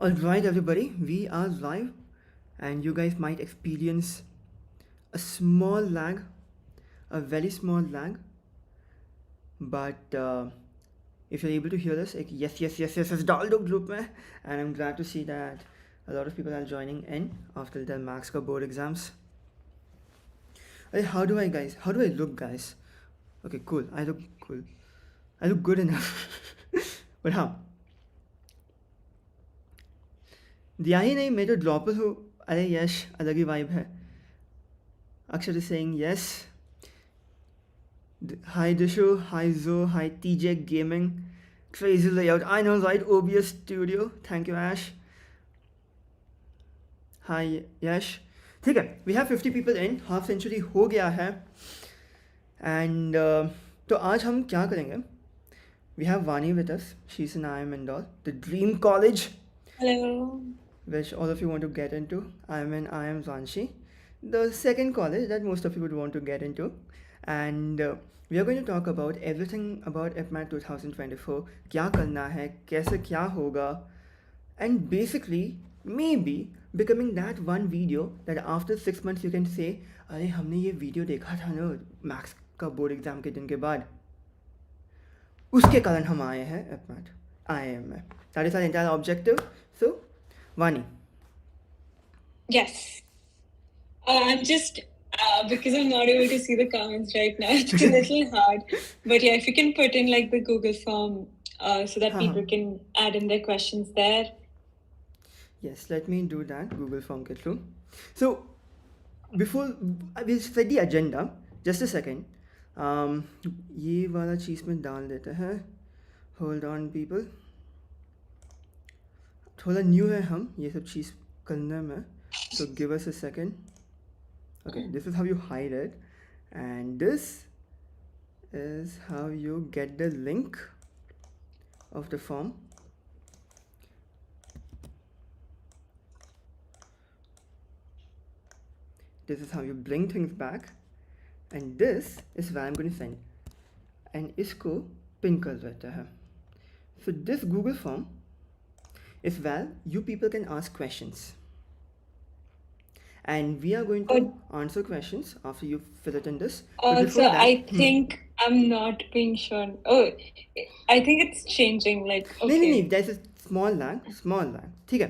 Alright, everybody, we are live, and you guys might experience a small lag, a very small lag, but if you're able to hear us, like, yes, डाल दो group में, and I'm glad to see that a lot of people are joining in after their max का board exams. Hey, how do I look, guys? Okay, cool, I look cool. I look good enough. But how? दिया ही नहीं, मैं तो dropper हूँ. अरे यश, अलग ही vibe है. Akshat is saying yes. Hi Dishu, hi Zo, hi TJ Gaming. Crazy layout. I know, right? OBS Studio. Thank you, Ash. Hi Yash. ठीक है, we have 50 people in. Half century हो गया है. And तो आज हम क्या करेंगे? We have Vani with us. She's in IIM Indore, the dream college. Hello. Which all of you want to get into. I'm in IIM Ranchi, the second college that most of you would want to get into. And we are going to talk about everything about IPMAT 2024. क्या करना है, कैसे क्या होगा, and basically maybe becoming that one video that after 6 months you can say, अरे हमने ये video देखा था ना मैथ्स का बोर्ड एग्जाम के दिन के बाद, उसके कारण हम आए हैं IPMAT IIM में. That is our entire objective. So Vani. Yes. I'm just, because I'm not able to see the comments right now, it's a little hard. But yeah, if you can put in like the Google form so that people can add in their questions there. Yes, let me do that. Google form ke through. So before we'll set the agenda, just a second. ये वाला चीज़ में डाल देते हैं. Hold on, people. थोड़ा new है हम ये सब चीज़ करने में, so give us a second. Okay, this is how you hide it, and this is how you get the link of the form. This is how you bring things back, and this is where I'm going to send, and इसको pin कर देते हैं. So this Google form is where you people can ask questions, and we are going to answer questions after you fill it in this. Also, that, I think I'm not being shown. Oh, I think it's changing. Like, okay. No, there's a small lag. ठीक है.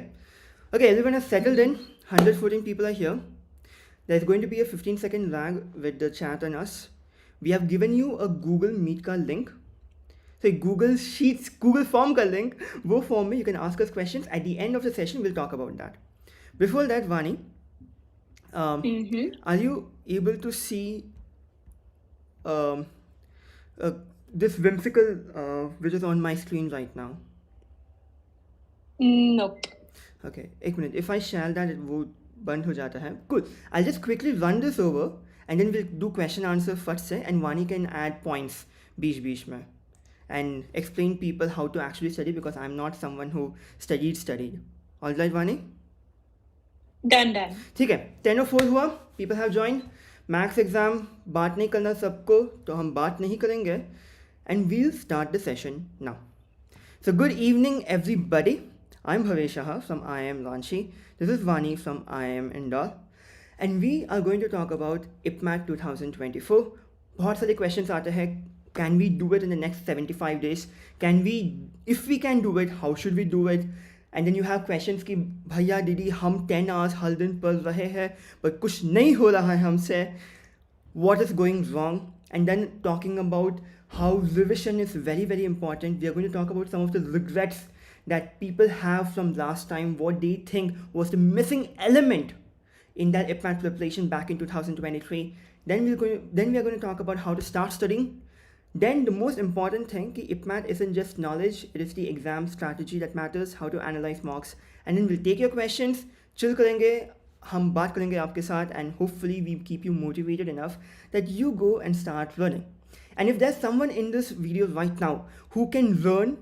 Okay, everyone has settled in. 114 people are here. There's going to be a 15-second lag with the chat and us. We have given you a Google Meet का link. So Google Sheets, Google Form का link, वो form में you can ask us questions. At the end of the session, we'll talk about that. Before that, Vani, are you able to see this whimsical which is on my screen right now? Nope. Okay, एक minute. If I share that, it वो बंद हो जाता है. Cool. I'll just quickly run this over, and then we'll do question answer first से, and Vani can add points बीच में, and explain people how to actually study, because I'm not someone who studied. All right, Vani? Done. ठीक है, 10:04 हुआ. People have joined. Max exam बात नहीं करना सबको, तो हम बात नहीं करेंगे, and we'll start the session now. So good evening, everybody. I'm Bhavesh from IIM Ranchi. This is Vani from IIM Indore, and we are going to talk about IPMAT 2024. बहुत सारे questions आते हैं. Can we do it in the next 75 days? If we can do it, how should we do it? And then you have questions कि भैया दीदी हम 10 hours हर दिन पढ़ रहे हैं but कुछ नहीं हो रहा है हमसे. What is going wrong? And then talking about how revision is very, very important. We are going to talk about some of the regrets that people have from last time, what they think was the missing element in that IPMAT preparation back in 2023. Then we are going to talk about how to start studying. Then the most important thing कि IPMAT isn't just knowledge, it is the exam strategy that matters, how to analyze marks. And then we'll take your questions, chill करेंगे, हम बात करेंगे आपके साथ, and hopefully we keep you motivated enough that you go and start learning. And if there's someone in this video right now who can learn,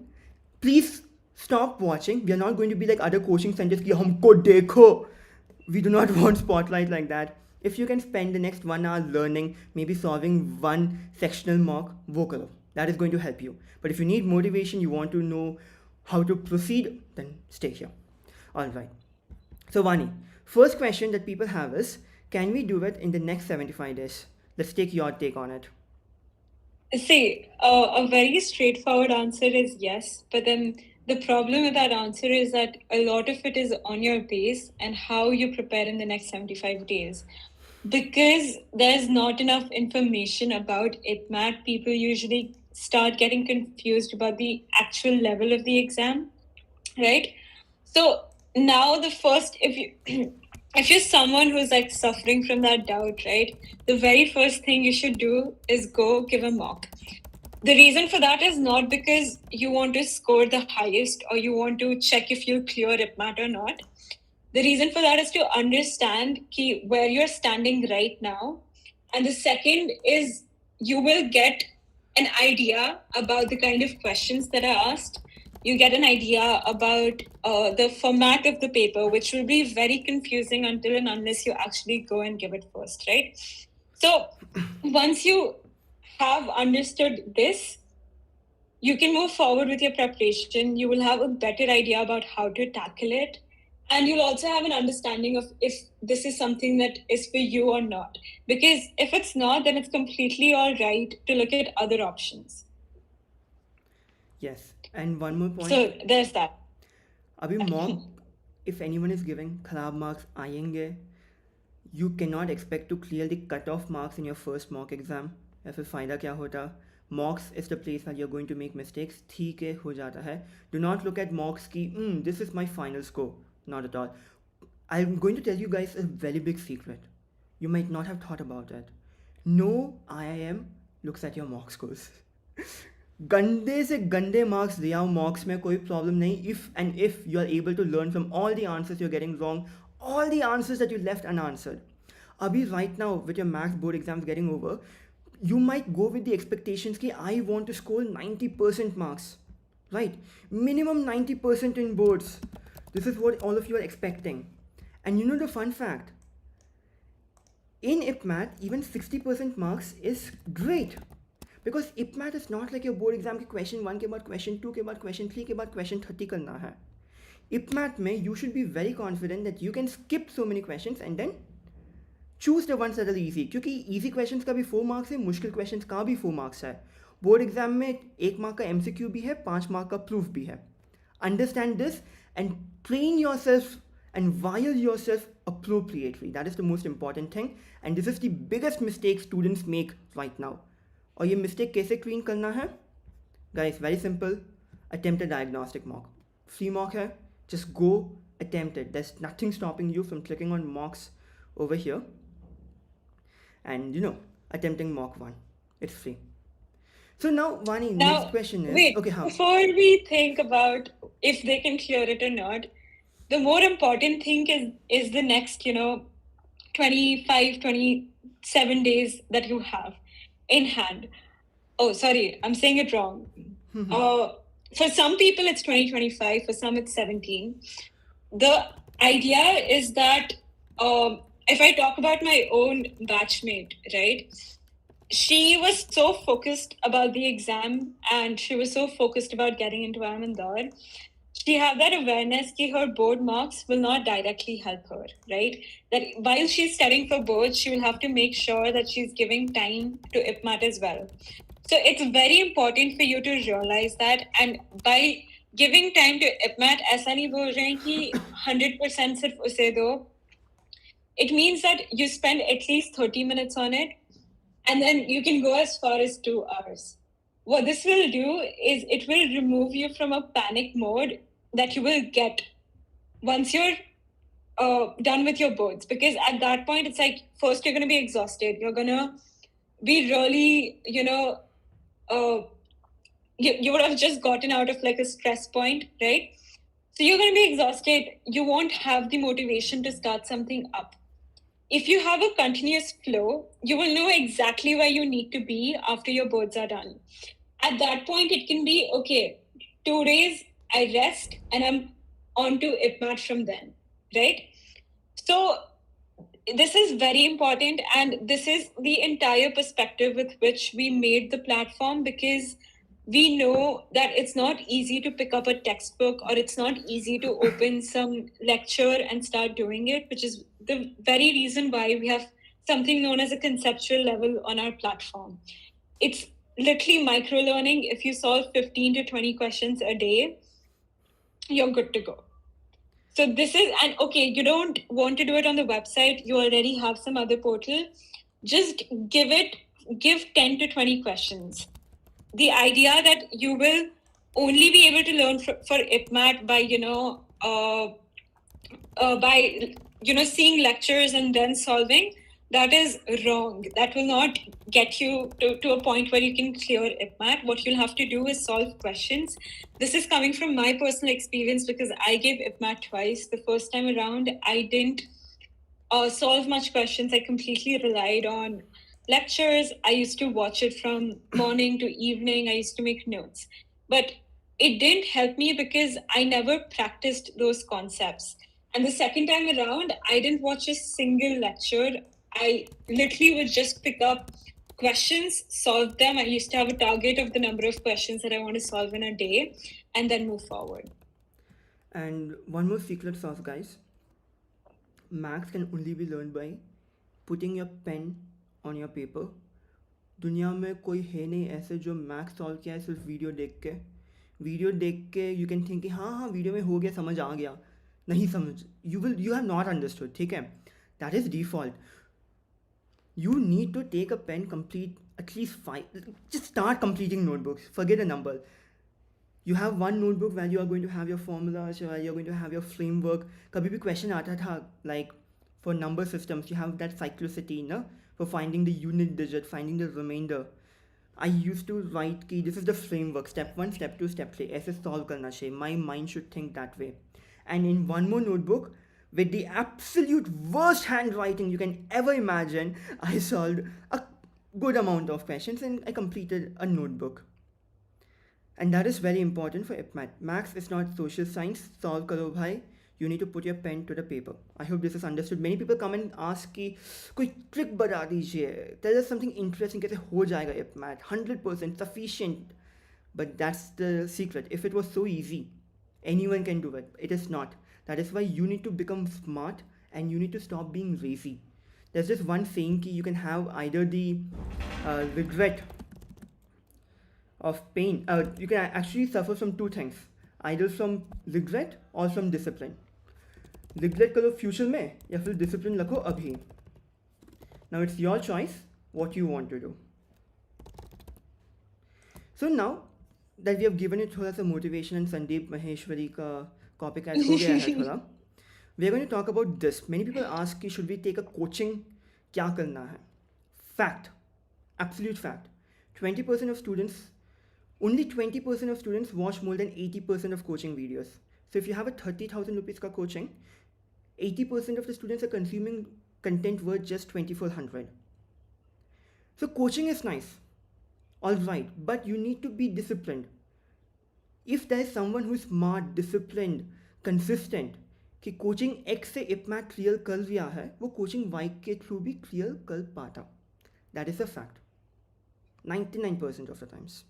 please stop watching. We are not going to be like other coaching centers कि हमको देखो. We do not want spotlight like that. If you can spend the next 1 hour learning, maybe solving one sectional mock, वो करो. That is going to help you. But if you need motivation, you want to know how to proceed, then stay here. All right. So, Vani, first question that people have is, can we do it in the next 75 days? Let's take your take on it. See, a very straightforward answer is yes, but then the problem with that answer is that a lot of it is on your pace and how you prepare in the next 75 days. Because there's not enough information about IPMAT, people usually start getting confused about the actual level of the exam, right? So now the first, if you if you're someone who's like suffering from that doubt, right, the very first thing you should do is go give a mock. The reason for that is not because you want to score the highest or you want to check if you'll clear IPMAT or not. The reason for that is to understand where you're standing right now. And the second is you will get an idea about the kind of questions that are asked. You get an idea about the format of the paper, which will be very confusing until and unless you actually go and give it first, right? So once you have understood this, you can move forward with your preparation. You will have a better idea about how to tackle it. And you'll also have an understanding of if this is something that is for you or not. Because if it's not, then it's completely all right to look at other options. Yes. And one more point. So there's that. अभी mock, if anyone is giving खराब marks आएंगे, you cannot expect to clear the cut-off marks in your first mock exam. या फिर फ़ायदा क्या होता? Mocks is the place where you're going to make mistakes. ठीक है, हो जाता है. Do not look at mocks की this is my final score. Not at all. I'm going to tell you guys a very big secret. You might not have thought about it. No IIM looks at your mock scores. गंदे से गंदे marks ले आओ मॉक्स में, कोई problem नहीं. If you are able to learn from all the answers you are getting wrong, all the answers that you left unanswered. Abhi, right now, with your maths board exams getting over, you might go with the expectations ki I want to score 90% marks, right? Minimum 90% in boards. This is what all of you are expecting. And you know the fun fact? In IPMAT, even 60% marks is great. Because IPMAT is not like your board exam ki question 1 ke baad question 2 ke baad question 3 ke baad question 30 karna hai. IPMAT में you should be very confident that you can skip so many questions and then choose the ones that are easy. क्योंकि easy questions का भी 4 marks है, मुश्किल questions का भी 4 marks है. Board exam में 1 मार्क का MCQ भी है, 5 मार्क का प्रूफ भी है. Understand this and train yourself and wire yourself appropriately. That is the most important thing, and this is the biggest mistake students make right now. और ये mistake कैसे clean करना है? Guys, very simple. Attempt a diagnostic mock. Free mock है. Just go attempt it. There's nothing stopping you from clicking on mocks over here and attempting mock 1. It's free. So now, Vani, next question is wait, okay, how? Before we think about if they can clear it or not, the more important thing is the next 25 27 days that you have in hand. Oh, sorry, I'm saying it wrong. For some people it's 2025, for some it's 17. The idea is that if I talk about my own batchmate, right, she was so focused about the exam and she was so focused about getting into IIM Indore. She had that awareness that her board marks will not directly help her, right? That while she's studying for boards, she will have to make sure that she's giving time to IPMAT as well. So it's very important for you to realize that, and by giving time to IPMAT, ऐसा नहीं बोल रहे हैं कि 100% सिर्फ उसे दो. It means that you spend at least 30 minutes on it, and then you can go as far as 2 hours. What this will do is it will remove you from a panic mode that you will get once you're done with your boards. Because at that point, it's like, first you're going to be exhausted. You're going to be really, you would have just gotten out of like a stress point, right? So you're going to be exhausted. You won't have the motivation to start something up. If you have a continuous flow, you will know exactly where you need to be after your boards are done. At that point, it can be, okay, 2 days I rest and I'm on to IPMAT from then, right? So this is very important, and this is the entire perspective with which we made the platform, because we know that it's not easy to pick up a textbook, or it's not easy to open some lecture and start doing it, which is the very reason why we have something known as a conceptual level on our platform. It's literally micro learning. If you solve 15 to 20 questions a day, you're good to go. So this is, and okay, you don't want to do it on the website, you already have some other portal, just give 10 to 20 questions. The idea that you will only be able to learn for IPMAT by, seeing lectures and then solving, that is wrong. That will not get you to a point where you can clear IPMAT. What you'll have to do is solve questions. This is coming from my personal experience because I gave IPMAT twice. The first time around, I didn't solve much questions. I completely relied on lectures. I used to watch it from morning to evening. I used to make notes. But it didn't help me because I never practiced those concepts. And the second time around, I didn't watch a single lecture. I literally would just pick up questions, solve them. I used to have a target of the number of questions that I want to solve in a day, and then move forward. And one more secret sauce, guys. Maths can only be learned by putting your pen on your paper. दुनिया में कोई है नहीं ऐसे जो maths solve किया है सिर्फ वीडियो देख के यू कैन थिंक कि हाँ हाँ वीडियो में हो गया, समझ आ गया. नहीं समझ, यू हैव नॉट अंडरस्टूड. ठीक है, that is default. You need to take a pen, complete at least 5, just start completing notebooks, forget a number. You have one notebook where you are going to have your formulas, where you're going to have your framework. कभी भी question आता था, like for number systems you have that cyclicity, no? For finding the unit digit, finding the remainder. I used to write कि this is the framework, step 1, step 2, step 3, ऐसे solve करना चाहिए. My mind should think that way. And in one more notebook, with the absolute worst handwriting you can ever imagine, I solved a good amount of questions and I completed a notebook. And that is very important for IPMAT. Maths is not social science. Solve karo bhai. You need to put your pen to the paper. I hope this is understood. Many people come and ask कि कोई trick बता दीजिए. Tell us something interesting. कैसे हो जाएगा IPMAT? 100% sufficient. But that's the secret. If it was so easy, anyone can do it. It is not. That is why you need to become smart and you need to stop being lazy. There's just one saying कि you can have either the regret of pain. You can actually suffer from two things, either from regret or from discipline. Regret करो future में या फिर discipline रखो अभी. Now it's your choice what you want to do. So now that we have given you थोड़ा सा motivation and Sandeep Maheshwari का copycat हो गया है थोड़ा, we are going to talk about this. Many people ask कि should we take a coaching, क्या करना है? Fact, absolute fact. 20% of students, only 20% of students watch more than 80% of coaching videos. So if you have a 30,000 rupees ka coaching, 80% of the students are consuming content worth just 2,400. So coaching is nice, all right, but you need to be disciplined. If there is someone who is smart, disciplined, consistent, कि coaching X से IPMAT clear कर लिया है, वो coaching Y के through भी clear कर पाता. That is a fact. 99% of the times.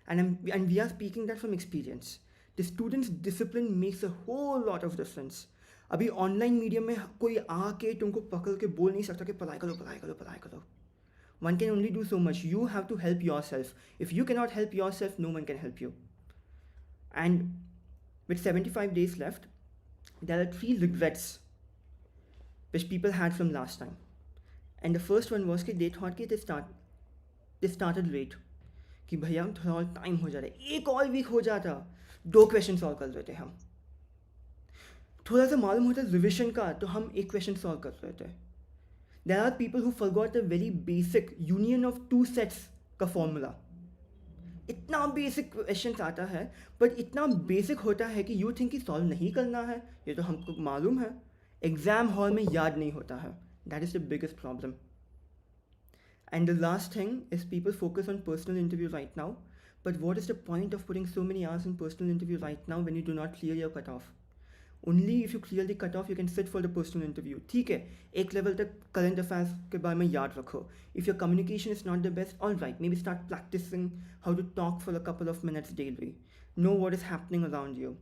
And we are speaking that from experience. The student's discipline makes a whole lot of difference. अभी ऑनलाइन मीडियम में कोई आके तुमको पकड़ के बोल नहीं सकता कि पढ़ाई करो पढ़ाई करो पढ़ाई करो. One can only do so much. You have to help yourself. If you cannot help yourself, no one can help you. And with 75 days left, there are 3 regrets which people had from last time. And the first one was कि they thought कि they started late. कि भैया थोड़ा और time हो जा रहा है, एक और वीक हो जाता, 2 क्वेश्चन सॉल्व कर लेते हम. थोड़ा सा मालूम होता रिविजन का तो हम एक क्वेश्चन सॉल्व कर लेते. There are people who forgot the very basic union of 2 sets का फॉर्मूला. इतना बेसिक क्वेश्चन आता है, बट इतना बेसिक होता है कि यू थिंक कि सॉल्व नहीं करना है, ये तो हमको मालूम है, एग्ज़ाम हॉल में याद नहीं होता है. That is the biggest problem. And the last thing is people focus on personal interview right now, but what is the point of putting so many hours in personal interview right now when you do not clear your cutoff? Only if you clear the cutoff you can sit for the personal interview. ठीक है, एक level तक current affairs के बारे में याद रखो. If your communication is not the best, all right, maybe start practicing how to talk for a couple of minutes daily. Know what is happening around you.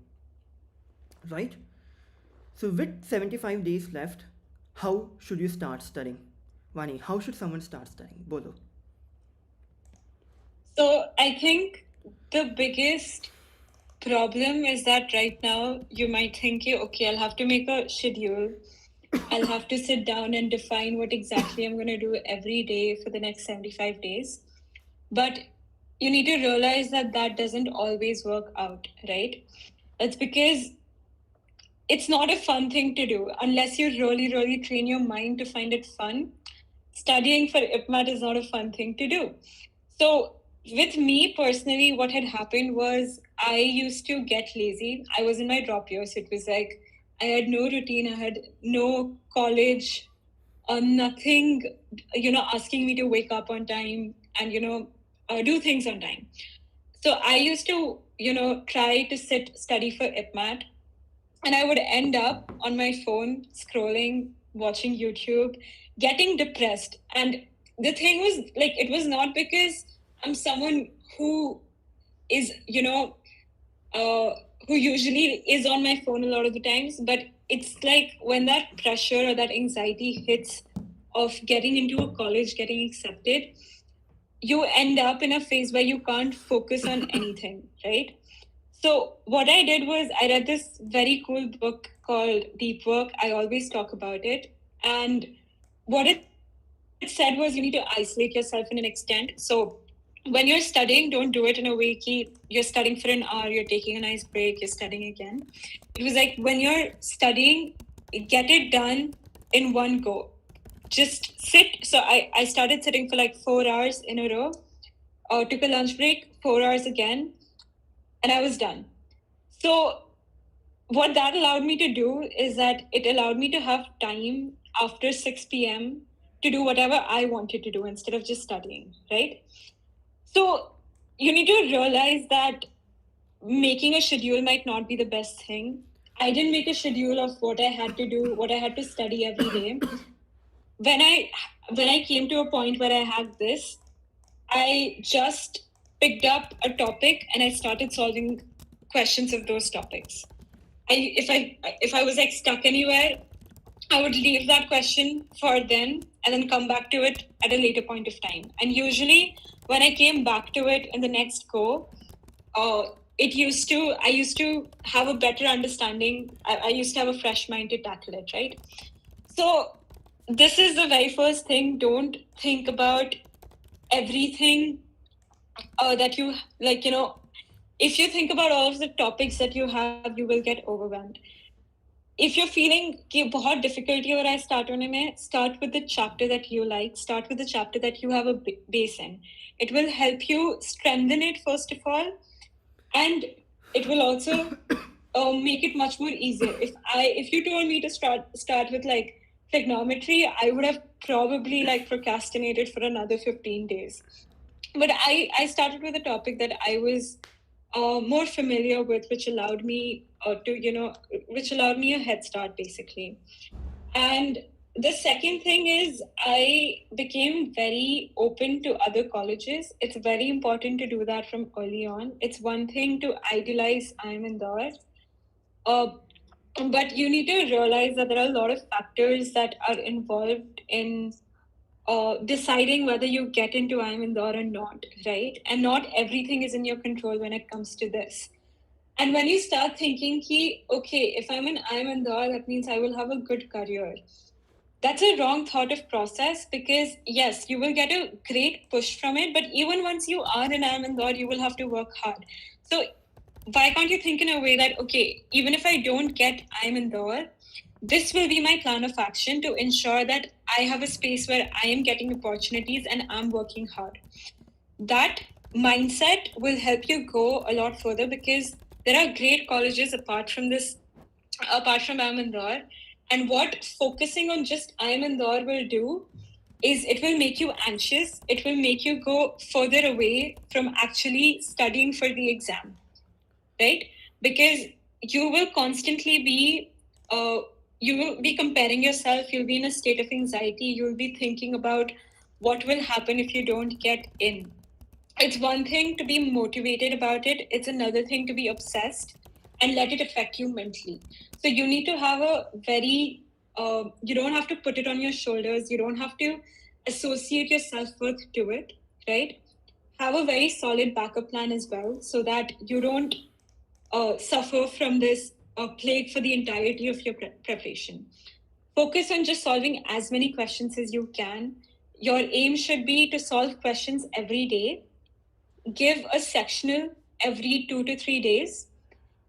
Right? So with 75 days left, how should you start studying? Vani, how should someone start studying? Bolo. So I think the biggest problem is that right now you might think, okay, I'll have to make a schedule. I'll have to sit down and define what exactly I'm going to do every day for the next 75 days. But you need to realize that that doesn't always work out, right? That's because it's not a fun thing to do unless you really, really train your mind to find it fun. Studying for IPMAT is not a fun thing to do. So with me personally, what had happened was I used to get lazy. I was in my drop year, so it was like I had no routine. I had no college, nothing, asking me to wake up on time and, do things on time. So I used to, try to study for IPMAT, and I would end up on my phone scrolling, watching YouTube, getting depressed. And the thing was, like, it was not because I'm someone who is, who usually is on my phone a lot of the times, but it's like when that pressure or that anxiety hits of getting into a college, getting accepted, you end up in a phase where you can't focus on anything, right? So what I did was I read this very cool book called Deep Work. I always talk about it. And what it said was you need to isolate yourself in an extent. So when you're studying, don't do it in a way that you're studying for an hour, you're taking a nice break, you're studying again. It was like when you're studying, get it done in one go. Just sit. So I started sitting for like 4 hours in a row, took a lunch break, 4 hours again, and I was done. So what that allowed me to do is that it allowed me to have time after 6 p.m. to do whatever I wanted to do instead of just studying, right? So you need to realize that making a schedule might not be the best thing. I didn't make a schedule of what I had to do, what I had to study every day. When I came to a point where I had this, I just picked up a topic and I started solving questions of those topics. If I was like stuck anywhere, I would leave that question for then and then come back to it at a later point of time. And usually when I came back to it in the next go, I used to have a better understanding. I used to have a fresh mind to tackle it, right? So this is the very first thing. Don't think about everything that you like, if you think about all of the topics that you have, you will get overwhelmed. If you're feeling कि बहुत difficulty हो रहा है start होने में, start with the chapter that you like, start with the chapter that you have a base in. It will help you strengthen it first of all, and it will also make it much more easier. If you told me to start with like trigonometry, I would have probably like procrastinated for another 15 days. But I started with a topic that I was more familiar with, which allowed me which allowed me a head start basically. And the second thing is I became very open to other colleges. It's very important to do that from early on. It's one thing to idealize IIM Indore, but you need to realize that there are a lot of factors that are involved in deciding whether you get into IIM Indore or not, right? And not everything is in your control when it comes to this. And when you start thinking, okay, if I'm in IIM Indore, that means I will have a good career. That's a wrong thought of process, because yes, you will get a great push from it, but even once you are in IIM Indore, you will have to work hard. So why can't you think in a way that, okay, even if I don't get IIM Indore, this will be my plan of action to ensure that I have a space where I am getting opportunities and I'm working hard. That mindset will help you go a lot further, because there are great colleges apart from IIM Indore. And what focusing on just IIM Indore will do is it will make you anxious. It will make you go further away from actually studying for the exam, right? Because you will constantly be you will be comparing yourself. You'll be in a state of anxiety. You'll be thinking about what will happen if you don't get in. It's one thing to be motivated about it, it's another thing to be obsessed and let it affect you mentally. So you need to have a very you don't have to put it on your shoulders, you don't have to associate your self-worth to it, right? Have a very solid backup plan as well, so that you don't suffer from this plague for the entirety of your preparation. Focus on just solving as many questions as you can. Your aim should be to solve questions every day. Give a sectional every 2 to 3 days,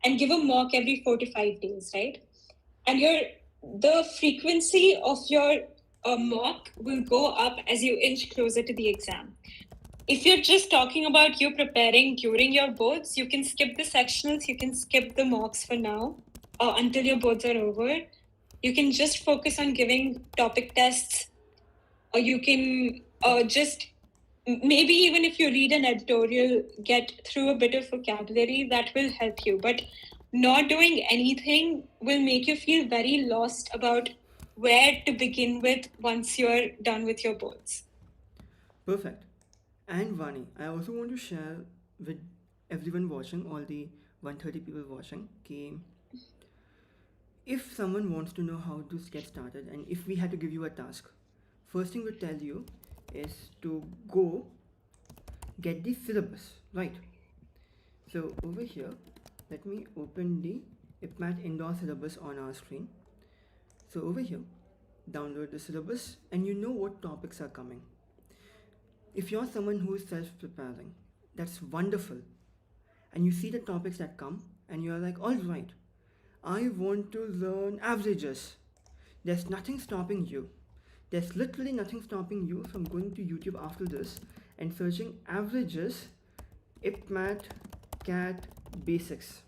and give a mock every 4 to 5 days, right? And the frequency of your mock will go up as you inch closer to the exam. If you're just talking about you preparing during your boards, you can skip the sectionals, you can skip the mocks for now until your boards are over. You can just focus on giving topic tests, or you can just maybe even if you read an editorial, get through a bit of vocabulary, that will help you. But not doing anything will make you feel very lost about where to begin with once you're done with your boards. Perfect. And Vani, I also want to share with everyone watching, all the 130 people watching, कि if someone wants to know how to get started and if we had to give you a task, first thing we'd tell you is to go get the syllabus, right? So over here, let me open the IPMAT Indore syllabus on our screen. So over here, download the syllabus and you know what topics are coming. If you're someone who is self-preparing, that's wonderful. And you see the topics that come and you're like, all right, I want to learn averages. There's nothing stopping you. There's literally nothing stopping you from going to YouTube after this and searching averages IPMAT CAT basics.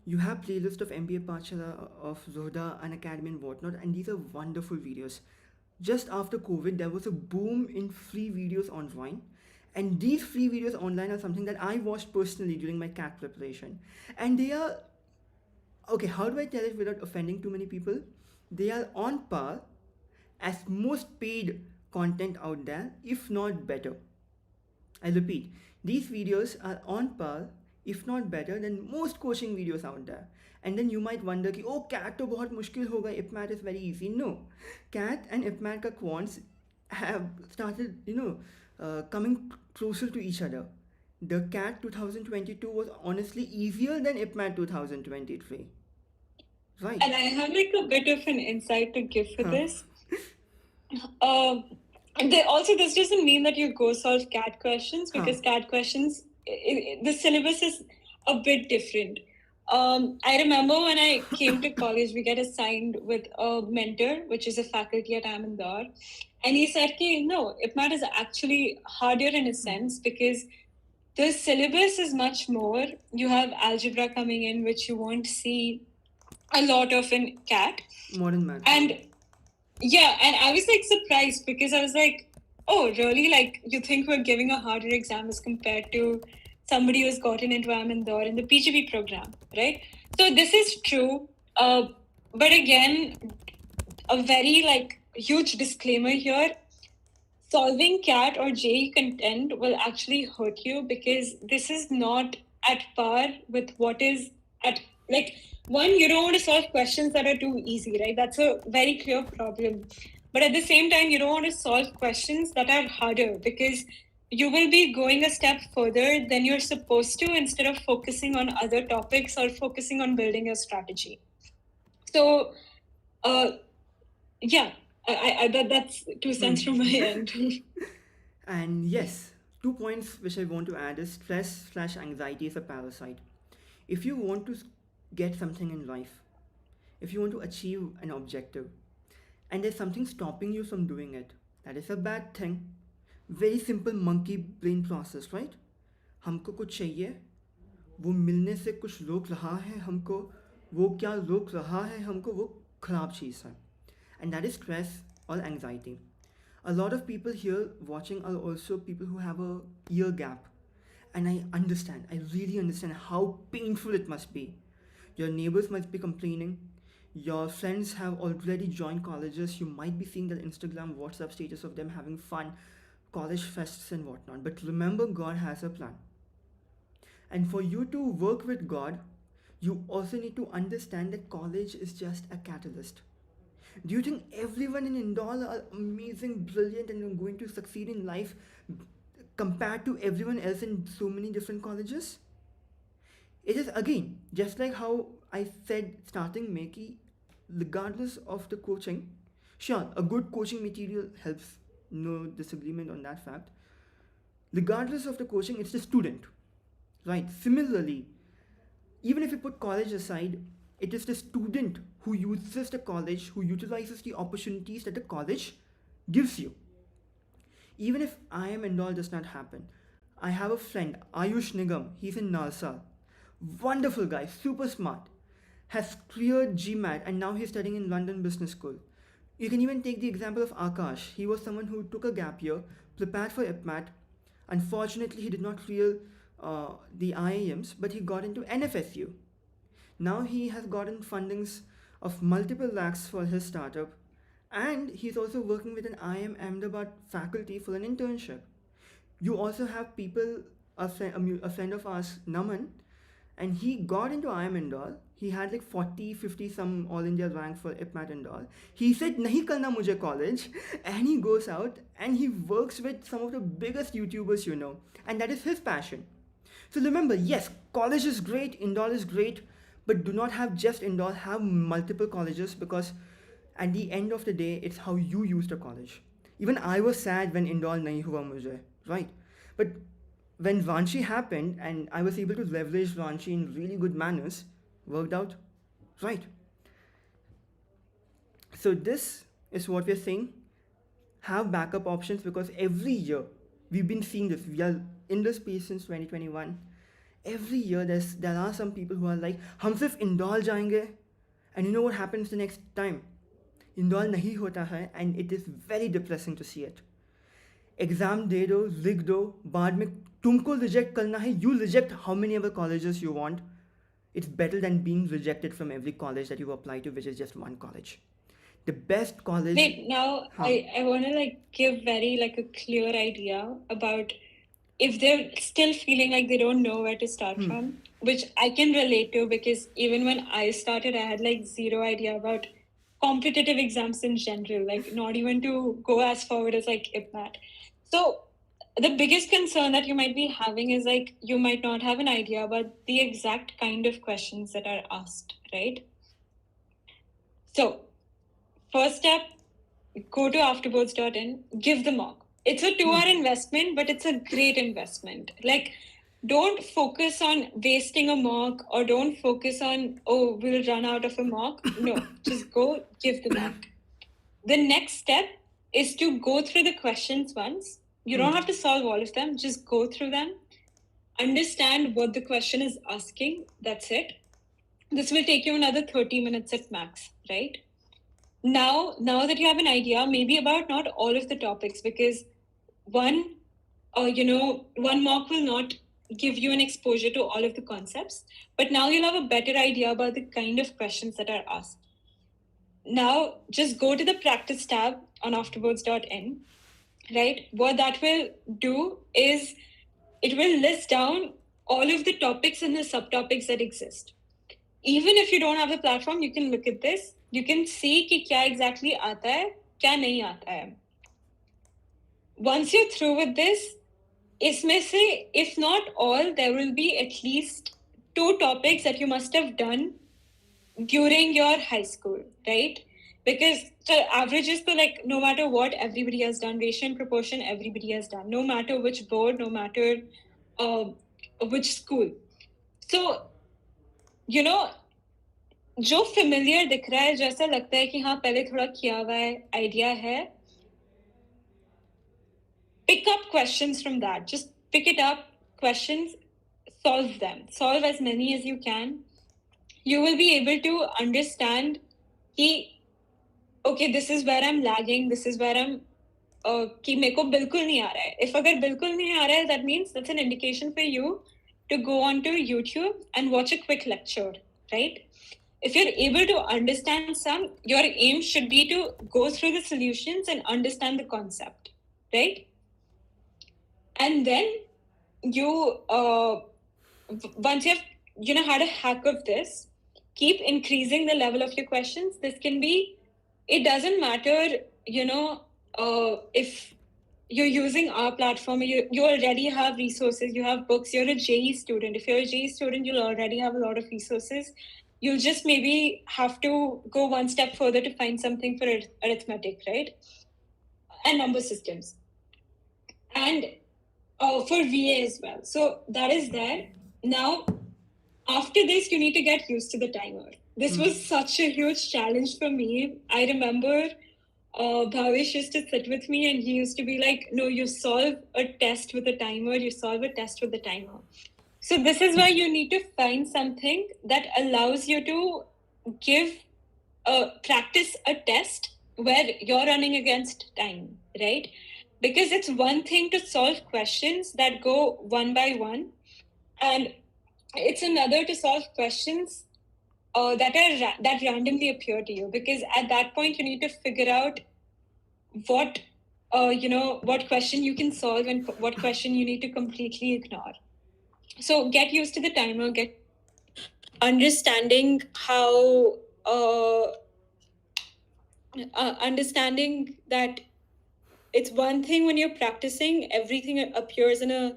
You have playlist of MBA Pachala, of Zohda, Unacademy and whatnot, and these are wonderful videos. Just after COVID, there was a boom in free videos online, and these free videos online are something that I watched personally during my CAT preparation, and they are okay. How do I tell it without offending too many people? They are on par as most paid content out there, if not better. I repeat, these videos are on par, if not better, than most coaching videos out there. And then you might wonder कि oh CAT तो बहुत मुश्किल होगा, IPMAT is very easy. No, CAT and IPMAT का quants have started, coming closer to each other. The CAT 2022 was honestly easier than IPMAT 2023. Right. And I have like a bit of an insight to give for this. Also, this doesn't mean that you go solve CAT questions, because CAT questions, the syllabus is a bit different. I remember when I came to college, we get assigned with a mentor, which is a faculty at IIM Indore. And he said, no, IPMAT is actually harder in a sense, because the syllabus is much more. You have algebra coming in, which you won't see a lot of in CAT. Modern math. And yeah, and I was like surprised, because I was like, oh, really? Like, you think we're giving a harder exam as compared to somebody who's gotten into IIM Indore in the PGP program, right? So this is true. But again, a very like huge disclaimer here. Solving CAT or JEE content will actually hurt you, because this is not at par with what is at, like, one, you don't want to solve questions that are too easy, right? That's a very clear problem. But at the same time, you don't want to solve questions that are harder, because you will be going a step further than you're supposed to, instead of focusing on other topics or focusing on building your strategy. So, yeah, that's 2 cents from my end. And yes, 2 points which I want to add is stress/anxiety is a parasite. If you want to get something in life, if you want to achieve an objective, and there's something stopping you from doing it, that is a bad thing. Very simple monkey brain process, right? हमको कुछ चाहिए, वो मिलने से कुछ रोक रहा है हमको, वो क्या रोक रहा है हमको, वो खराब चीज़ है. And that is stress or anxiety. A lot of people here watching are also people who have a year gap. And I really understand how painful it must be. Your neighbors must be complaining. Your friends have already joined colleges. You might be seeing that Instagram, WhatsApp status of them having fun, college fests and whatnot. But remember, God has a plan. And for you to work with God, you also need to understand that college is just a catalyst. Do you think everyone in Indore are amazing, brilliant, and are going to succeed in life compared to everyone else in so many different colleges? It is again just like how I said starting Meki, regardless of the coaching. Sure, a good coaching material helps, no disagreement on that fact. Regardless of the coaching, it's the student, right? Similarly, even if you put college aside, it is the student who uses the college, who utilizes the opportunities that the college gives you. Even if IIM Indore does not happen, I have a friend, Ayush Nigam, he's in Nalsal. Wonderful guy, super smart. Has cleared GMAT and now he's studying in London Business School. You can even take the example of Akash. He was someone who took a gap year, prepared for IPMAT. Unfortunately, he did not clear the IIMs, but he got into NFSU. Now he has gotten fundings of multiple lakhs for his startup, and he's also working with an IIM Ahmedabad faculty for an internship. You also have people, a friend of ours, Naman, and he got into IIM Indore. He had like 40, 50 some All India rank for IPMAT Indore. He said, Nahi karna mujhe college. And he goes out and he works with some of the biggest YouTubers you know. And that is his passion. So remember, yes, college is great, Indore is great, but do not have just Indore, have multiple colleges because at the end of the day, it's how you use the college. Even I was sad when Indore nahi hua mujhe, right? But when Ranchi happened and I was able to leverage Ranchi in really good manners, worked out, right? So this is what we're saying. Have backup options because every year we've been seeing this. We are in this space since 2021. Every year there are some people who are like, हम सिर्फ इंदौर जाएंगे, and you know what happens the next time? Indore नहीं होता है, and it is very depressing to see it. Exam दे दो, लिख दो, बाद में तुमको रिजेक्ट करना है, you reject how many other colleges you want. It's better than being rejected from every college that you apply to, which is just one college. The best college. Wait, now I want to like give very like a clear idea about if they're still feeling like they don't know where to start from, which I can relate to because even when I started, I had like zero idea about competitive exams in general, like not even to go as forward as like IPMAT. So the biggest concern that you might be having is like you might not have an idea about the exact kind of questions that are asked, right? So first step, go to afterboards.in, give the mock. It's a 2-hour investment, but it's a great investment. Like, don't focus on wasting a mock or don't focus on, oh, we'll run out of a mock. No, just go give the mock. The next step is to go through the questions once. You don't have to solve all of them. Just go through them. Understand what the question is asking. That's it. This will take you another 30 minutes at max, right? Now that you have an idea, maybe about not all of the topics, because one mock will not give you an exposure to all of the concepts, but now you'll have a better idea about the kind of questions that are asked. Now, just go to the practice tab on afterboards.in, right? What that will do is it will list down all of the topics and the subtopics that exist. Even if you don't have the platform, you can look at this. You can see कि क्या exactly आता है, क्या नहीं आता है. Once you're through with this, इसमें से, if not all, there will be at least 2 topics that you must have done during your high school, right? Because the averages, so like no matter what, everybody has done, ratio and proportion, everybody has done, no matter which board, no matter which school. So, you know, जो familiar दिख रहा है, जैसा लगता है कि हाँ पहले थोड़ा किया हुआ है, idea है, pick up questions from that. Just pick it up, questions, solve them. Solve as many as you can. You will be able to understand कि, okay, this is where I'm lagging, this is where I'm कि मेरे को बिल्कुल नहीं आ रहा है. If अगर बिल्कुल नहीं आ रहा है, that means that's an indication for you to go onto YouTube and watch a quick lecture, right? If you're able to understand some, your aim should be to go through the solutions and understand the concept, right? And then you, once you've had a hack of this, keep increasing the level of your questions. This can be, it doesn't matter, if you're using our platform, you already have resources, you have books, you're a JE student. If you're a JE student, you'll already have a lot of resources. You'll just maybe have to go one step further to find something for arithmetic, right? And number systems. And for VA as well. So that is there. Now, after this, you need to get used to the timer. This was such a huge challenge for me. I remember Bhavesh used to sit with me and he used to be like, no, you solve a test with a timer, you solve a test with a timer. So this is why you need to find something that allows you to give practice a test where you're running against time, right? Because it's one thing to solve questions that go one by one, and it's another to solve questions that randomly appear to you. Because at that point, you need to figure out what what question you can solve and what question you need to completely ignore. So get used to the timer. Get understanding how understanding that it's one thing when you're practicing, everything appears in a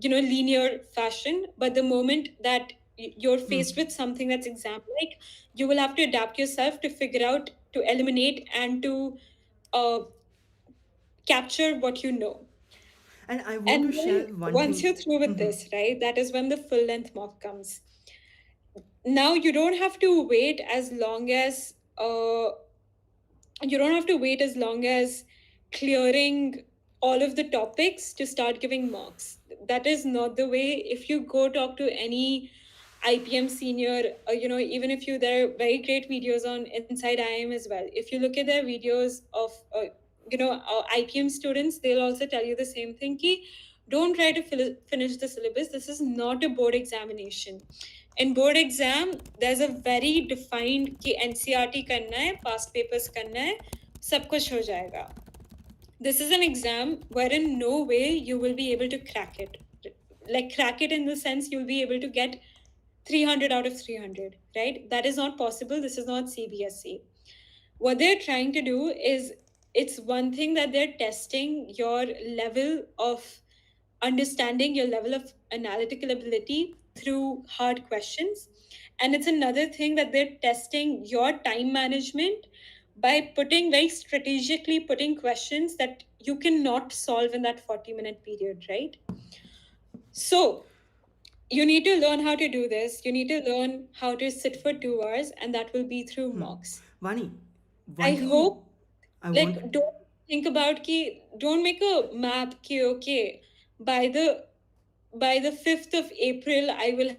linear fashion, but the moment that you're faced with something that's exam like, you will have to adapt yourself to figure out, to eliminate, and to uh, capture what you know. And I want And to share then one once thing. you're through with this, right, that is when the full length mock comes. Now you don't have to wait as long as clearing all of the topics to start giving marks. That is not the way. If you go talk to any IPM senior, even if there are very great videos on Inside IIM as well. If you look at their videos of, IPM students, they'll also tell you the same thing. Ki, don't try to finish the syllabus. This is not a board examination. In board exam, there's a very defined कि NCRT करना है, past papers करना है, सब कुछ हो जाएगा. This is an exam where in no way you will be able to crack it. Like crack it in the sense you'll be able to get 300 out of 300, right? That is not possible. This is not CBSE. What they're trying to do is, it's one thing that they're testing your level of understanding, your level of analytical ability through hard questions. And it's another thing that they're testing your time management by very strategically putting questions that you cannot solve in that 40-minute period, right? So you need to learn how to do this. You need to learn how to sit for 2 hours, and that will be through mocks. Vani, I one thing hope, I like, want. don't think about don't make a map okay, by the 5th of April, I will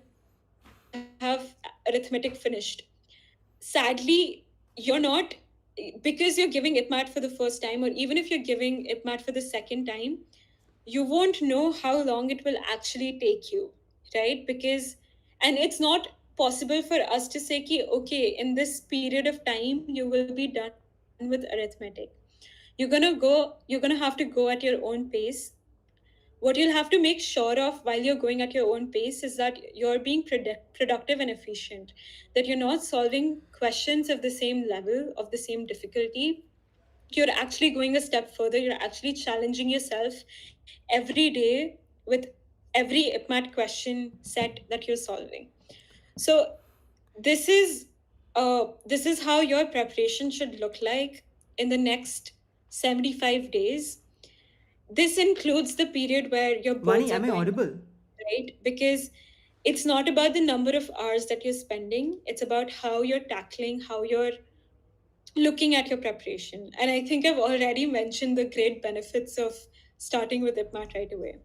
have arithmetic finished. Sadly, you're not, because you're giving IPMAT for the first time, or even if you're giving IPMAT for the second time, you won't know how long it will actually take you, right? Because, and it's not possible for us to say, okay, in this period of time, you will be done with arithmetic. You're gonna have to go at your own pace. What you'll have to make sure of while you're going at your own pace is that you're being productive and efficient, that you're not solving questions of the same level, of the same difficulty. You're actually going a step further. You're actually challenging yourself every day with every IPMAT question set that you're solving. So this is how your preparation should look like in the next 75 days. This includes the period where your boards Vani, are am I going on, audible? right? Because it's not about the number of hours that you're spending, it's about how you're tackling, how you're looking at your preparation. And I think I've already mentioned the great benefits of starting with IPMAT right away.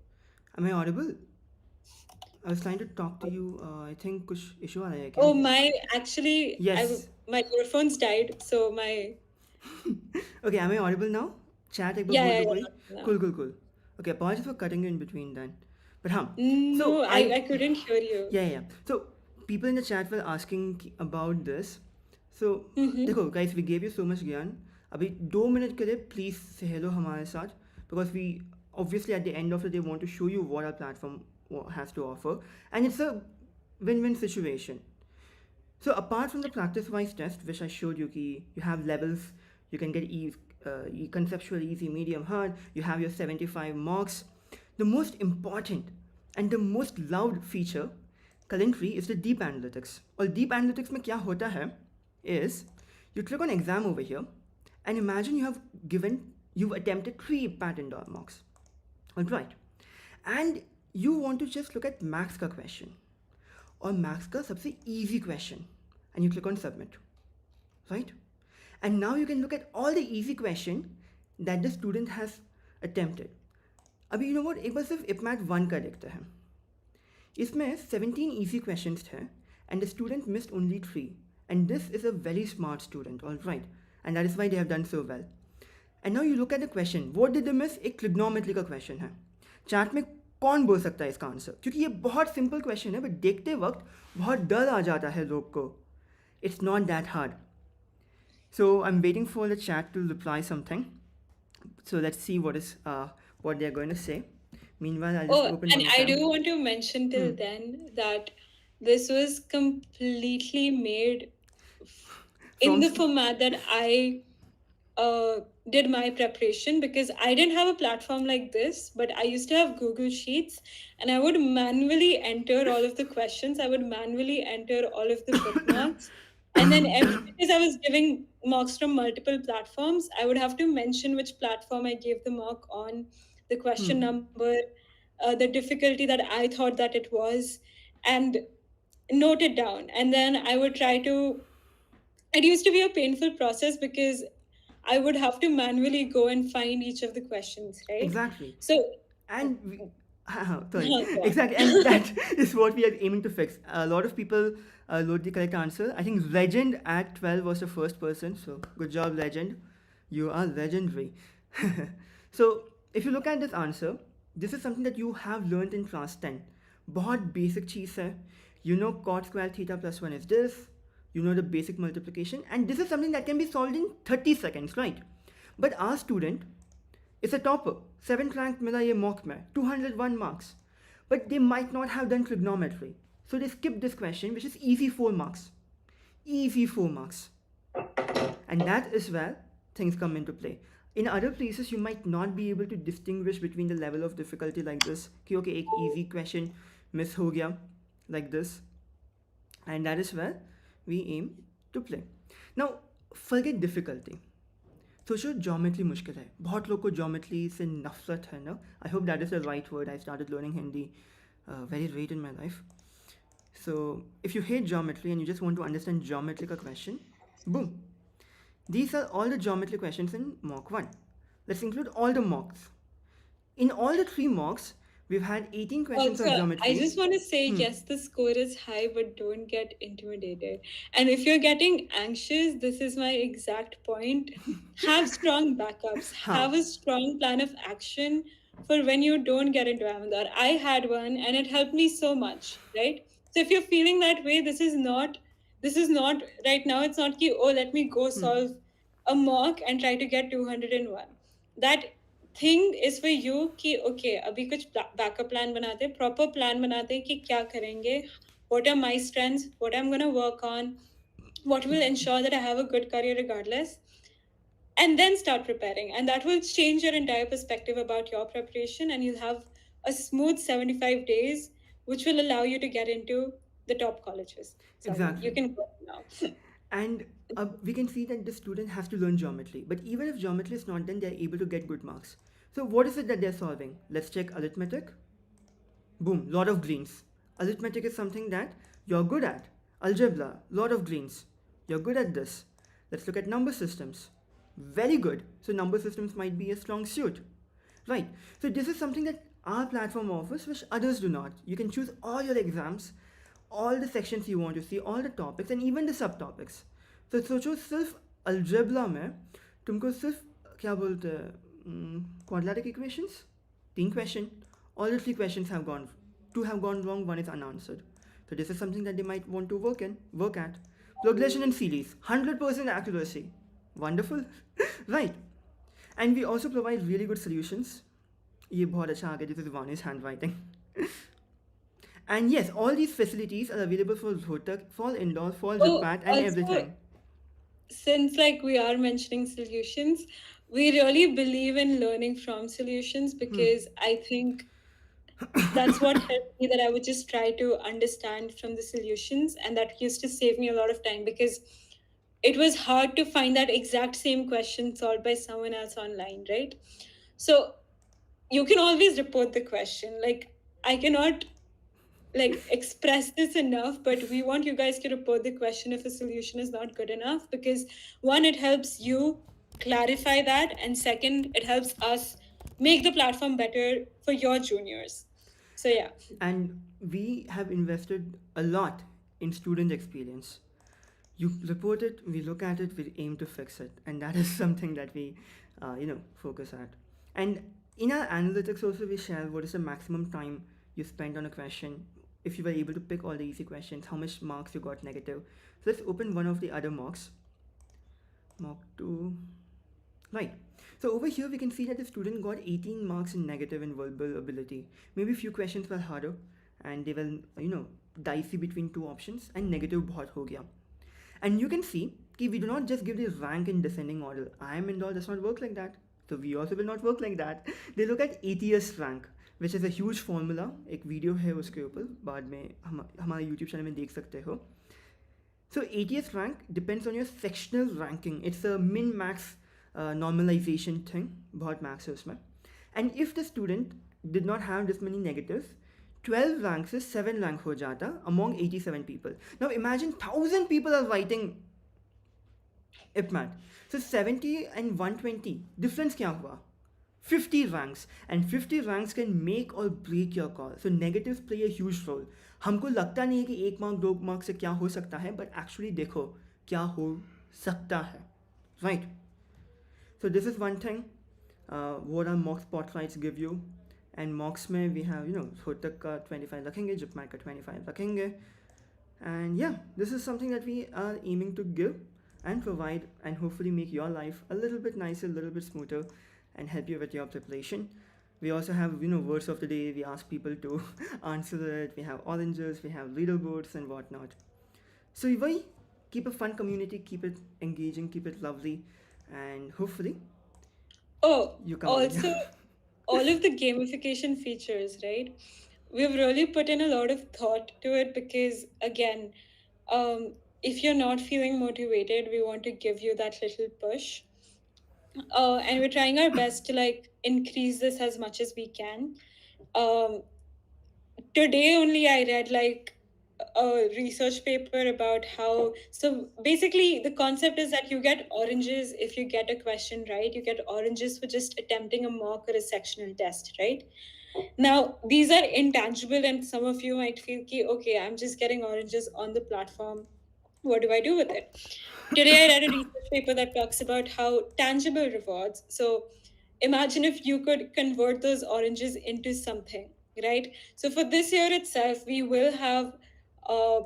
Am I audible? I was trying to talk to you. I think कुछ issue आ रहा है क्या? Oh, actually, Yes. my earphones died, so my Okay, am I audible now? Chat एक बार Yeah, बोल yeah, दो yeah. कोई. Yeah. Cool. Okay, apologies for cutting you in between then. But so No, I couldn't hear you. yeah. So people in the chat were asking about this. So Mm-hmm. देखो guys, we gave you so much ज्ञान. अभी 2 minute के लिए please say hello हमारे साथ, because we obviously at the end of the day want to show you what our platform has to offer, and it's a win-win situation. So apart from the practice-wise test, which I showed you, you have levels, you can get conceptual, easy, medium, hard. You have your 75 marks. The most important and the most loved feature currently is the deep analytics. और deep analytics में क्या होता है is you click on exam over here and imagine you've attempted 3 pattern marks. Alright. And you want to just look at max का question. और maths का सबसे easy question, and you click on submit, right? And now you can look at all the easy question that the student has attempted. अभी you know what, एक बार सिर्फ IPMAT-1 का देखते हैं. इसमें 17 easy questions थे and the student missed only 3, and this is a very smart student, all right, and that is why they have done so well. And now you look at the question, what did they miss? एक trigonometry का question है. Chart में कौन बोल सकता है इसका answer, क्योंकि ये बहुत सिंपल क्वेश्चन है, बट देखते वक्त बहुत डर आ जाता है लोग को. It's not that hard. So I am waiting for the chat to reply something. So let's see what they're going to say. Meanwhile, I'll just open And my I exam. do want to mention till then that this was completely made in the format that I did my preparation, because I didn't have a platform like this, but I used to have Google Sheets, and I would manually enter all of the questions. I would manually enter all of the bookmarks. And then because I was giving marks from multiple platforms, I would have to mention which platform I gave the mark on, the question number, the difficulty that I thought that it was, and note it down. And then I would try to, it used to be a painful process because I would have to manually go and find each of the questions, right? Exactly. So, And sorry. Go on. Exactly, and that is what we are aiming to fix. A lot of people load the correct answer. I think Legend at 12 was the first person, so good job, Legend. You are legendary. So if you look at this answer, this is something that you have learned in class 10. बहुत basic चीज़ है. You know cot square theta plus 1 is this. You know the basic multiplication, and this is something that can be solved in 30 seconds, right? But our student is a topper. 7th rank मिला ये mock में, 201 marks. But they might not have done trigonometry. So they skipped this question, which is easy 4 marks. Easy 4 marks. And that is where things come into play. In other places, you might not be able to distinguish between the level of difficulty like this. कि okay, एक easy question miss हो गया, like this. And that is where we aim to play. Now, forget difficulty. सोचो geometry मुश्किल है, बहुत लोग को ज्योमेट्री से नफरत है ना. I hope that is the right word. I started learning Hindi very late in my life. So if you hate geometry and you just want to understand geometry का question, boom. These are all the geometry questions in mock 1. Let's include all the mocks. In all the 3 mocks, we've had 18 questions Also, of geometry. I just want to say, yes, the score is high, but don't get intimidated. And if you're getting anxious, this is my exact point. Have strong backups. Have a strong plan of action for when you don't get into Amador. I had one, and it helped me so much, right? So if you're feeling that way, this is not right now. It's not ki, oh, let me go solve a mock and try to get 201. That thing is for you कि okay, अभी कुछ backup plan बनाते हैं, proper plan बनाते हैं कि क्या करेंगे, what are my strengths, what I'm going to work on, what will ensure that I have a good career regardless, and then start preparing. And that will change your entire perspective about your preparation, and you'll have a smooth 75 days, which will allow you to get into the top colleges. So Exactly. you can go now. And we can see that the student has to learn geometry. But even if geometry is not done, they're able to get good marks. So what is it that they're solving? Let's check arithmetic. Boom, lot of greens. Arithmetic is something that you're good at. Algebra, lot of greens. You're good at this. Let's look at number systems. Very good. So number systems might be a strong suit. Right. So this is something that our platform offers, which others do not. You can choose all your exams, all the sections you want to see, all the topics, and even the subtopics. So सोचो सिर्फ algebra में तुमको सिर्फ क्या बोलते हैं quadratic equations, 3 question. All the 3 questions have gone, 2 have gone wrong, 1 is unanswered. So this is something that they might want to work at. Progression in series, 100% accuracy. Wonderful, right? And we also provide really good solutions. ये बहुत अच्छा आ गया, this is Vani's handwriting. And yes, all these facilities are available for Rohtak, for Indore, for Oh, Jippat, and also, everything. since like we are mentioning solutions, we really believe in learning from solutions because I think that's what helped me, that I would just try to understand from the solutions, and that used to save me a lot of time because it was hard to find that exact same question solved by someone else online, right? So you can always report the question. Like, I cannot like express this enough, but we want you guys to report the question if a solution is not good enough, because one, it helps you clarify that, and second, it helps us make the platform better for your juniors. So yeah. And we have invested a lot in student experience. You report it, we look at it, we aim to fix it, and that is something that we, focus at. And in our analytics also, we share what is the maximum time you spent on a question. If you were able to pick all the easy questions, how much marks you got negative. So let's open one of the other mocks. Mock 2. Right. So over here we can see that the student got 18 marks in negative in verbal ability. Maybe few questions were harder and they were, dicey between two options, and negative बहुत हो गया. And you can see कि we do not just give the rank in descending order. IIM Indore does not work like that. So we also will not work like that. They look at ATS rank, which is a huge formula. एक video है उसके ऊपर, बाद में हमारे YouTube channel में देख सकते हो. So ATS rank depends on your sectional ranking. It's a min-max normalization thing. बहुत max है उसमें. And if the student did not have this many negatives, 12 ranks is 7 rank हो जाता among 87 people. Now imagine 1000 people are writing IPMAT. So 70 and 120, difference क्या हुआ? 50 ranks, and 50 ranks can make or break your call. So negatives play a huge role. हमको लगता नहीं है कि 1 mark 2 mark से क्या हो सकता है, but actually देखो क्या हो सकता है, right? So this is one thing. What our mock spotlights give you. And mocks में we have Rohtak का 25 रखेंगे, जिपमैट का 25 रखेंगे. And yeah, this is something that we are aiming to give and provide, and hopefully make your life a little bit nicer, a little bit smoother, and help you with your preparation. We also have words of the day. We ask people to answer it. We have oranges, we have leaderboards and whatnot. So we keep a fun community, keep it engaging, keep it lovely, and hopefully you come Also, all of the gamification features, right? We've really put in a lot of thought to it because, again, if you're not feeling motivated, we want to give you that little push. And we're trying our best to like increase this as much as we can. Today only I read like a research paper about how, so basically the concept is that you get oranges if you get a question right. You get oranges for just attempting a mock or a sectional test, right? Now these are intangible, and some of you might feel ki, okay, I'm just getting oranges on the platform, what do I do with it? Today I read a research paper that talks about how tangible rewards. So imagine if you could convert those oranges into something, right? So for this year itself, we will have uh,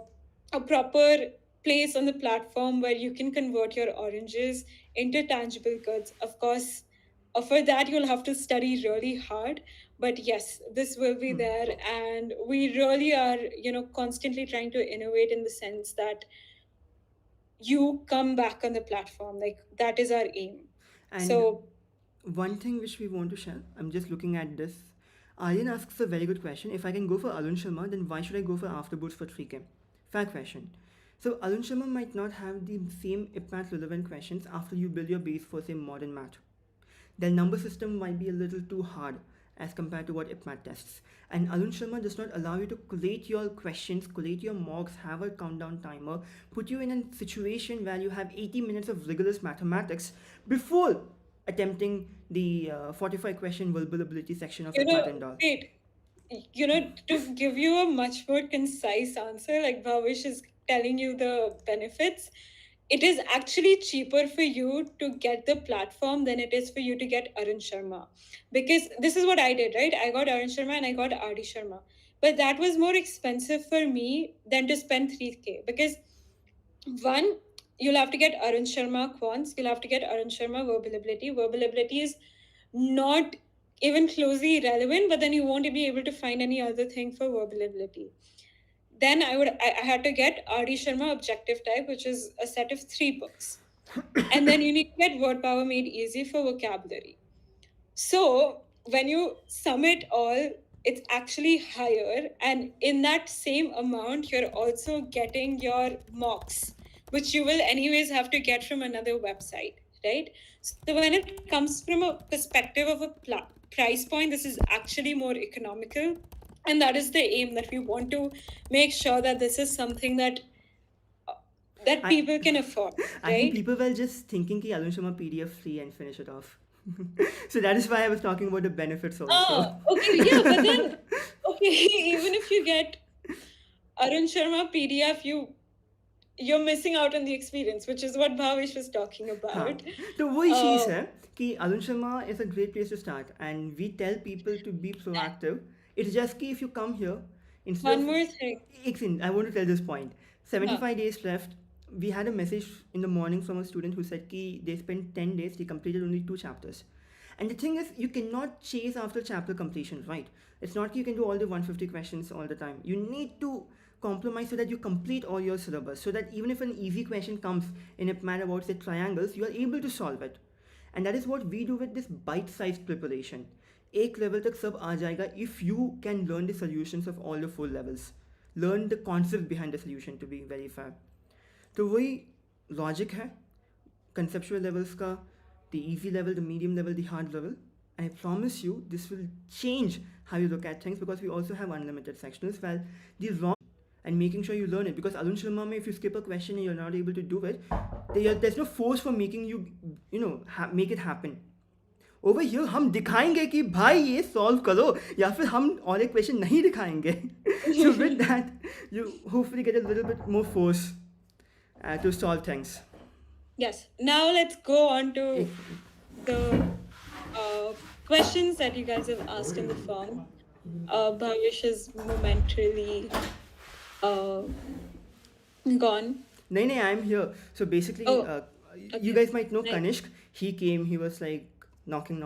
a proper place on the platform where you can convert your oranges into tangible goods. Of course, for that you'll have to study really hard, but yes, this will be there, and we really are, constantly trying to innovate in the sense that you come back on the platform. Like that is our aim. And So one thing which we want to share, I'm just looking at this. Aryan asks a very good question. If I can go for Arun Sharma, then why should I go for AfterBoards for 3K? Fair question. So Arun Sharma might not have the same IPMAT relevant questions after you build your base for say modern math. Their number system might be a little too hard as compared to what IPMAT tests. And Arun Sharma does not allow you to collate your questions, collate your mocks, have a countdown timer, put you in a situation where you have 80 minutes of rigorous mathematics before attempting the 45 question verbal ability section of IPMAT and all. wait, to give you a much more concise answer, like Bhavesh is telling you the benefits, it is actually cheaper for you to get the platform than it is for you to get Arun Sharma. Because this is what I did, right? I got Arun Sharma and I got RD Sharma. But that was more expensive for me than to spend 3K. Because one, you'll have to get Arun Sharma quants, you'll have to get Arun Sharma verbal ability. Verbal ability is not even closely relevant, but then you won't be able to find any other thing for verbal ability. Then I had to get RD Sharma Objective Type, which is a set of 3 books. And then you need to get Word Power Made Easy for vocabulary. So when you sum it all, it's actually higher. And in that same amount, you're also getting your mocks, which you will anyways have to get from another website, right? So when it comes from a perspective of a price point, this is actually more economical. And that is the aim, that we want to make sure that this is something that people can afford, right? I think people were just thinking ki Arun Sharma PDF free and finish it off. So that is why I was talking about the benefits also. Okay, yeah, but then, okay, even if you get Arun Sharma PDF, you're missing out on the experience, which is what Bhavesh was talking about. तो वही चीज़ है कि Arun Sharma is a great place to start, and we tell people to be proactive. It's just कि if you come here, instead One of more thing. I want to tell this point. 75 days left. We had a message in the morning from a student who said कि they spent 10 days, they completed only 2 chapters. And the thing is, you cannot chase after chapter completion, right? It's not you can do all the 150 questions all the time. You need to compromise so that you complete all your syllabus, so that even if an easy question comes in a matter about say triangles, you are able to solve it. And that is what we do with this bite-sized preparation. एक level तक सब आ जाएगा if you can learn the solutions of all the 4 levels. Learn the concept behind the solution, to be very fair. तो वही logic है conceptual levels का, the easy level, the medium level, the hard level. And I promise you this will change how you look at things, because we also have unlimited sectionals. Well, the wrong and making sure you learn it, because Arun Sharma mein, if you skip a question and you're not able to do it, there's no force for making you make it happen. Over here हम दिखाएंगे कि भाई ये solve करो, या फिर हम और एक क्वेश्चन नहीं दिखाएंगे. So with that you hopefully get a little bit more force to solve things. Yes. Now let's go on to the questions that you guys have asked in the form. Bhavesh is momentarily gone. No, I'm here. So basically, you guys might know Kanishk. He came, he was like knocking.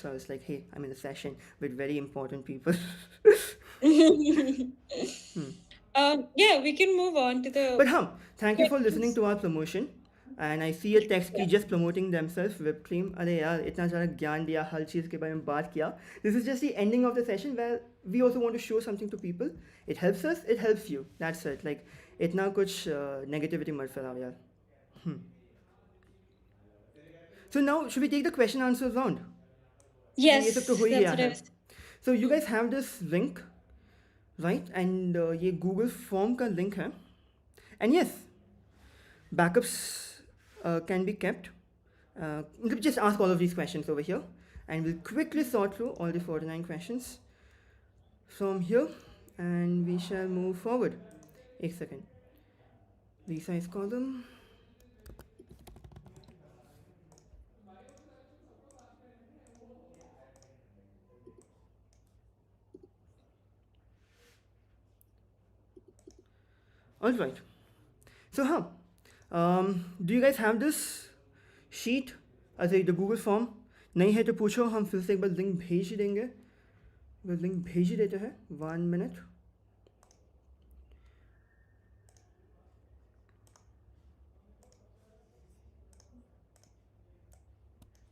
So I was like, hey, I'm in a session with very important people. Yeah, we can move on to the... But thank you for listening to our promotion. And I see a text ki just promoting themselves, whipped cream. अरे यार इतना ज़्यादा ज्ञान दिया, हर चीज़ के बारे में बात किया. This is just the ending of the session where we also want to show something to people. It helps us, it helps you. That's it. Like इतना कुछ negativity मत फैलाओ यार. So now should we take the question answer round? Yes, ये सब तो हो ही that's गया what I है. was... So you guys have this link, right? And ये Google form का link है. And yes, backups can be kept. Just ask all of these questions over here, and we'll quickly sort through all the 49 questions from here, and we shall move forward. A second. Resize column. All right. So do you guys have this sheet as the Google form? नहीं है तो पूछो, हम फिर से एक बार link भेज ही देंगे. वो लिंक भेज ही देते हैं. 1 minute.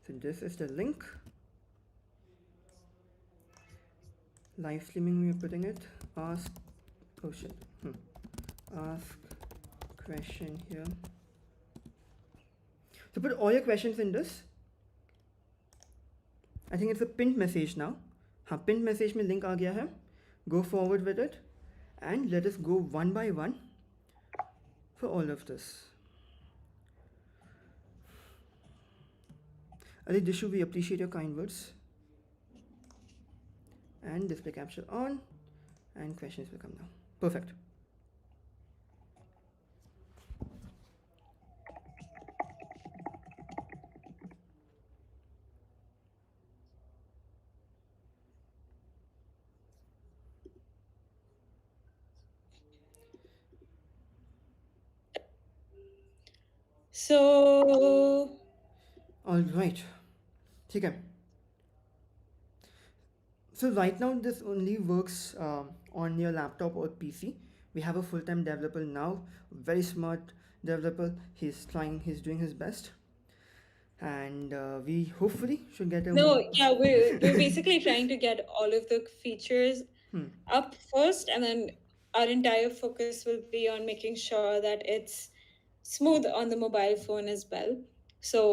So this is the link. Live streaming we are putting it. Ask question here. So put all your questions in this. I think it's a pinned message now. Pinned message में link आ गया है. Go forward with it, and let us go one by one for all of this. Adi Dishu, we appreciate your kind words. And display capture on, and questions will come now. Perfect. So All right. ठीक है. So right now this only works on your laptop or PC. We have a full-time developer now, very smart developer. He's doing his best, and we hopefully should get a. no, yeah, we're basically trying to get all of the features Hmm. up first, and then our entire focus will be on making sure that it's smooth on the mobile phone as well. So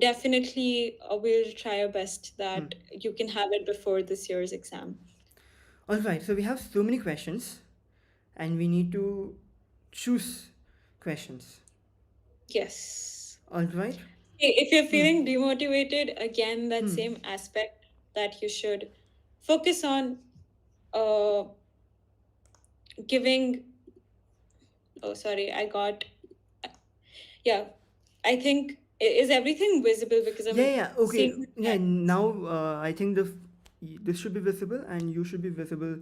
definitely we'll try our best Hmm. that you can have it before this year's exam. All right. So we have so many questions, and we need to choose questions. Yes. All right. If you're Hmm. feeling demotivated, again, that Hmm. same aspect that you should focus on uh, giving. Oh, sorry, I got. Yeah, I think is everything visible because Yeah, I'm yeah, okay. seeing the Yeah, chat. now I think this should be visible and you should be visible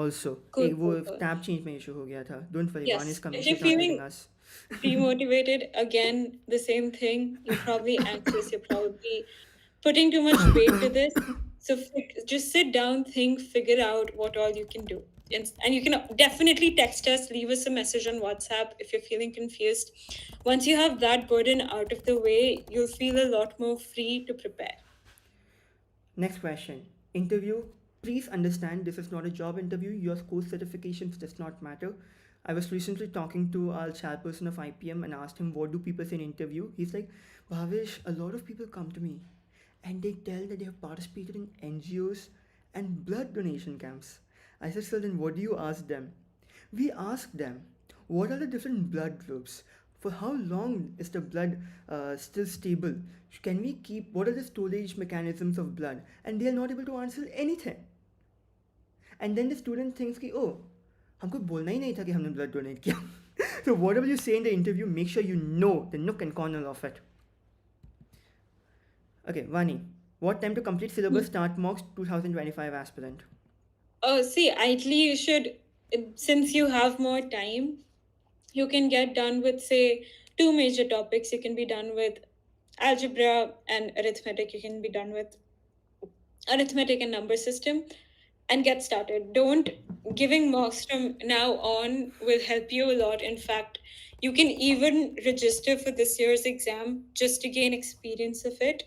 also. Cool, एक वो cool, cool. tab change में issue हो गया था. Don't worry, Van is Yes, coming. if you're She's not leaving feeling us. demotivated, again, the same thing. You're probably anxious. You're probably putting too much weight to this. So just sit down, think, figure out what all you can do. And you can definitely text us, leave us a message on WhatsApp if you're feeling confused. Once you have that burden out of the way, you'll feel a lot more free to prepare. Next question. Interview. Please understand this is not a job interview. Your course certifications does not matter. I was recently talking to our chairperson of IPM and asked him what do people say in interview. He's like, Bhavesh, a lot of people come to me and they tell that they have participated in NGOs and blood donation camps. I said, so then what do you ask them? We ask them, what are the different blood groups? For how long is the blood still stable? Can we keep, what are the storage mechanisms of blood? And they are not able to answer anything. And then the student thinks कि oh हमको बोलना ही नहीं था कि हमने blood donate किया. So whatever you say in the interview, make sure you know the nook and corner of it. Okay, Vani, what time to complete syllabus start mocks 2025 aspirant? See, ideally, you should, since you have more time, you can get done with, say, two major topics. You can be done with algebra and arithmetic. You can be done with arithmetic and number system and get started. Don't giving mocks from now on will help you a lot. In fact, you can even register for this year's exam just to gain experience of it.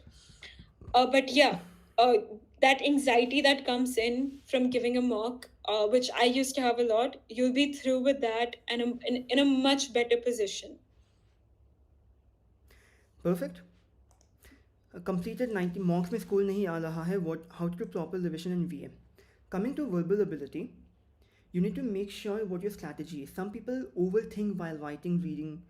But yeah, uh, that anxiety that comes in from giving a mock, which I used to have a lot, you'll be through with that and in a much better position. Perfect. Completed 90 mocks में school नहीं आ रहा है what how to do proper revision in VM. Coming to verbal ability, you need to make sure what your strategy is. Some people overthink while writing, reading,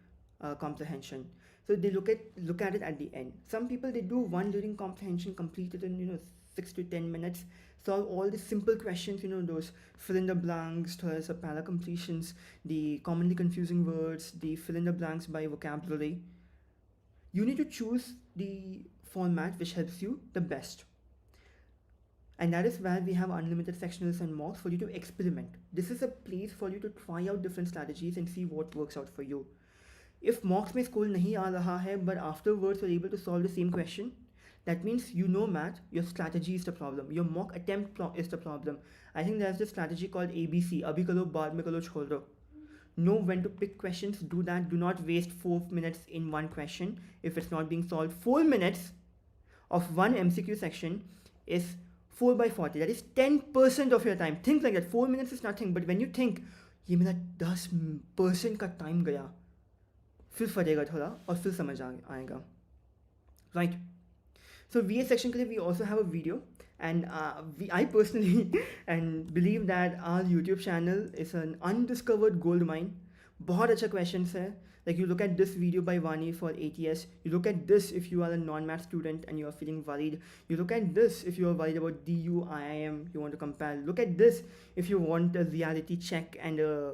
comprehension. So they look at it at the end. Some people they do one reading comprehension, complete it in 6 to 10 minutes, solve all the simple questions, those fill in the blanks, thoda para completions, the commonly confusing words, the fill in the blanks by vocabulary. You need to choose the format which helps you the best. And that is where we have unlimited sectionals and mocks for you to experiment. This is a place for you to try out different strategies and see what works out for you. If mocks में score नहीं आ रहा है but afterwards you're able to solve the same question, that means you know math, your strategy is the problem. Your mock attempt is the problem. I think there's this strategy called ABC. अभी करो बाद में करो छोड़ दो. Know when to pick questions, do that. Do not waste 4 minutes in one question if it's not being solved. 4 minutes of one MCQ section is 4 by 40. That is 10% of your time. Think like that. 4 minutes is nothing, but when you think, ये मेरा 10% का time गया, फिर फटेगा थोड़ा और फिर समझ आएगा. Right. So VA section के लिए we also have a video, and I personally and believe that our YouTube channel is an undiscovered gold mine. बहुत अच्छा questions है. Like you look at this video by Vani for ATS. You look at this if you are a non-math student and you are feeling worried. You look at this if you are worried about DU, IIM, you want to compare. Look at this if you want a reality check and a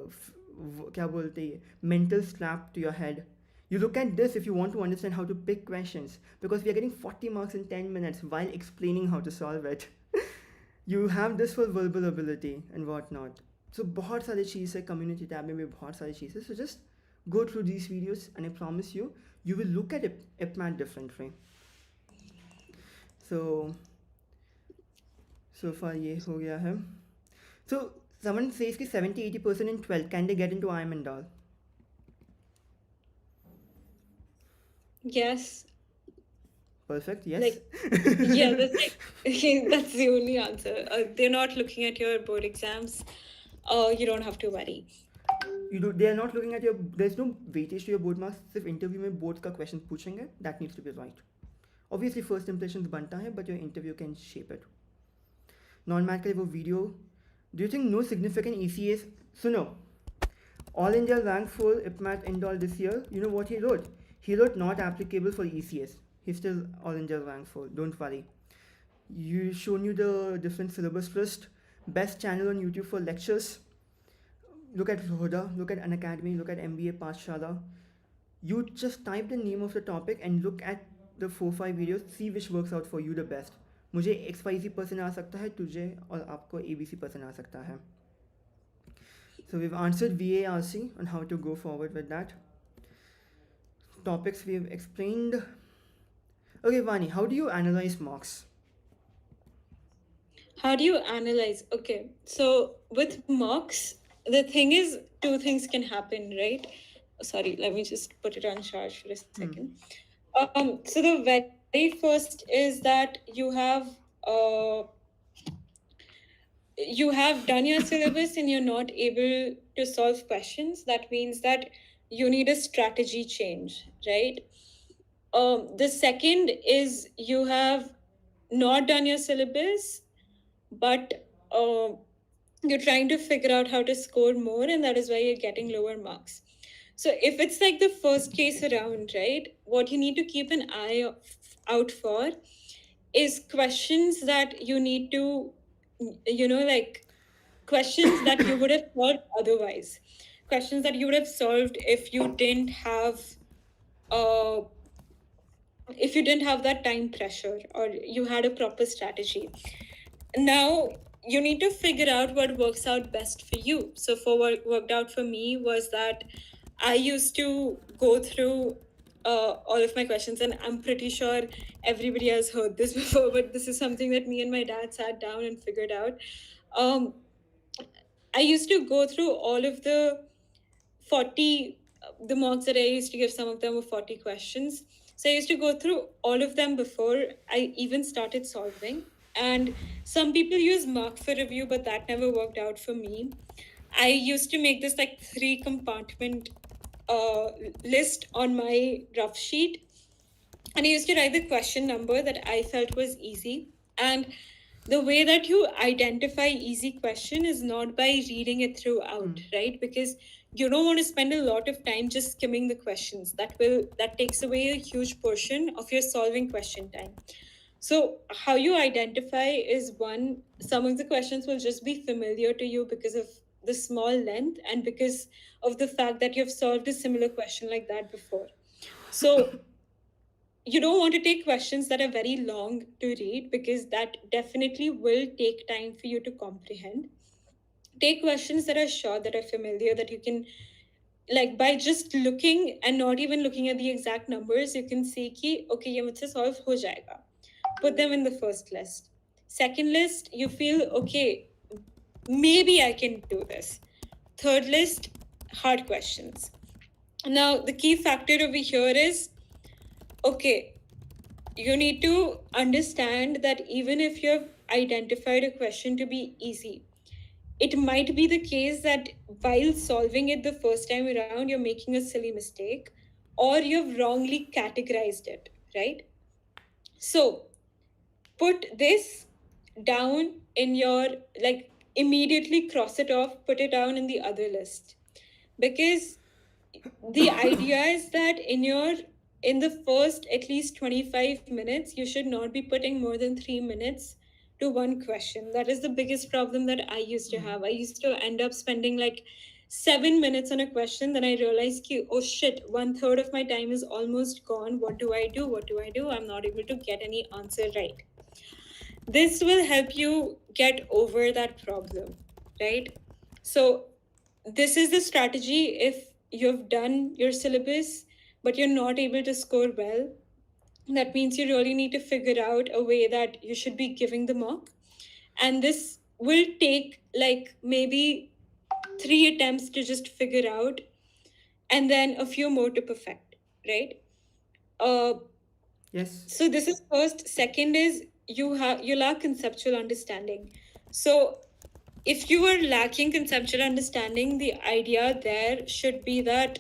क्या बोलते हैं, mental slap to your head. You look at this if you want to understand how to pick questions, because we are getting 40 marks in 10 minutes while explaining how to solve it. You have this for verbal ability and whatnot. So बहुत सारी चीज़ है, community tab में भी बहुत सारी चीज़ है. So just Go through these videos, and I promise you, you will look at IPMAT differently. So, so far ये हो गया है. So, someone says कि 70-80% in 12th, can they get into IIM Indore? Yes. Perfect, yes. Like, yeah, that's that's the only answer. They're not looking at your board exams. You don't have to worry. They are not looking at your, there's no weightage to your board marks. सिर्फ interview में board का question पूछेंगे, that needs to be right. Obviously first impressions बनता है, but your interview can shape it. Non-math का वो video, do you think no significant ECAs? सुनो, All India rank for IPMAT Indore this year, you know what he wrote? He wrote not applicable for ECS. He's still All India rank for, don't worry. You shown you the different syllabus list, best channel on YouTube for lectures. Look at Huda, look at Unacademy, look at MBA Pathshala. You just type the name of the topic and look at the 4-5 videos, see which works out for you the best. मुझे XYZ पसंद आ सकता है, तुझे और आपको ABC पसंद आ सकता है. So we've answered VARC on how to go forward with that. Topics we've explained. Okay, Vani, how do you analyze marks? How do you analyze? Okay, so with mocks, the thing is, two things can happen, right? Sorry, let me just put it on charge for a second. So the very first is that you have done your syllabus and you're not able to solve questions. That means that you need a strategy change, right? The second is you have not done your syllabus, but you're trying to figure out how to score more, and that is why you're getting lower marks. So if it's like the first case around, right, what you need to keep an eye out for is questions that you need to, like questions that you would have solved otherwise, questions that you would have solved if you didn't have that time pressure or you had a proper strategy. Now you need to figure out what works out best for you. So for what worked out for me was that I used to go through all of my questions, and I'm pretty sure everybody has heard this before, but this is something that me and my dad sat down and figured out. I used to go through all of the 40, the mocks that I used to give, some of them were 40 questions. So I used to go through all of them before I even started solving. And some people use mark for review, but that never worked out for me. I used to make this like 3-compartment list on my rough sheet. And I used to write the question number that I felt was easy. And the way that you identify easy question is not by reading it throughout, right? Because you don't want to spend a lot of time just skimming the questions. That takes away a huge portion of your solving question time. So how you identify is, one, some of the questions will just be familiar to you because of the small length and because of the fact that you've solved a similar question like that before. So you don't want to take questions that are very long to read because that definitely will take time for you to comprehend. Take questions that are short, that are familiar, that you can, like, by just looking and not even looking at the exact numbers, you can see ki, okay, ye mujhse solve ho jayega. Put them in the first list. Second list, you feel, okay, maybe I can do this. Third list, hard questions. Now, the key factor over here is, okay, you need to understand that even if you have identified a question to be easy, it might be the case that while solving it the first time around, you're making a silly mistake or you've wrongly categorized it, right? So put this down in your, like, immediately cross it off, put it down in the other list. Because the idea is that in the first at least 25 minutes, you should not be putting more than 3 minutes to one question. That is the biggest problem that I used to have. I used to end up spending like 7 minutes on a question. Then I realized, oh shit, 1/3 of my time is almost gone. What do I do? What do I do? I'm not able to get any answer right. This will help you get over that problem, right? So this is the strategy if you've done your syllabus, but you're not able to score well, that means you really need to figure out a way that you should be giving the mock. And this will take like maybe 3 attempts to just figure out, and then a few more to perfect, right? Uh, Yes. so this is first. Second is you lack conceptual understanding. So if you are lacking conceptual understanding, the idea there should be that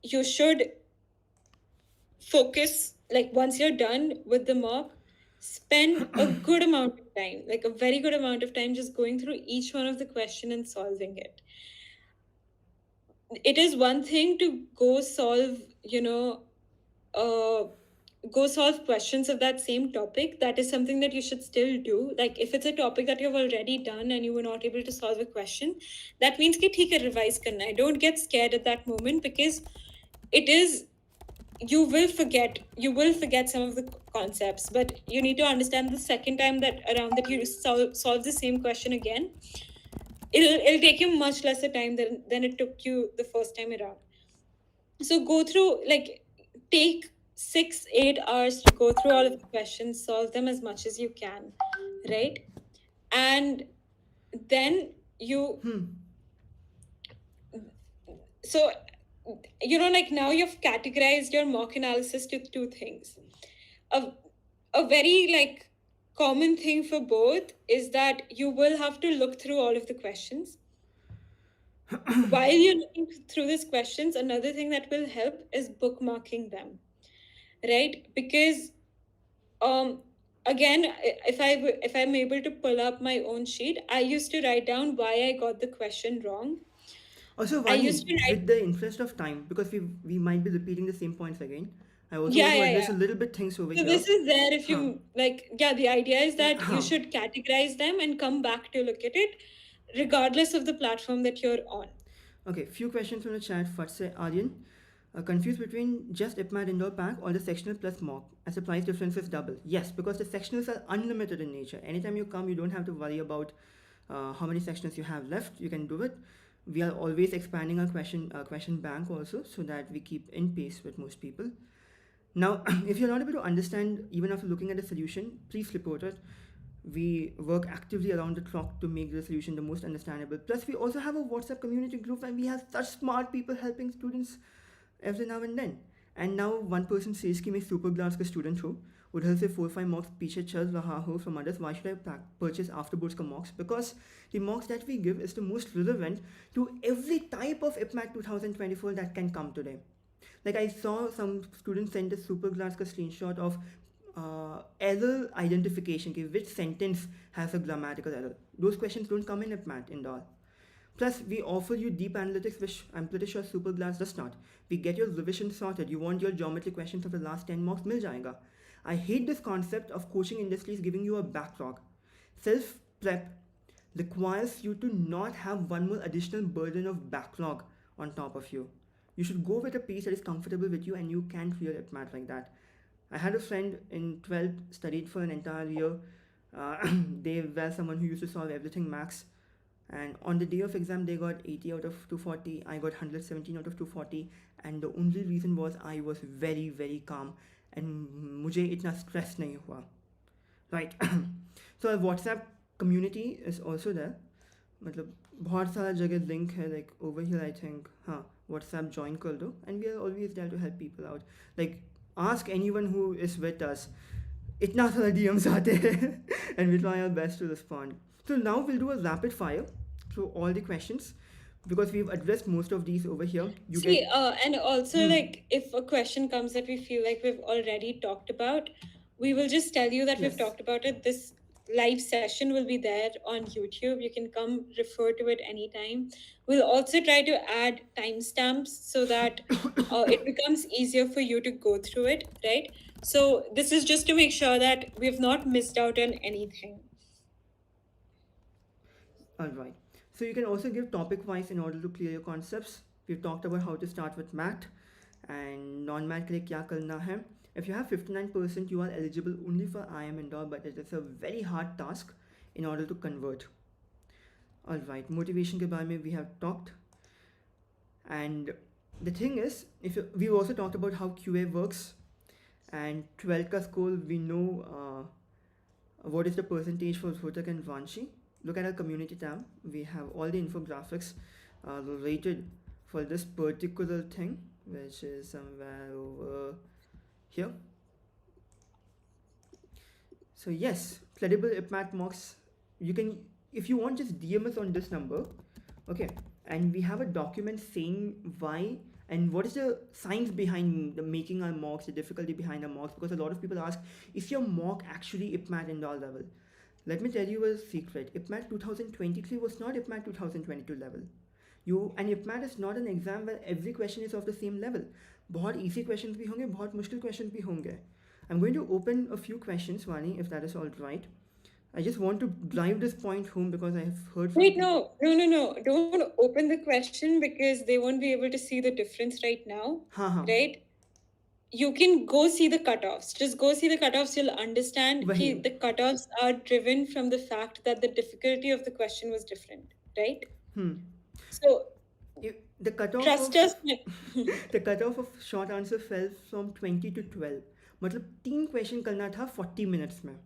you should focus, like once you're done with the mock, spend a good amount of time, like a very good amount of time, just going through each one of the question and solving it. It is one thing to go solve, go solve questions of that same topic. That is something that you should still do. Like if it's a topic that you've already done and you were not able to solve a question, that means कि ठीक है revise करना है. Don't get scared at that moment, because it is, you will forget some of the concepts, but you need to understand the second time that around that you solve the same question again, it'll take you much lesser time than it took you the first time around. So go through, like, take 6-8 hours to go through all of the questions, solve them as much as you can, right? And then you so like now you've categorized your mock analysis to two things. A very like common thing for both is that you will have to look through all of the questions. While you're looking through these questions, another thing that will help is bookmarking them, right? Because again, if I'm able to pull up my own sheet, I used to write down why I got the question wrong. Also, I Vani, used to write, with the interest of time, because we might be repeating the same points again, I also yeah, want to yeah, address yeah. a little bit things over So here. this is there if Huh. you like, yeah, the idea is that you Huh. should categorize them and come back to look at it regardless of the platform that you're on. Okay, few questions from the chat. First, say Aryan, confused between just IPMAT Indore pack or the sectional plus mock, as the price difference is double. Yes, because the sectionals are unlimited in nature. Anytime you come, you don't have to worry about how many sectionals you have left. You can do it. We are always expanding our question bank also, so that we keep in pace with most people. Now, if you're not able to understand even after looking at the solution, please report it. We work actively around the clock to make the solution the most understandable. Plus, we also have a WhatsApp community group and we have such smart people helping students every now and then. And now one person says कि मैं super class का student हूँ, उधर से 4-5 mocks पीछे चल रहा हो from others. Why should I purchase AfterBoards का mocks? Because the mocks that we give is the most relevant to every type of IPMAT 2024 that can come today. Like I saw some students send a super class का screenshot of error identification, which sentence has a grammatical error. Those questions don't come in IPMAT Indore. Plus, we offer you deep analytics, which I'm pretty sure Superglass does not. We get your revision sorted. You want your geometry questions of the last 10 mocks, mil jayega. I hate this concept of coaching industries giving you a backlog. Self-prep requires you to not have one more additional burden of backlog on top of you. You should go with a piece that is comfortable with you and you can clear IPMAT like that. I had a friend in 12th studied for an entire year. They were someone who used to solve everything max, and on the day of exam they got 80 out of 240. I got 117 out of 240, and the only reason was I was very very calm and मुझे इतना stress नहीं हुआ, right? So a WhatsApp community is also there. मतलब बहुत सारा जगह link है, like over here I think, हाँ, WhatsApp join कर दो, and we are always there to help people out. Like ask anyone who is with us. इतना सारा DMs आते हैं and we try our best to respond. So now we'll do a rapid fire through all the questions because we've addressed most of these over here. You see, get and also like if a question comes that we feel like we've already talked about, we will just tell you that we've Yes. talked about it. This live session will be there on YouTube. You can come refer to it anytime. We'll also try to add timestamps so that it becomes easier for you to go through it, right? So this is just to make sure that we've not missed out on anything. Alright. So you can also give topic wise in order to clear your concepts. We've talked about how to start with math and non-math के लिए क्या करना है. If you have 59%, you are eligible only for IIM Indore, but it is a very hard task in order to convert. Alright, motivation के बारे में we have talked. And the thing is, we also talked about how QA works, and 12th ka score we know what is the percentage for Rotak and Vanchi. Look at our community tab. We have all the infographics related for this particular thing, which is somewhere over here. So yes, credible IPMAT mocks. You can, if you want, just DM us on this number, okay? And we have a document saying why and what is the science behind the making our mocks, the difficulty behind our mocks. Because a lot of people ask, is your mock actually IPMAT Indore level? Let me tell you a secret. IPMAT 2023 was not IPMAT 2022 level. And IPMAT is not an exam where every question is of the same level. बहुत easy questions भी होंगे, बहुत मुश्किल questions भी होंगे. I'm going to open a few questions, Vani, if that is all right. I just want to drive this point home because I have heard from Wait, people. no. Don't open the question because they won't be able to see the difference right now. हाँ. Right? You can go see the cutoffs. Just go see the cutoffs. You'll understand वही. that the cutoffs are driven from the fact that the difficulty of the question was different. Right? So The cutoff trust of us. the cutoff of short answer fell from 20 to 12. मतलब 3 question करना था 40 minutes में.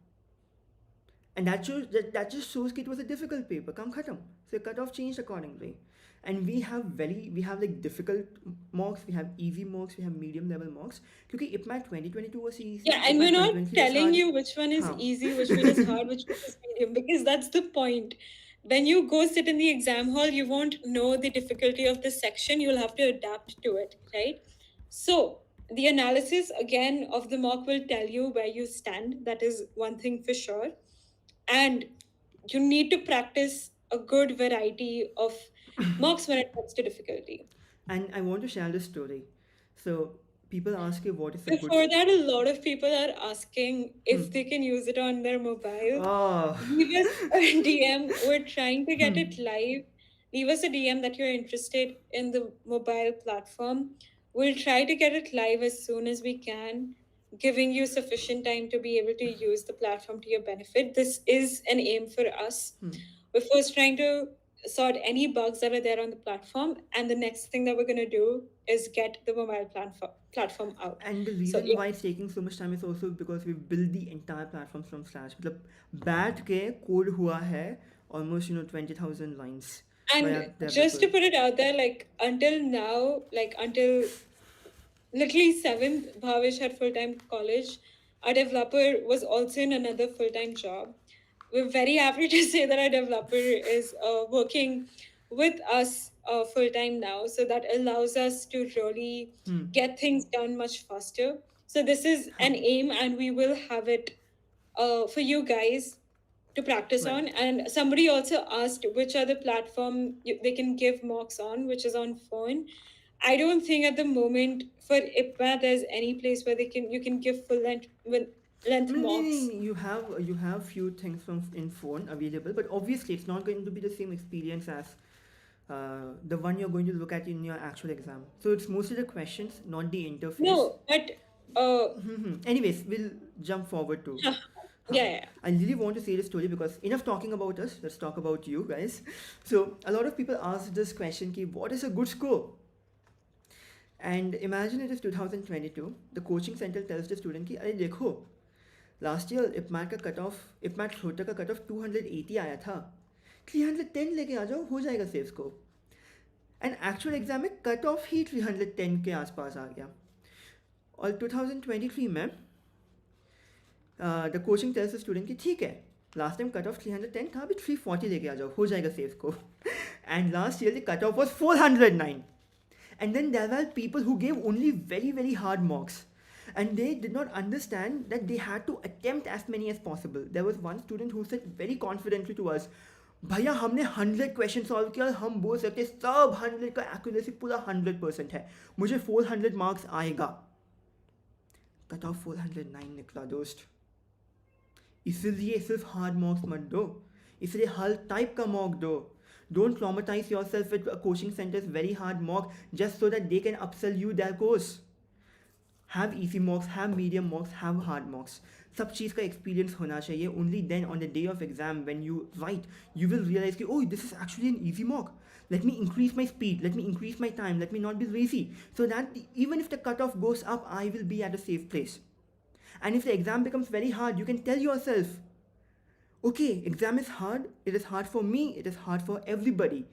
And that just shows it was a difficult paper. Kam khatam. So cutoff changed accordingly. And we have like difficult mocks, we have easy mocks, we have medium level mocks. Because IPMAT 2022 was easy. Yeah, and we're IPMAT not 2023 was telling hard. you which one is easy, which one is hard, which one is medium, because that's the point. When you go sit in the exam hall, you won't know the difficulty of the section. You'll have to adapt to it, right? So the analysis again of the mock will tell you where you stand. That is one thing for sure. And you need to practice a good variety of mocks when it comes to difficulty. And I want to share this story. So people ask you what is a Before good. that, a lot of people are asking if they can use it on their mobile. Oh. Leave us a DM. We're trying to get it live. Leave us a DM that you're interested in the mobile platform. We'll try to get it live as soon as we can, giving you sufficient time to be able to use the platform to your benefit. This is an aim for us. We're first trying to sort any bugs that are there on the platform, and the next thing that we're going to do is get the mobile platform out. And the reason why it's taking so much time is also because we've built the entire platform from scratch. मतलब बैठ के code हुआ है almost 20,000 lines. And just to put it out there, like until now, like until literally 7th, Bhavesh had full-time college. Our developer was also in another full-time job. We're very happy to say that our developer is working with us full-time now. So that allows us to really get things done much faster. So this is an aim, and we will have it for you guys to practice on. And somebody also asked which other platform they can give mocks on, which is on phone. I don't think at the moment for IPMAT there's any place where you can give full length mocks. You have few things from in phone available, but obviously it's not going to be the same experience as the one you're going to look at in your actual exam. So it's mostly the questions, not the interface. No, but anyways, we'll jump forward to. Yeah. I really want to say this story because enough talking about us. Let's talk about you guys. So a lot of people ask this question: ki, what is a good score? And imagine it is 2022. The coaching center tells the student कि अरे देखो last year IPMAT का cut off IPMAT छोटा का cut off 280 आया था, 310 लेके आ जाओ, हो जाएगा safe score. And actual exam में कट ऑफ ही 310 के आसपास आ गया. और 2023 में the coaching tells the student कि ठीक है, लास्ट टाइम कट ऑफ 310 था, अभी 340 लेके आ जाओ, हो जाएगा safe score. And last year the cut off was 409. And then there were people who gave only very, very hard mocks. And they did not understand that they had to attempt as many as possible. There was one student who said very confidently to us, भैया हमने 100 question solve किया, हम बोल सकते सब 100 का accuracy पूरा 100% है, मुझे 400 मार्क्स आएगा. कट ऑफ 409 निकला दोस्त. इसलिए सिर्फ हार्ड मॉक्स मत दो, इसलिए हर टाइप का मॉक दो. Don't traumatize yourself with a coaching center's very hard mock just so that they can upsell you their course. Have easy mocks, have medium mocks, have hard mocks. सब चीज़ का experience होना चाहिए. Only then on the day of exam when you write, you will realize कि oh, this is actually an easy mock. Let me increase my speed, let me increase my time, let me not be lazy, so that even if the cutoff goes up, I will be at a safe place. And if the exam becomes very hard, you can tell yourself, okay, exam is hard, it is hard for me, it is hard for everybody.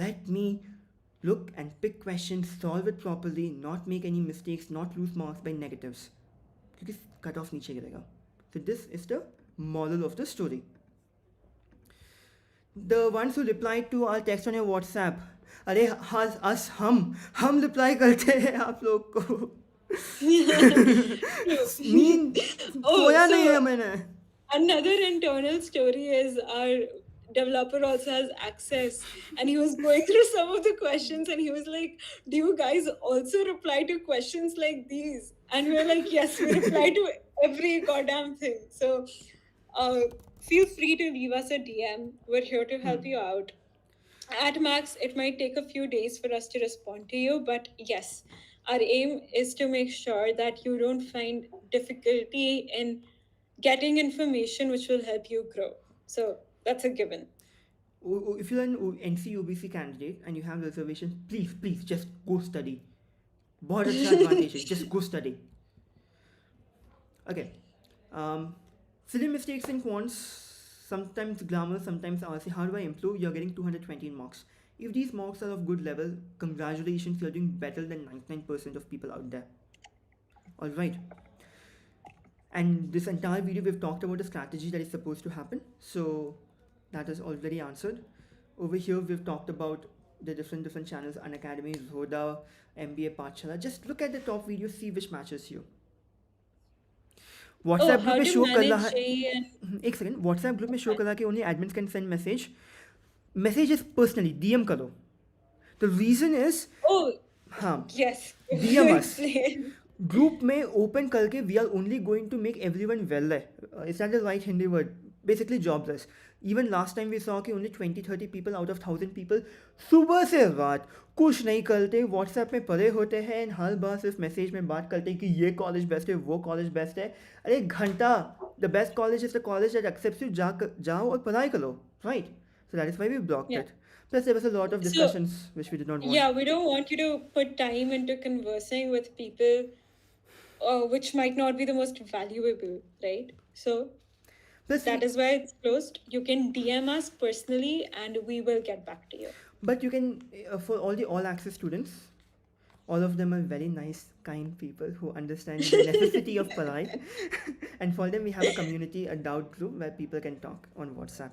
Let me look and pick questions, solve it properly, not make any mistakes, not lose marks by negatives. Because cut off नीचे गिरेगा. So this is the moral of the story. The ones who replied to our text on your WhatsApp, अरे us हम reply करते हैं आप लोग को. नींद सोया नहीं है मैंने. Another internal story is our developer also has access, and he was going through some of the questions and he was like, do you guys also reply to questions like these? And we were like, yes, we reply to every goddamn thing. So feel free to leave us a DM. We're here to help you out. At max, it might take a few days for us to respond to you, but yes, our aim is to make sure that you don't find difficulty in getting information which will help you grow. So that's a given. If you're an NC OBC candidate and you have reservations, please just go study. बहुत अच्छा advantage है, just go study. Okay. Silly mistakes in quants, sometimes grammar, sometimes RC. How do I improve? You're getting 220 marks. If these marks are of good level, congratulations, you're doing better than 99% of people out there. Alright. And this entire video we've talked about the strategy that is supposed to happen. So that is already answered. Over here we've talked about the different channels, Unacademy, Zoda, MBA Pachala. Just look at the top video, see which matches you. WhatsApp group में show कर रहा है, एक second, WhatsApp group में show कर रहा है कि only admins can send messages personally, DM करो. The reason is, हाँ, yes, DM us. Group में open करके we are only going to make everyone well. Is that the right Hindi word? Basically jobless. Even last time we saw कि only 20-30 people out of 1,000 people सुबह से रात कुछ नहीं करते, WhatsApp में पड़े होते हैं, हर बार सिर्फ मैसेज में बात करते हैं कि ये कॉलेज बेस्ट है, वो कॉलेज बेस्ट है. अरे घंटा, the best college is the college that accepts you. जाओ और पढ़ाई करो, right? So that is why we blocked it. Plus there was a lot of discussions which we did not want. Yeah, we don't want you to put time into conversing with people which might not be the most valuable, right? So plus, that is why it's closed. You can DM us personally and we will get back to you. But you can, for all the all access students, all of them are very nice, kind people who understand the necessity of Parasite. And for them, we have a community, a doubt group where people can talk on WhatsApp.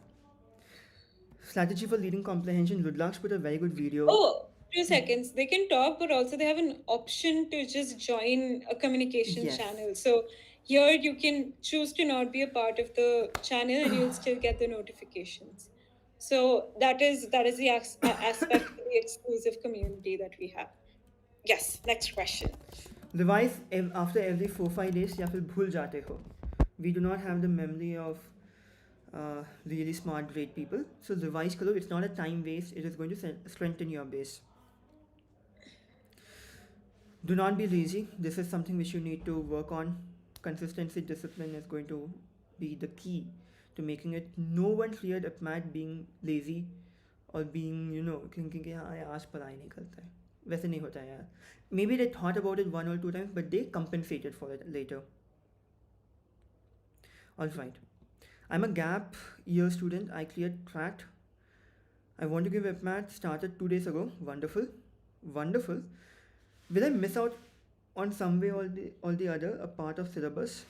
Strategy for leading comprehension. Rudraksh put a very good video. Oh, 2 seconds. They can talk, but also they have an option to just join a communication channel. So here you can choose to not be a part of the channel and you'll still get the notifications. So that is the aspect of the exclusive community that we have. Yes, next question. Revise after every 4-5 days या फिर भूल जाते हो. We do not have the memory of really smart, great people. So revise karo. It's not a time waste. It is going to strengthen your base. Do not be lazy. This is something which you need to work on. Consistency, discipline is going to be the key to making it. No one cleared APMAT being lazy or being, thinking कि हाँ आज पढ़ाई नहीं करता है. वैसे नहीं होता है यार. Maybe they thought about it 1 or 2 times, but they compensated for it later. Alright. I'm a gap year student. I cleared CRAT. I want to give APMAT. Started 2 days ago. Wonderful. Will I miss out on some way or the other a part of syllabus?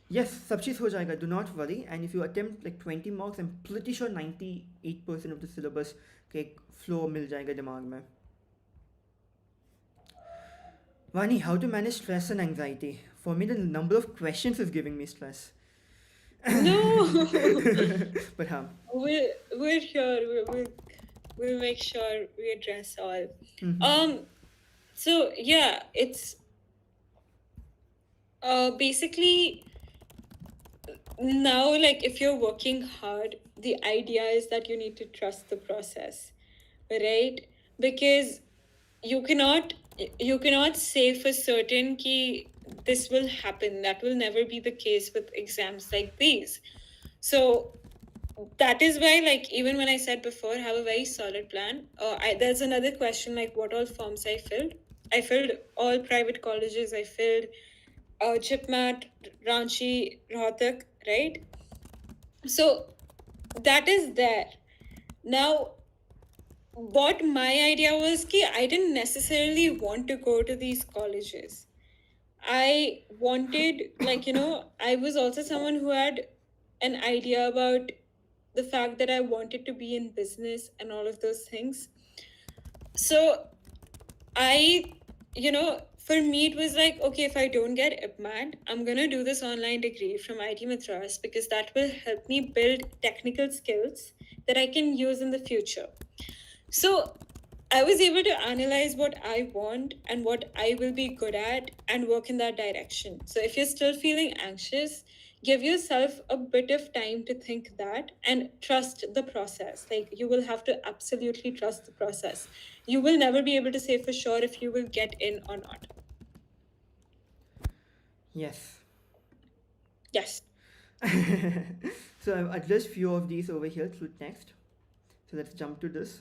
Yes, सब चीज़ हो जाएगा. Do not worry. And if you attempt like 20 marks, I'm pretty sure 98% of the syllabus के flow मिल जाएगा दिमाग में. Vani, how to manage stress and anxiety? For me, the number of questions is giving me stress. No. But how? We're here. We'll make sure we address all. So yeah, it's basically now, like, if you're working hard, the idea is that you need to trust the process, right? Because you cannot say for certain कि this will happen. That will never be the case with exams like these. So that is why, like, even when I said before, have a very solid plan. There's another question, like, what all forms I filled. I filled all private colleges. I filled IIMAT, Ranchi, Rohtak, right? So that is there. Now, what my idea was ki I didn't necessarily want to go to these colleges. I wanted, like, I was also someone who had an idea about the fact that I wanted to be in business and all of those things. So I, for me, it was like, okay, if I don't get IPMAT, I'm going to do this online degree from IT Madras because that will help me build technical skills that I can use in the future. So I was able to analyze what I want and what I will be good at and work in that direction. So if you're still feeling anxious, give yourself a bit of time to think that and trust the process. Like, you will have to absolutely trust the process. You will never be able to say for sure if you will get in or not. Yes. Yes. So I've addressed few of these over here through text. So let's jump to this.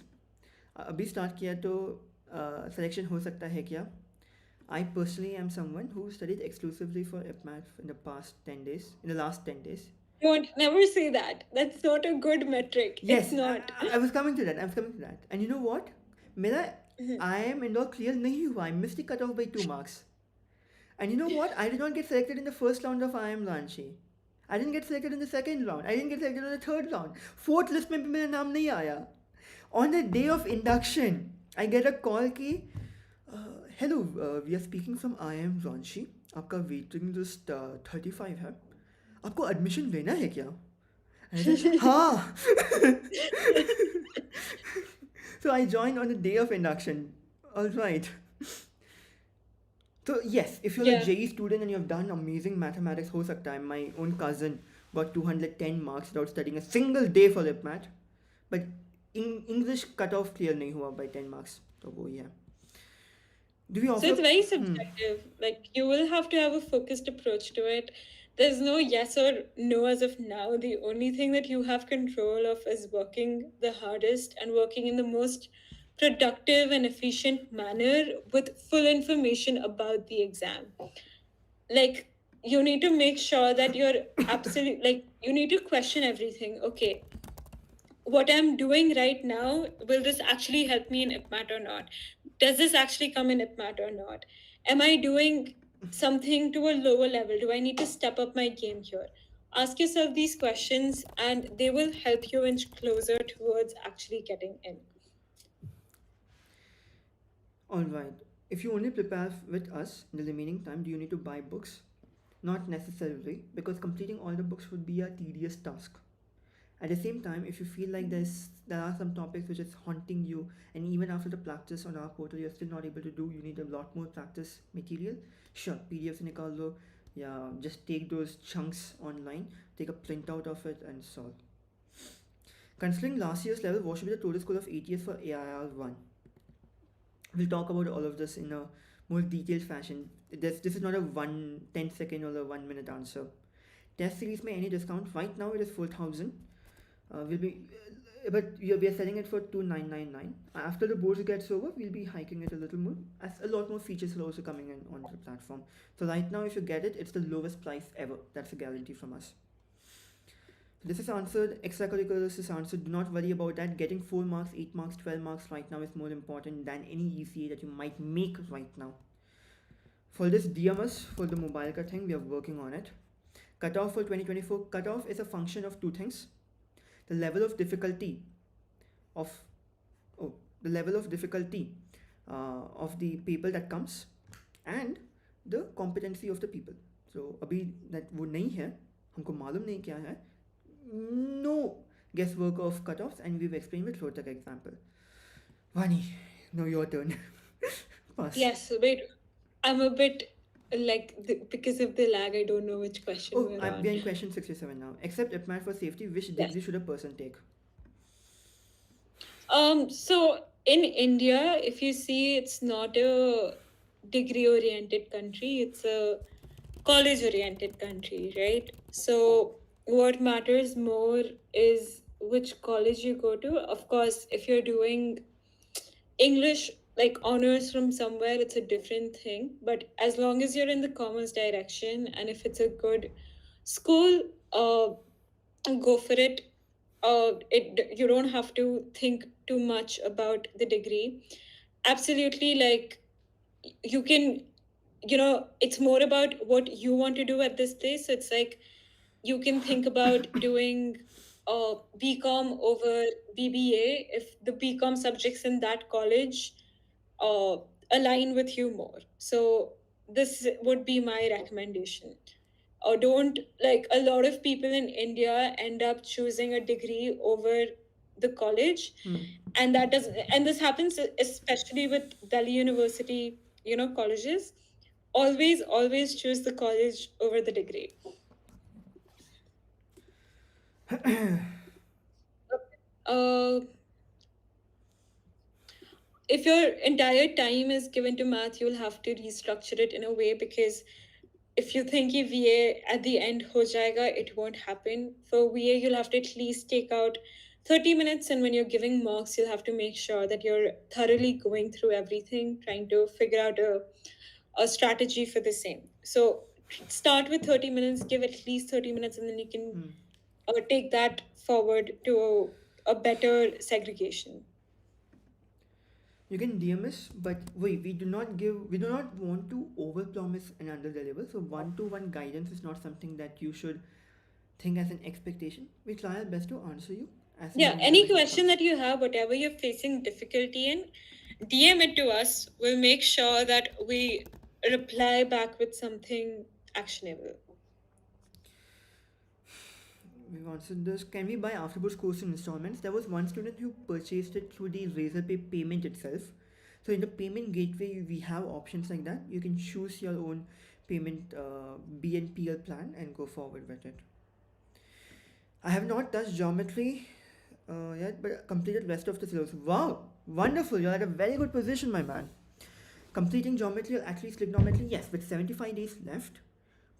अभी start किया तो selection हो सकता है क्या? I personally am someone who studied exclusively for IPMAT in the past 10 days, in the last 10 days. Don't never say that. That's not a good metric. Yes, It's not. I was coming to that. I was coming to that. And you know what? मेरा IIM Indore clear नहीं हुआ. I missed the cutoff by 2 marks. And you know what? I did not get selected in the first round of IIM Ranchi. I didn't get selected in the second round. I didn't get selected in the third round. Fourth list में भी मेरा नाम नहीं आया. On the day of induction, I get a call कि hello, we are speaking from IIM Ranchi. आपका waiting list 35 है. आपको admission लेना है क्या? And I said, हाँ. So I joined on the day of induction. All right. So yes, if you're a Yeah. JE student and you have done amazing mathematics, हो सकता है. My own cousin got 210 marks without studying a single day for IPMAT. But English cutoff clear नहीं हुआ by 10 marks. तो वो ही है. Do we offer? So it's very subjective. Like, you will have to have a focused approach to it. There's no yes or no as of now. The only thing that you have control of is working the hardest and working in the most productive and efficient manner with full information about the exam. Like, you need to make sure that you're absolutely, like, you need to question everything. Okay, what I'm doing right now, will this actually help me in IPMAT or not? Does this actually come in IPMAT or not? Am I doing something to a lower level? Do I need to step up my game here? Ask yourself these questions and they will help you inch closer towards actually getting in. Alright. If you only prepare with us in the remaining time, do you need to buy books? Not necessarily, because completing all the books would be a tedious task. At the same time, if you feel like there are some topics which is haunting you, and even after the practice on our portal you're still not able to do, you need a lot more practice material. Sure, PDFs nikal lo, yeah, just take those chunks online, take a printout of it, and solve. Considering last year's level, what should be the total score of ATS for AIR1? We'll talk about all of this in a more detailed fashion. This is not a 10-second or a 1-minute answer. Test series may any discount? Right now it is 4,000. But we are selling it for 2,999. After the boards gets over, we'll be hiking it a little more, as a lot more features are also coming in on the platform. So right now, if you get it, it's the lowest price ever. That's a guarantee from us. So this is answered. Extracurriculars is answered. Do not worry about that. Getting 4 marks, 8 marks, 12 marks right now is more important than any ECA that you might make right now. For this DMS, for the mobile cut thing, we are working on it. Cutoff for 2024. Cutoff is a function of two things. The level of difficulty of the people that comes and the competency of the people. So अभी that वो नहीं है, हमको मालूम नहीं क्या है. No guesswork of cutoffs, and we've explained with Rohtak example. Vani, now your turn. Pass. Yes, wait. I'm a bit like because of the lag, I don't know which question we're I'm on. getting question 67 now. Except IPMAT for safety, which degree should a person take? So in India, if you see, it's not a degree-oriented country, it's a college-oriented country, right? So what matters more is which college you go to. Of course, if you're doing English like honors from somewhere, it's a different thing. But as long as you're in the commerce direction and if it's a good school, go for it. You don't have to think too much about the degree. Absolutely, like you can, it's more about what you want to do at this place. So it's like you can think about doing BCom over BBA if the BCom subjects in that college uh, align with you more. So this would be my recommendation. Or don't, like, a lot of people in India end up choosing a degree over the college, and that does, and this happens especially with Delhi University, colleges. Always choose the college over the degree. Uh, if your entire time is given to math, you'll have to restructure it in a way, because if you think कि VA at the end ho jayega, it won't happen. For VA, you'll have to at least take out 30 minutes, and when you're giving marks, you'll have to make sure that you're thoroughly going through everything, trying to figure out a strategy for the same. So start with 30 minutes, give at least 30 minutes, and then you can take that forward to a better segregation. You can DM us, but we do not want to overpromise and underdeliver. So one-to-one guidance is not something that you should think as an expectation. We try our best to answer you as and Yeah, when any whenever it question comes. that you have, whatever you're facing difficulty in, DM it to us. We'll make sure that we reply back with something actionable. We've answered this. Can we buy AfterBoards course in installments? There was one student who purchased it through the Razorpay payment itself. So in the payment gateway, we have options like that. You can choose your own payment BNPL plan and go forward with it. I have not touched geometry yet, but completed rest of the syllabus. Wow, wonderful! You're at a very good position, my man. Completing geometry or at least trigonometry, yes, with 75 days left.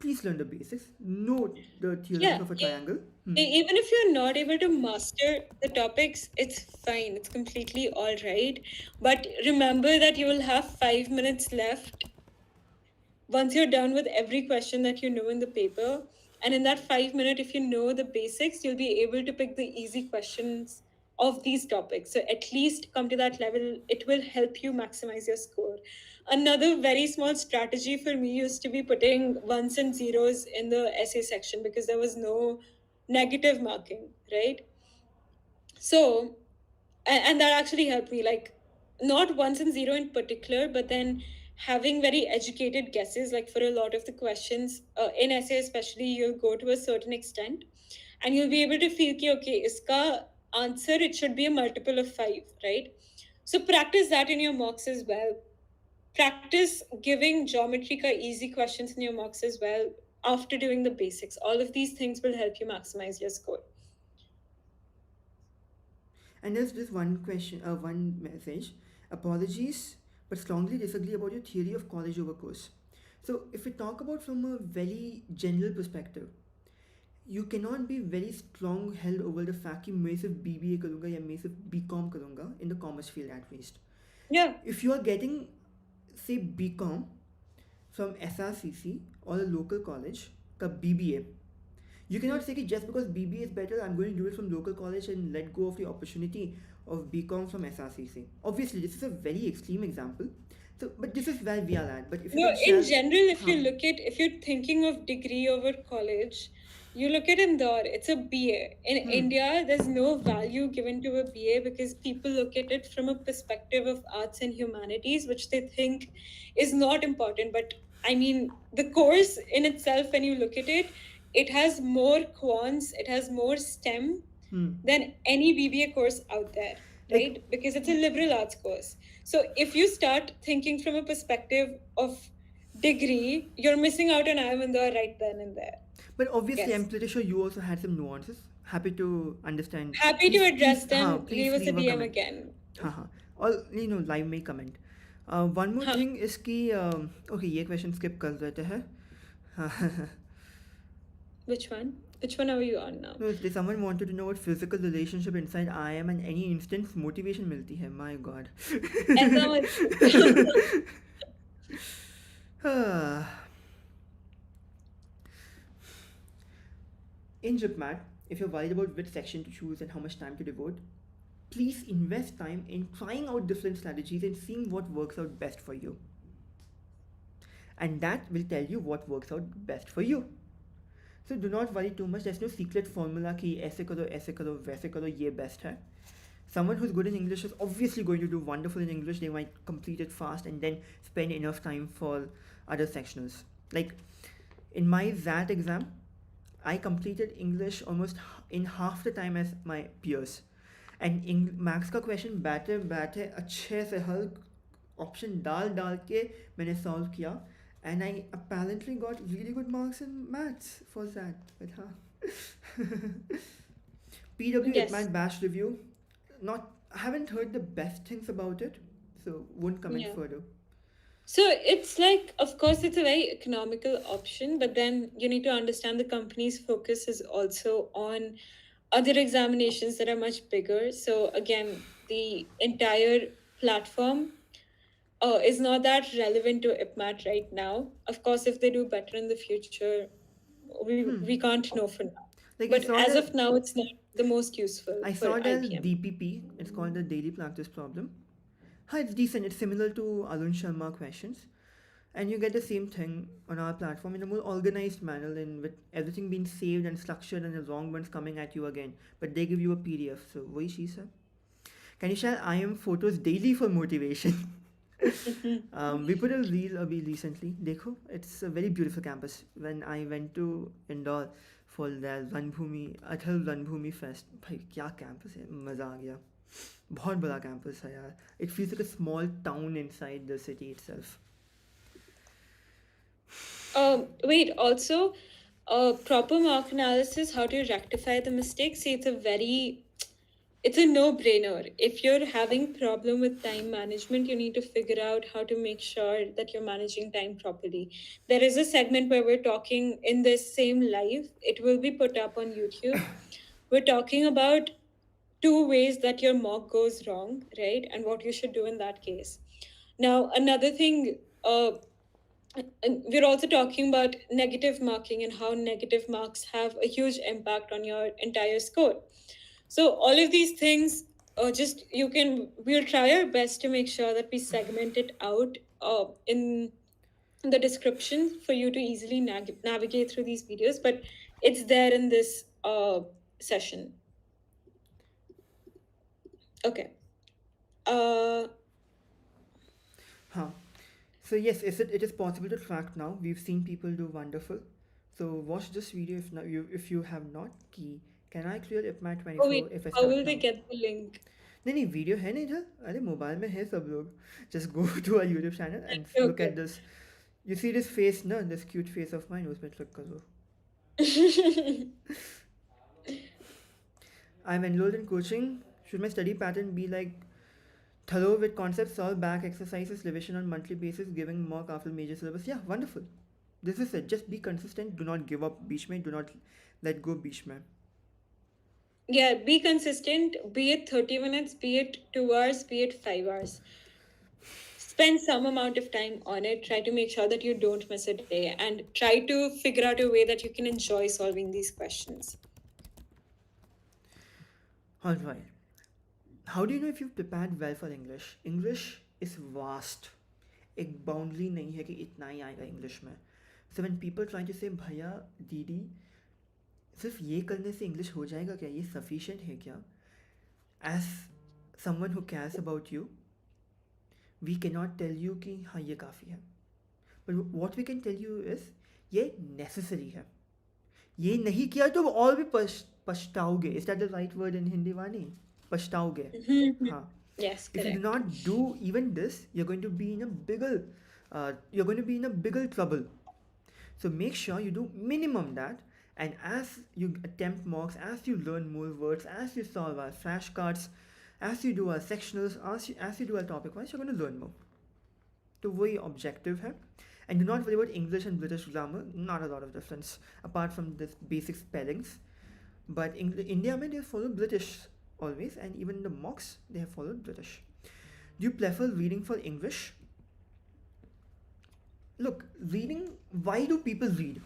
Please learn the basics. Know the theorems Yeah, of a triangle. even if you're not able to master the topics, it's fine. It's completely all right. But remember that you will have 5 minutes left once you're done with every question that you know in the paper. And in that 5 minute, if you know the basics, you'll be able to pick the easy questions of these topics. So at least come to that level. It will help you maximize your score. Another very small strategy for me used to be putting ones and zeros in the essay section, because there was no negative marking, right? So, and that actually helped me, like, not ones and zero in particular, but then having very educated guesses. Like, for a lot of the questions in essay especially, you'll go to a certain extent and you'll be able to feel ki, okay, iska answer, it should be a multiple of 5, right? So practice that in your mocks as well. Practice giving geometry ka easy questions in your mocks as well after doing the basics. All of these things will help you maximize your score. And there's this one message. Apologies, but strongly disagree about your theory of college over course. So, if we talk about from a very general perspective, you cannot be very strong held over the fact कि मैं सिर्फ BBA करूँगा या मैं सिर्फ BCom करूँगा in the commerce field at least. Yeah. If you are getting, say, BCom from SRCC or a local college का BBA, you cannot say that just because BBA is better, I'm going to do it from local college and let go of the opportunity of BCom from SRCC. Obviously, this is a very extreme example. So, but this is where we are at. But if you No, can in share, general, if you हाँ, look at, if you're thinking of degree over college, you look at Indore, it's a BA. In India, there's no value given to a BA because people look at it from a perspective of arts and humanities, which they think is not important. But I mean, the course in itself, when you look at it, it has more quants, it has more STEM than any BBA course out there, like right? Because it's a liberal arts course. So if you start thinking from a perspective of degree, you're missing out on IIM Indore right then and there. But obviously, Yes. I'm pretty sure you also had some nuances. Happy to understand. Happy to address हाँ, them. please Leave us a leave a DM comment. again. हाँ हाँ और live में comment. One more Huh. thing is कि okay ये question skip कर देते हैं. Which one? Which one are you on now? No, if someone wanted to know what physical relationship inside IIM and any instance motivation मिलती है, my God. ऐसा मत In JIPMAT, if you're worried about which section to choose and how much time to devote, please invest time in trying out different strategies and seeing what works out best for you. And that will tell you what works out best for you. So do not worry too much. There's no secret formula कि ऐसे करो वैसे करो ये best है. Someone who's good in English is obviously going to do wonderful in English. They might complete it fast and then spend enough time for other sectionals. Like in my that exam, I completed English almost in half the time as my peers. And maths का question बैठे अच्छे से हर option डाल के मैंने solve किया. And I apparently got really good marks in maths for that. But PW Yes. IPMAT Bash review. I haven't heard the best things about it, so won't comment Yeah. further. So it's like, of course, it's a very economical option, but then you need to understand the company's focus is also on other examinations that are much bigger. So again, the entire platform is not that relevant to IPMAT right now. Of course, if they do better in the future, we can't know for now. Like But as of now, it's not the most useful I for saw the IPM. DPP. It's called the Daily Practice Problem. It's decent. It's similar to Arun Sharma questions, and you get the same thing on our platform in a more organized manner, with everything being saved and structured, and the wrong ones coming at you again. But they give you a PDF. So वही चीज़ है. Can you share IM photos daily for motivation? We put a reel recently. Dekho, it's a very beautiful campus. When I went to Indore for the Atal Ranbhumi Fest, भाई क्या campus है, मज़ा आ गया. बहुत बड़ा campus है यार. It feels like a small town inside the city itself. Wait, also, proper mark analysis, how to rectify the mistakes. See, it's a no-brainer. If you're having problem with time management, you need to figure out how to make sure that you're managing time properly. There is a segment where we're talking in this same live. It will be put up on YouTube. We're talking about 2 ways that your mock goes wrong, right? And what you should do in that case. Now, another thing, and we're also talking about negative marking and how negative marks have a huge impact on your entire score. So all of these things, we'll try our best to make sure that we segment it out in the description for you to easily navigate through these videos, but it's there in this session. Okay. So yes, it is possible to track now. We've seen people do wonderful. So watch this video if you have not. Can I clear IPMAT 24 Oh wait, if I how start will they now? get the link? नहीं video है नहीं इधर. अरे mobile में है सब लोग. Just go to our YouTube channel and look Okay. at this. You see this face, no? This cute face of mine. उसमें click करो. I'm enrolled in coaching. Should my study pattern be like thorough with concepts, solve back exercises, revision on monthly basis, giving mock after major syllabus? Yeah, wonderful. This is it. Just be consistent. Do not give up, beach mein. Do not let go, beach mein. Yeah, be consistent, be it 30 minutes, be it 2 hours, be it 5 hours. Spend some amount of time on it. Try to make sure that you don't miss a day and try to figure out a way that you can enjoy solving these questions. Alright. How do you know if you've prepared well for English? English is vast. एक boundary नहीं है कि इतना ही आएगा English में. So when people try to say भैया दीदी सिर्फ ये करने से इंग्लिश हो जाएगा क्या, ये सफिशिएंट है क्या, as someone who cares about you we can not tell you कि हाँ ये काफ़ी है, but what we can tell you is ये नेसेसरी है. ये नहीं किया तो और भी पछताओगे. Is that the right word in Hindi, Vani? पछताओगे. हाँ. Yes, If you do correct. not do even this, you're going to be in a bigger trouble. So make sure you do minimum that, and as you attempt mocks, as you learn more words, as you solve our flashcards, as you do our sectionals, as you do our topic wise, you're going to learn more. तो वही objective है. And do not worry about English and British grammar, not a lot of difference apart from this basic spellings. But India में they follow British always, and even in the mocks they have followed British. Do you prefer reading for English? Look, reading, why do people read?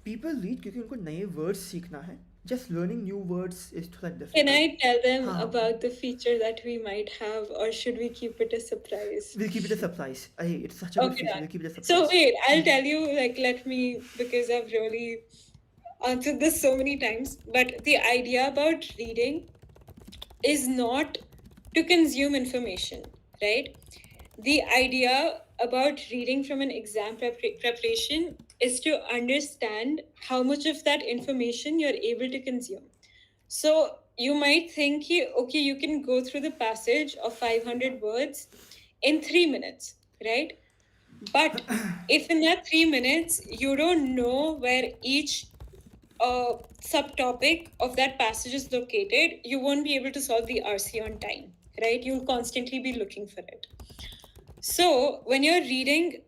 People read क्योंकि उनको नए words सीखना है. Just learning new words is थोड़ा Can difficult. I tell them हाँ. about the feature that we might have, or should we keep it a surprise? We'll keep it a surprise. Hey, it's such a good Okay, feature. done. We'll keep it a surprise. So wait, I'll tell you, like, let me, because I've really answered this so many times, but the idea about reading is not to consume information, right? The idea about reading from an exam preparation is to understand how much of that information you're able to consume. So you might think, okay, you can go through the passage of 500 words in 3 minutes, right? But if in that 3 minutes you don't know where each subtopic of that passage is located, you won't be able to solve the RC on time, right? You'll constantly be looking for it. So when you're reading,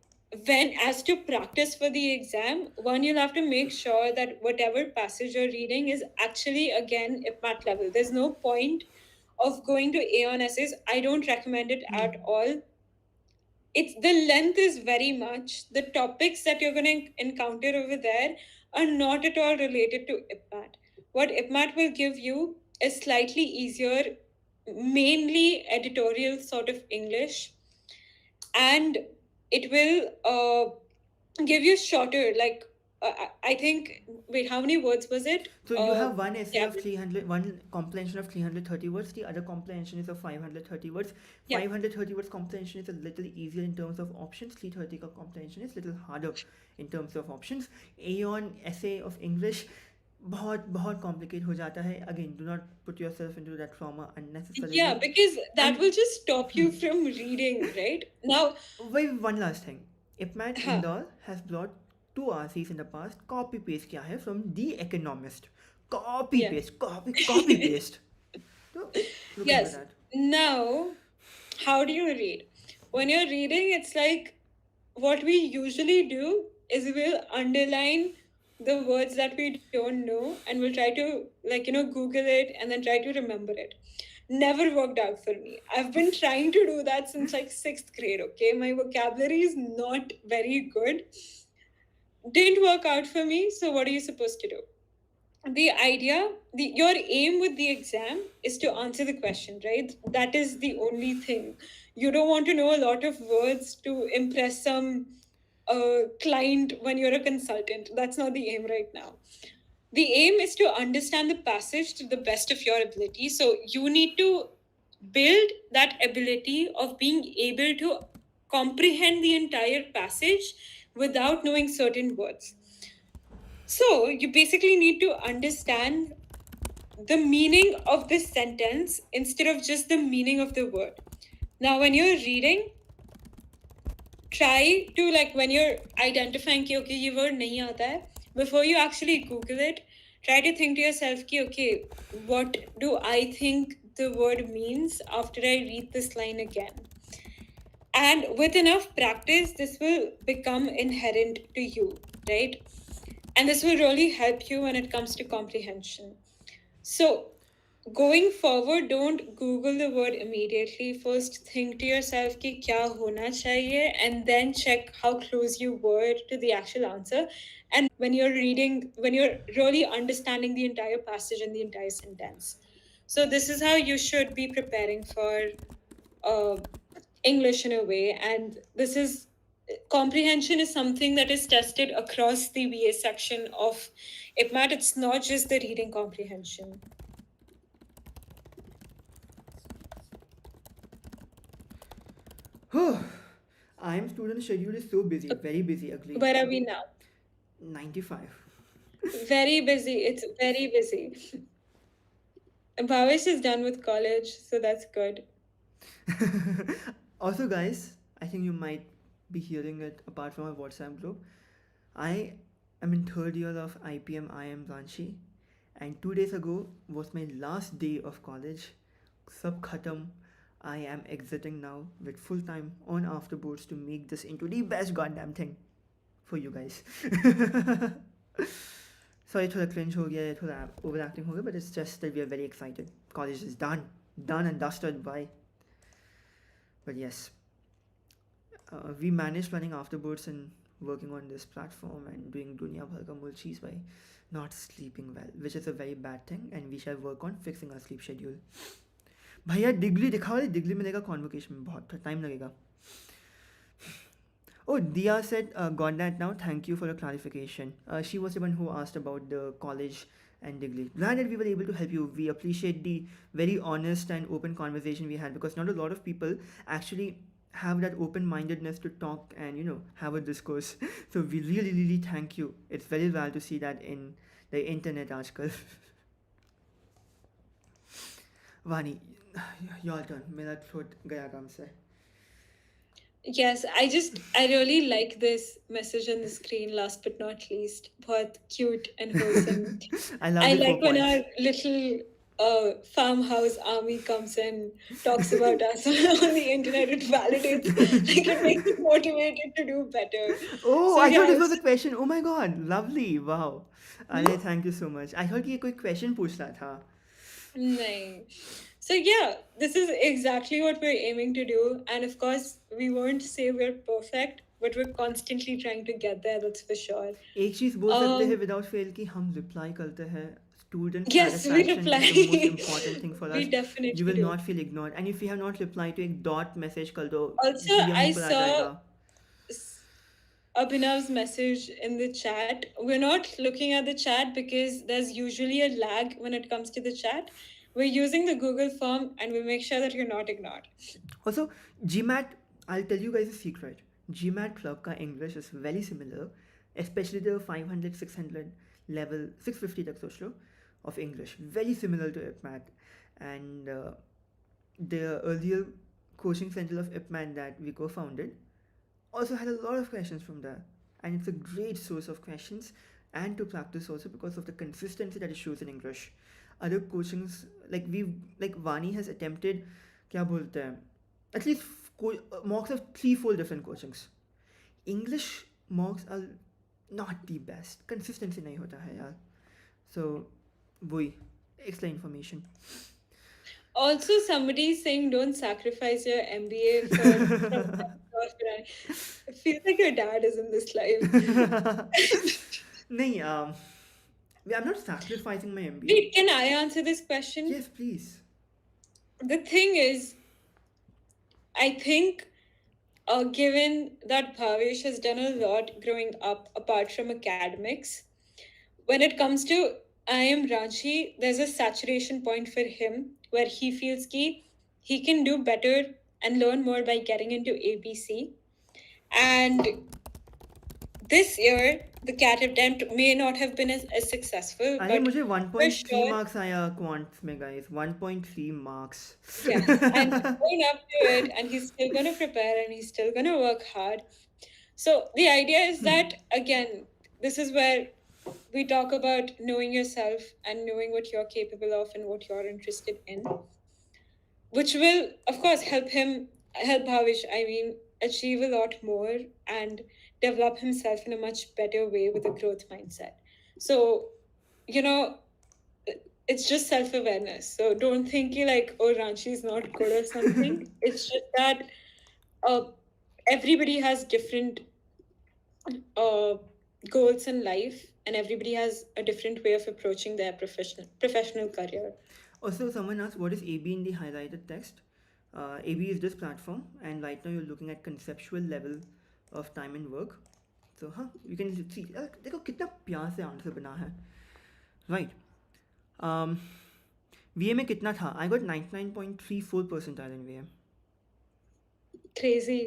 as to practice for the exam, one, you'll have to make sure that whatever passage you're reading is actually, again, IPMAT-Level. There's no point of going to A on essays. I don't recommend it at all. It's the length is very much. The topics that you're going to encounter over there are not at all related to IPMAT. What IPMAT will give you is slightly easier, mainly editorial sort of English, and it will give you shorter, like I think, wait, how many words was it? So you have one essay Yeah. of 300, one comprehension of 330 words, the other comprehension is of 530 words. Yeah. 530 words comprehension is a little easier in terms of options, 330 का comprehension is little harder in terms of options. Aeon essay of English बहुत बहुत complicate हो जाता है. Again, do not put yourself into that trauma unnecessarily. Yeah, because that And- will just stop you from reading, right? Now, Wait, one last thing. IPMAT Huh. Indore has brought two RCs in the past. Copy paste किया है from The Economist. Copy Yeah. paste, copy paste. So look into yes. that. Now, how do you read? When you're reading, it's like what we usually do is we'll underline the words that we don't know, and we'll try to, like, Google it and then try to remember it. Never worked out for me. I've been trying to do that since like 6th grade, okay? My vocabulary is not very good. Didn't work out for me, so what are you supposed to do? The idea, your aim with the exam is to answer the question, right? That is the only thing. You don't want to know a lot of words to impress some client when you're a consultant. That's not the aim right now. The aim is to understand the passage to the best of your ability. So you need to build that ability of being able to comprehend the entire passage without knowing certain words. So you basically need to understand the meaning of this sentence instead of just the meaning of the word. Now, when you're reading, try to, like, when you're identifying कि okay ये word नहीं आता है, before you actually Google it, try to think to yourself कि okay, what do I think the word means after I read this line again? And with enough practice, this will become inherent to you, right? And this will really help you when it comes to comprehension. So, going forward, don't Google the word immediately. First, think to yourself कि क्या होना चाहिए, and then check how close you were to the actual answer. And when you're reading, when you're really understanding the entire passage and the entire sentence. So this is how you should be preparing for English in a way. And this is comprehension is something that is tested across the BA section of IPMAT. It's not just the reading comprehension. IIM student schedule is so busy, very busy, agreed. Where are we now? 95. Very busy. It's very busy. Bhavesh is done with college, so that's good. Also, guys, I think you might be hearing it apart from our WhatsApp group. I am in third year of IIM Ranchi, and 2 days ago was my last day of college. सब खत्म. I am exiting now with full time on AfterBoards to make this into the best goddamn thing for you guys. Sorry, थोड़ा cringe हो गया है, थोड़ा overacting हो गया, but it's just that we are very excited. College is done and dusted. Bye. But yes, we managed running AfterBoards and working on this platform and doing dunya bhar ka mul cheez by not sleeping well, which is a very bad thing, and we shall work on fixing our sleep schedule. भैया degree दिखाओ, degree मिलेगा convocation में, बहुत time लगेगा. Oh, Dia said, got that now. Thank you for the clarification. She was the one who asked about the college and degree. Glad that we were able to help you. We appreciate the very honest and open conversation we had, because not a lot of people actually have that open-mindedness to talk and have a discourse. So we really, really thank you. It's very rare to see that in the internet आजकल. Vani, your turn. मेरा throat गया काम से. Yes, I really like this message on the screen, last but not least. बहुत cute and wholesome. I love I the 4 like when our points. little farmhouse army comes and talks about us on the internet. It validates, like it makes us motivated to do better. Oh, So I thought this yes. was a question. Oh my god, lovely. Wow. Hmm? अरे thank you so much. I thought ये कोई question पूछ रहा था. Nahin. So yeah, this is exactly what we're aiming to do. And of course, we won't say we're perfect, but we're constantly trying to get there, that's for sure. एक चीज बोल सकते हैं without fail कि हम reply करते हैं. Student Yes, we satisfaction reply. is the most important thing for We us. definitely You will do. not feel ignored. And if you have not replied to एक dot message कर दो, Also, DM I ऊपर आ saw जाएगा. Abhinav's message in the chat. We're not looking at the chat because there's usually a lag when it comes to the chat. We're using the Google form and we make sure that you're not ignored. Also, GMAT, I'll tell you guys a secret. GMAT club का English is very similar, especially the 500, 600 level, 650 तक सोच लो, of English. Very similar to IPMAT. And the earlier coaching center of IPMAT that we co-founded also had a lot of questions from there. And it's a great source of questions and to practice also because of the consistency that it shows in English. Other coachings, like Vani has attempted, क्या बोलते हैं, at least mocks of 3-4 different coachings. English mocks are not the best. Consistency नहीं होता है यार. So वही extra information. Also, somebody is saying don't sacrifice your MBA for it feels like your dad is in this live. नहीं, I'm not sacrificing my MBA. Wait, can I answer this question? Yes, please. The thing is, I think given that Bhavesh has done a lot growing up apart from academics, when it comes to IIM Ranchi, there's a saturation point for him where he feels he can do better and learn more by getting into ABC. And this year, the CAT attempt may not have been as successful. अरे but मुझे 1.3 for sure, marks आया quant में guys. 1.3 marks. yes, and he's going up to it, and he's still going to prepare, and he's still going to work hard. So the idea is that, again, this is where we talk about knowing yourself and knowing what you're capable of and what you're interested in, which will, of course, help Bhavish, achieve a lot more and develop himself in a much better way with a growth mindset. So, it's just self-awareness. So don't think oh, Ranchi is not good or something. It's just that everybody has different goals in life, and everybody has a different way of approaching their professional career. Also, someone asked what is AB in the highlighted text. AB is this platform, and right now you're looking at conceptual level of time and work. So you can see, देखो कितना प्यार से answer बना है. Right. VA में कितना था? I got 99.34 percentile in VA. Crazy.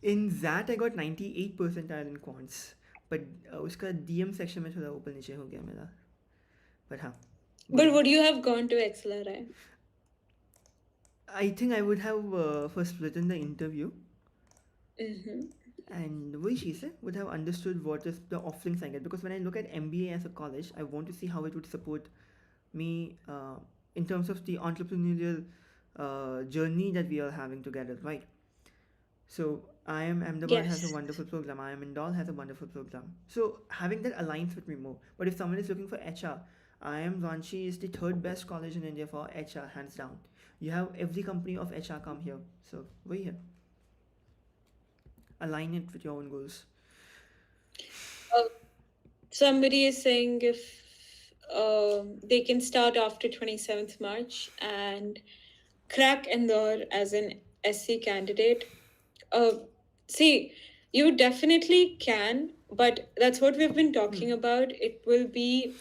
In that I got 98 percentile in quants, but उसका DM section में थोड़ा ऊपर नीचे हो गया मेरा. But हाँ. But would you have gone to XLRI? I think I would have first written the interview. Mm-hmm. And she said would have understood what is the offerings I get, because when I look at MBA as a college, I want to see how it would support me in terms of the entrepreneurial journey that we are having together, right? So IIM Ahmedabad has a Yes. wonderful program. IIM Indore has a wonderful program. So having that aligns with me more. But if someone is looking for HR, IIM Ranchi is the third best college in India for HR, hands down. You have every company of HR come here. So we're here. Align it with your own goals. Uh, Somebody is saying if they can start after 27th March and crack Indore as an SC candidate. Uh, See, you definitely can, but that's what we've been talking about. It'll be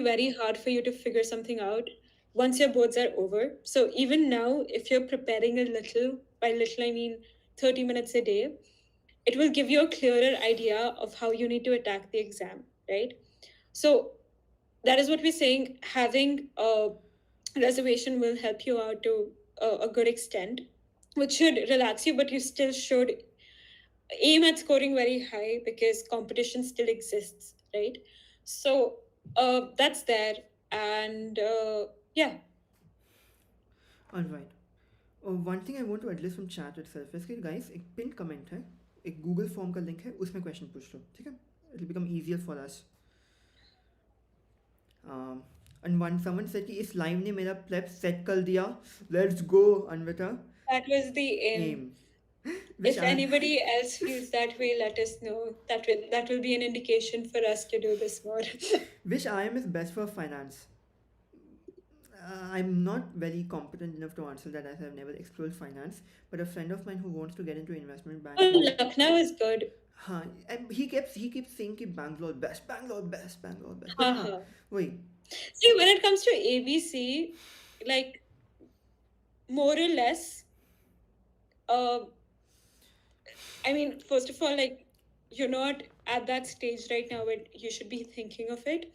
very hard for you to figure something out once your boards are over. So even now, if you're preparing a little, by little I mean 30 minutes a day, it will give you a clearer idea of how you need to attack the exam, right? So that is what we're saying. Having a reservation will help you out to a good extent, which should relax you, but you still should aim at scoring very high because competition still exists, right? So that's there. And yeah. Alright. One thing I want to address from chat itself is कि guys एक pinned comment है, एक Google form का link है, उसमें question पूछ लो, ठीक है? It'll become easier for us. And one someone said कि इस live ने मेरा prep set कर दिया. Let's go, Anvita. That was the aim. Which If anybody else feels that way, let us know. That will be an indication for us to do this more. which IIM is best for finance? I'm not very competent enough to answer that as I've never explored finance. But a friend of mine who wants to get into investment Oh, banking, Lucknow is good. हाँ, and he keeps saying कि Bangalore best, Bangalore best, Bangalore best. But हाँ, वही. See, when it comes to ABC, like more or less, I mean, first of all, like you're not at that stage right now where you should be thinking of it.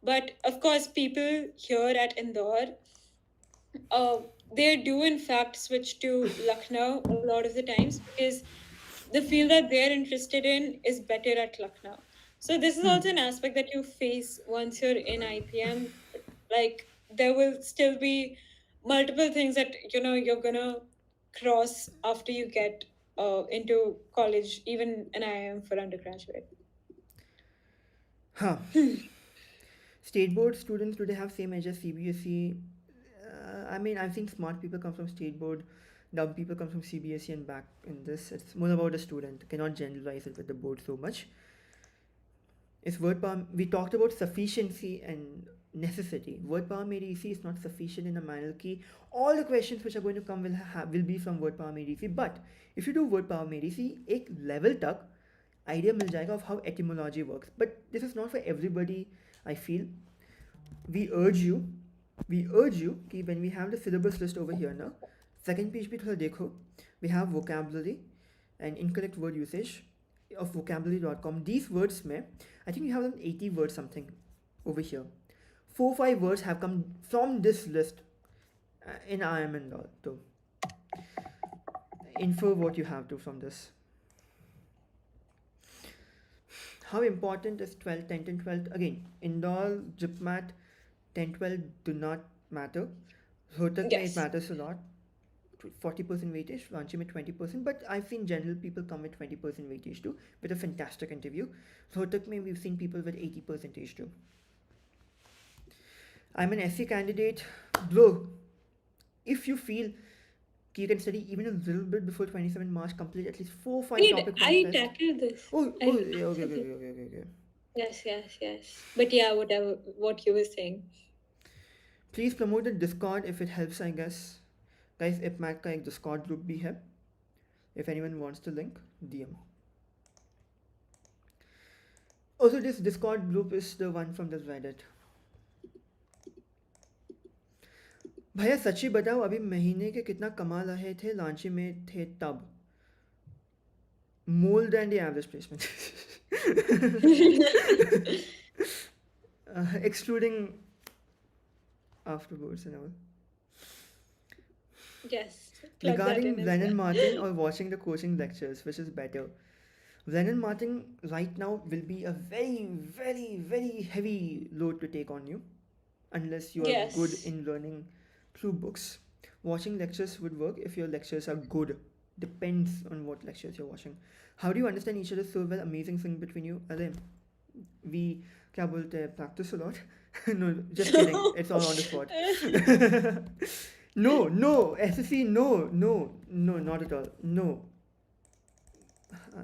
But of course, people here at Indore, they do in fact switch to Lucknow a lot of the times because the field that they're interested in is better at Lucknow. So this is also an aspect that you face once you're in IPM. Like there will still be multiple things that you're gonna cross after you get into college, even an IIM for undergraduate. Huh. State board students, do they have same age as CBSE? I mean, I've seen smart people come from state board, dumb people come from CBSE and back in this. It's more about the student. Cannot generalize it with the board so much. It's word power. We talked about sufficiency and necessity. Word power made easy is not sufficient in a manner key. All the questions which are going to come will be from word power made easy. But if you do word power made easy, एक level तक idea मिल जाएगा of how etymology works. But this is not for everybody. I feel we urge you कि when we have the syllabus list over here now, second page पे थोड़ा देखो. We have vocabulary and incorrect word usage of vocabulary.com. These words में I think we have 80 words something over here. 4-5 words have come from this list in IIM Indore. So infer what you have to from this. How important is 12, 10th and 12th? Again, Indore, IPMAT, 10, 12 do not matter. Rohtak Yes. it matters a lot. 40% weightage, Ranchi में 20%, but I've seen general people come with 20% weightage too, with a fantastic interview. Rohtak में we've seen people with 80% too. I'm an SC candidate. Bro, if you feel you can study even a little bit before 27 March, complete at least 4-5 Wait, topics. I tackled this. Yeah, okay. Yes. But yeah, what you were saying. Please promote the Discord if it helps, I guess. Guys, IPMAT का एक Discord group भी है. If anyone wants the link, DM. Also, this Discord group is the one from the Reddit. भैया सच्ची बताओ अभी महीने के कितना कमा रहे थे लांची में थे तब more than the average placement excluding AfterBoards and all. Yes. Regarding Brennan Martin or watching the coaching lectures, which is better? Brennan Martin right now will be a very, very, very heavy load to take on you unless you are good in learning through books. Watching lectures would work if your lectures are good. Depends on what lectures you're watching. How do you understand each other so well? Amazing thing between you. अरे we क्या बोलते हैं practice a lot. No, just kidding. It's all on the spot. No, SSC, no, not at all. No,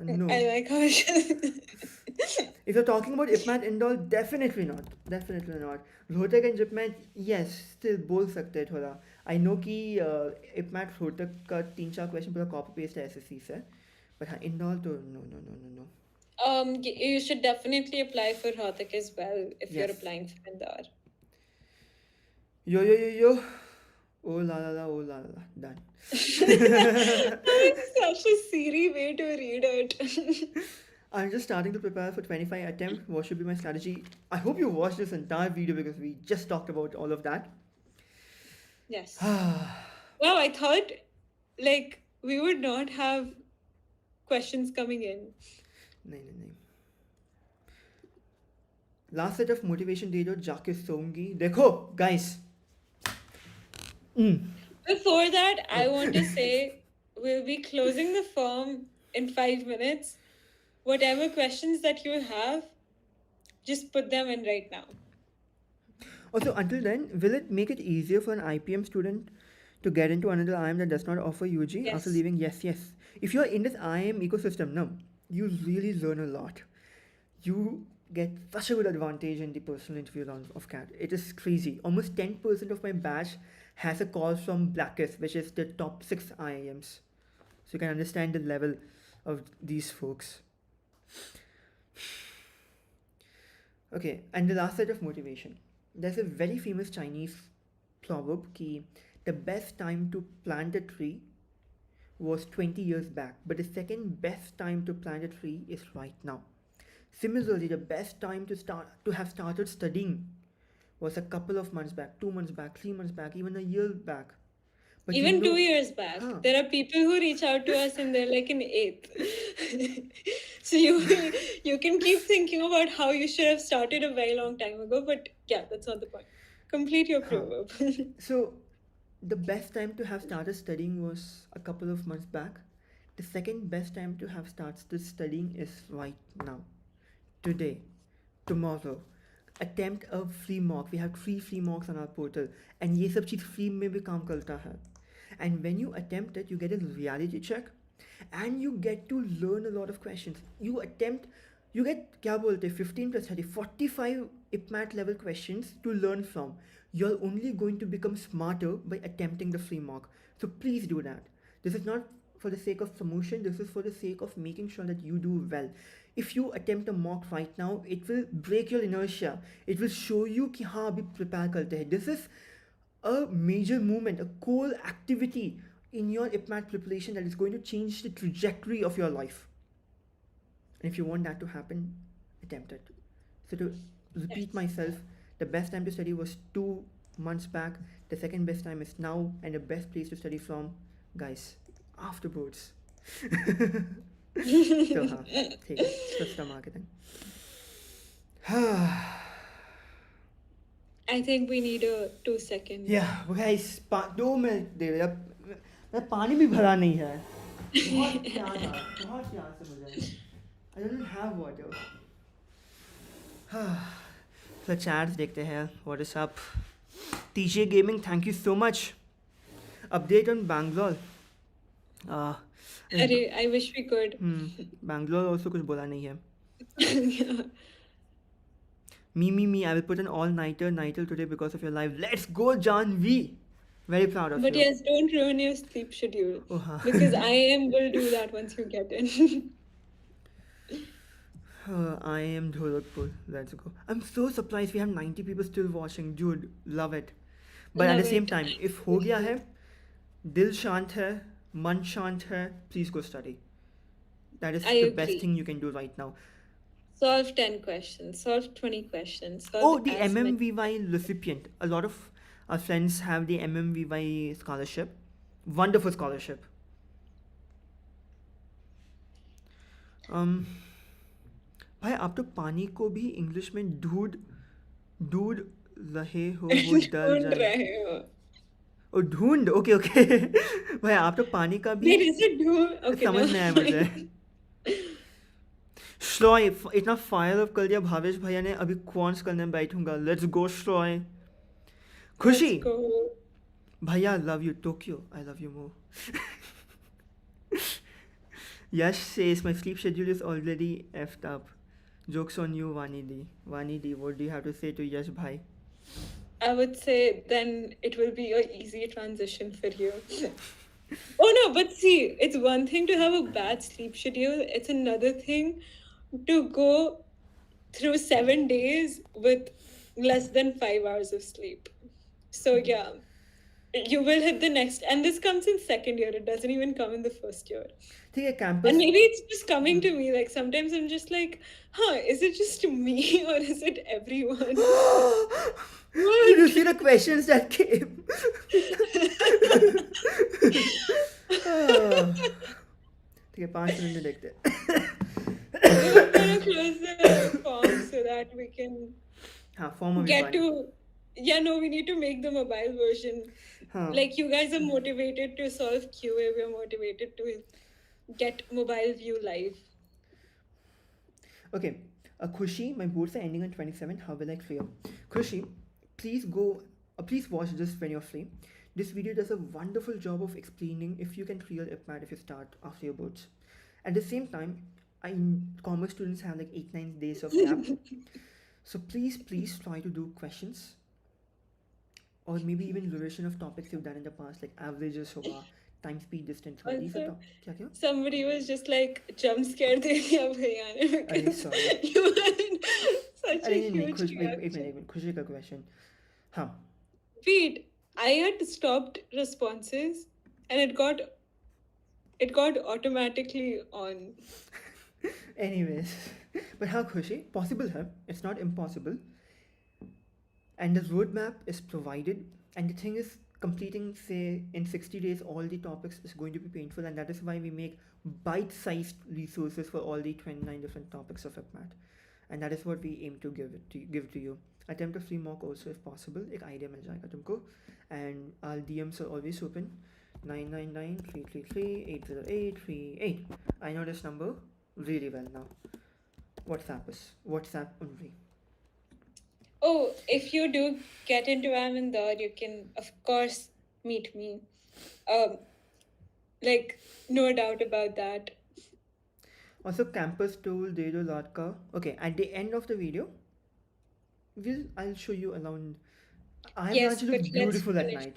no. I like how If you're talking about IPMAT Indore, definitely not. Definitely not. Rohtak and JIPMAT, yes, still बोल सकते हैं थोड़ा. I know कि IPMAT Rohtak का 3-4 question पूरा copy paste है SSC से, but हाँ Indore तो no. you should definitely apply for Rohtak as well if you're Yes. applying for Indore. Yo. Oh la la, done. Such a Siri way to read it. I'm just starting to prepare for 25 attempts. What should be my strategy? I hope you watched this entire video because we just talked about all of that. Yes. Wow, I thought like we would not have questions coming in. नहीं. Last set of motivation दे दो जाके सोऊंगी. देखो guys. Before that, I want to say we'll be closing the form in 5 minutes. Whatever questions that you have, just put them in right now. Also, until then, will it make it easier for an IPM student to get into another IIM that does not offer UG after Yes. leaving? Yes. If you're in this IIM ecosystem, no, you really learn a lot. You get such a good advantage in the personal interview round of CAT. It is crazy. Almost 10% of my batch has a call from Blackest, which is the top 6 IIMs. So you can understand the level of these folks. Okay, and the last set of motivation. There's a very famous Chinese proverb ki the best time to plant a tree was 20 years back, but the second best time to plant a tree is right now. Similarly, the best time to have started studying was a couple of months back, 2 months back, 3 months back, even a year back. But you Even know- 2 years back, Huh. there are people who reach out to us and they're like in 8th. So you can keep thinking about how you should have started a very long time ago, but yeah, that's not the point. Complete your proverb. So, the best time to have started studying was a couple of months back. The second best time to have started studying is right now. Today, tomorrow. Attempt a free mock. We have 3 free mocks on our portal. And ये सब चीज़ free में भी काम करता है. And when you attempt it, you get a reality check. And you get to learn a lot of questions. You get क्या बोलते 15 plus 30, 45 IPMAT-level questions to learn from. You're only going to become smarter by attempting the free mock. So please do that. This is not for the sake of promotion. This is for the sake of making sure that you do well. If you attempt a mock right now, it will break your inertia. It will show you कि हाँ अभी prepare करते हैं. This is a major movement, a core activity in your IPMAT preparation that is going to change the trajectory of your life. And if you want that to happen, attempt it. So to repeat myself, the best time to study was 2 months back. The second best time is now, and the best place to study from, guys, AfterBoards. So हाँ, ठीक है, सस्ता marketing. I think we need a 2-second. Yeah, guys, 2 minute दे रहे मैं पानी भी भरा नहीं है. बहुत प्यार से मुझे. I don't have water. So chats देखते हैं. What is up? TJ Gaming, thank you so much. Update on Bangalore. Arey, I wish we could. Bangalore also कुछ बोला नहीं है. Me. I will put an all-nighter today because of your live. Let's go, John V. Very proud of But you. yes, don't ruin your sleep schedule. Oh, हाँ. Because IIM will do that once you get in. IIM Dholakpur. Let's go. I'm so surprised we have 90 people still watching. Dude, love it. But at Love the same it. time, if हो गया है, दिल शांत है, मन शांत है, please go study. That is I the agree. best thing you can do right now. Solve 10 questions, solve 20 questions. Solve Oh, the as many- MMVY recipient. A lot of our friends have the MMVY scholarship. Wonderful scholarship. भाई आप तो पानी को भी English में ढूंढ रहे हो वो डल ढूंढ जाए. रहे हो. ओ ढूंढ, ओके ओके। भाई आप तो पानी का भी Wait, is it do? Okay, समझ never में आया मुझे। mind. श्लॉय इतना फायर अप कर दिया भावेश भैया ने, अभी क्वांट्स करने बैठूंगा। Let's go Shloy. Khushi, Let's go. भैया I love you, Tokyo I love you more. Yash says my sleep schedule is already effed up. Jokes on you, Vani D. Vani D, what do you have to say to Yash bhai? I would say then it will be a easy transition for you. Oh no, but see, it's one thing to have a bad sleep schedule. It's another thing to go through 7 days with less than 5 hours of sleep. So yeah, you will hit the next, and this comes in second year. It doesn't even come in the first year. ठीक है And campus. maybe it's just coming to me. Like sometimes I'm just like, huh, is it just me or is it everyone? Did you What? see the questions that came? ठीक है 5 minute में देखते हैं। We're gonna close the form so that we can हाँ form अभी get बन। to. Yeah, no, we need to make the mobile version. हाँ Like you guys are motivated to solve QA, we're motivated to get mobile view live. Okay, Khushi, my boards are ending on 27. How will I clear? Khushi, please go, please watch this when you're free. This video does a wonderful job of explaining if you can clear IPMAT if you start after your boards. At the same time, commerce students have like 8-9 days of gap. So please try to do questions or maybe even revision of topics you've done in the past, like averages hoga, time, speed, distance. These are Also, क्या? somebody was just like jump scared de diya bhaiya ne अरे because sorry. you were in such अरे a नहीं huge खुश एक reaction. Minute खुशी का question. हाँ Wait, I had stopped responses and it got automatically on. anyways, but हाँ खुशी possible है, it's not impossible, and the roadmap is provided, and the thing is completing say in 60 days all the topics is going to be painful, and that is why we make bite-sized resources for all the 29 different topics of IPMAT, and that is what we aim to give to you. Attempt a free mock also if possible, एक idea मिल जाएगा तुमको, and our DMs are always open 999-333-80838. I know this number really well now. WhatsApp only. Oh, if you do get into IIM Indore, you can of course meet me. Like no doubt about that. Also campus tool दे दो रात का. Okay, at the end of the video I'll show you around. IIM Yes, Ranchi but looks let's beautiful at finish. night,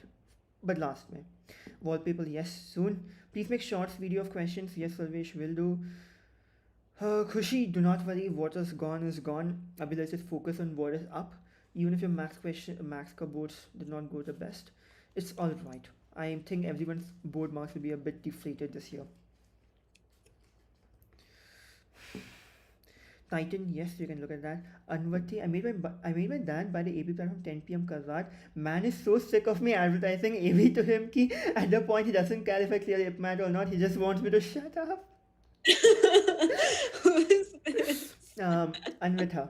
but last में wallpaper yes soon. Please make shorts video of questions. Yes Sarvesh will do. Khushi, do not worry, what is gone is gone. Abhi, let's just focus on what is up. Even if your max ka boards did not go the best, it's all right. I think everyone's board marks will be a bit deflated this year. Titan, yes, you can look at that. Anvati, I made my dad buy the AB platform 10 p.m. Karrat. Man is so sick of me advertising AB to him ki at the point he doesn't care if I clear IPMAT or not. He just wants me to shut up. Who is this? Anvita.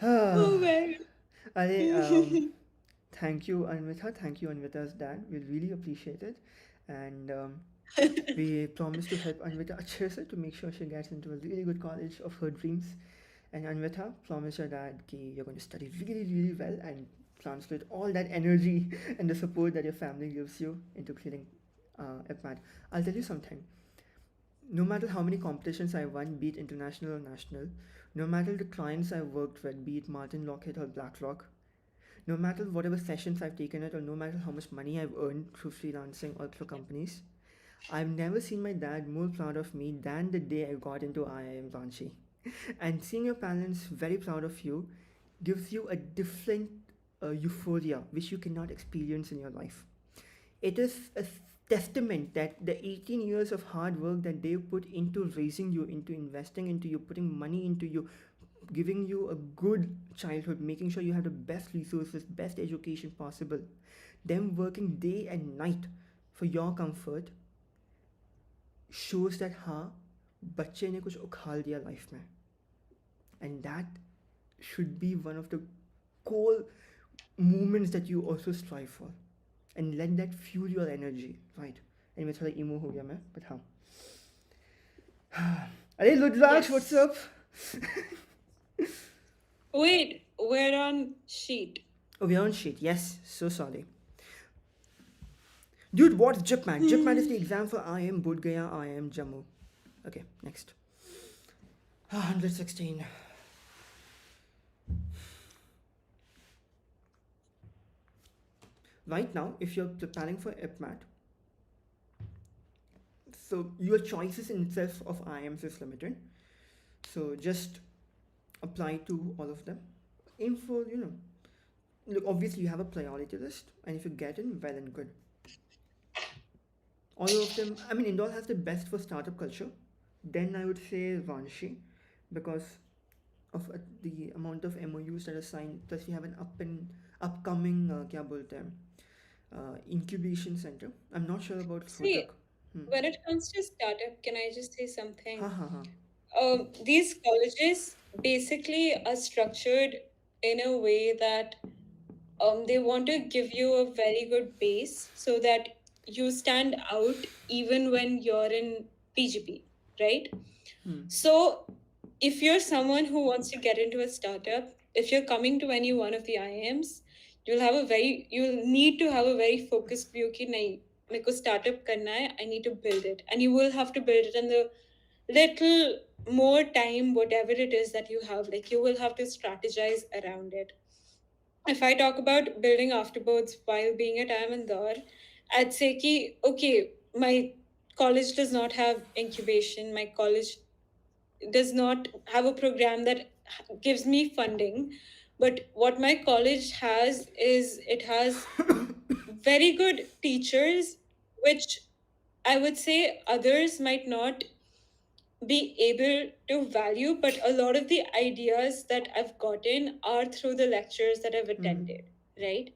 Oh man. Thank you, Anvita. Thank you, Anvita's dad. We really appreciate it. And we promise to help Anvita अच्छे से to make sure she gets into a really good college of her dreams. And Anvita, promise your dad कि you're going to study really, really well and translate all that energy and the support that your family gives you into clearing IPMAT. I'll tell you something. No matter how many competitions I won, be it international or national, no matter the clients I worked with, be it Martin Lockheed or BlackRock, no matter whatever sessions I've taken it, or no matter how much money I've earned through freelancing or through companies, I've never seen my dad more proud of me than the day I got into IIM Ranchi. And seeing your parents very proud of you gives you a different euphoria which you cannot experience in your life. It is a testament that the 18 years of hard work that they put into raising you, into investing into you, putting money into you, giving you a good childhood, making sure you have the best resources, best education possible, them working day and night for your comfort, shows that हाँ बच्चे ने कुछ उखाड़ दिया life में, and that should be one of the core moments that you also strive for. and let that fuel your energy, right? Anyway, थोड़ा emo हो गया मैं, but हाँ. अरे Ludraksh, what's Yes. up? Wait, we're on sheet. Oh, we're on sheet. Yes, so sorry. Dude, what's JIPMAT? JIPMAT is the exam for IIM Bodh Gaya, IIM Jammu. Okay, next. 116. Right now, if you're preparing for IPMAT, so your choices in itself of IIMs is limited. So just apply to all of them. Aim for, look, obviously you have a priority list, and if you get in, well and good. All of them, I mean, Indore has the best for startup culture. Then I would say Ranchi, because of the amount of MOUs that are signed. Plus, we have an upcoming क्या बोलते हैं, incubation center. I'm not sure about See, Rohtak. when it comes to startup, can I just say something? हाँ हाँ हाँ. These colleges basically are structured in a way that they want to give you a very good base so that you stand out even when you're in PGP, right? So if you're someone who wants to get into a startup, if you're coming to any one of the IIMs, you'll need to have a very focused view कि नहीं मेरे को startup करना है, I need to build it, and you will have to build it in the little more time, whatever it is that you have, like you will have to strategize around it. If I talk about building afterboards while being at IIM Indore, I'd say ki, okay, my college does not have incubation, my college does not have a program that gives me funding, but what my college has is it has very good teachers, which I would say others might not be able to value, but a lot of the ideas that I've gotten are through the lectures that I've attended, right?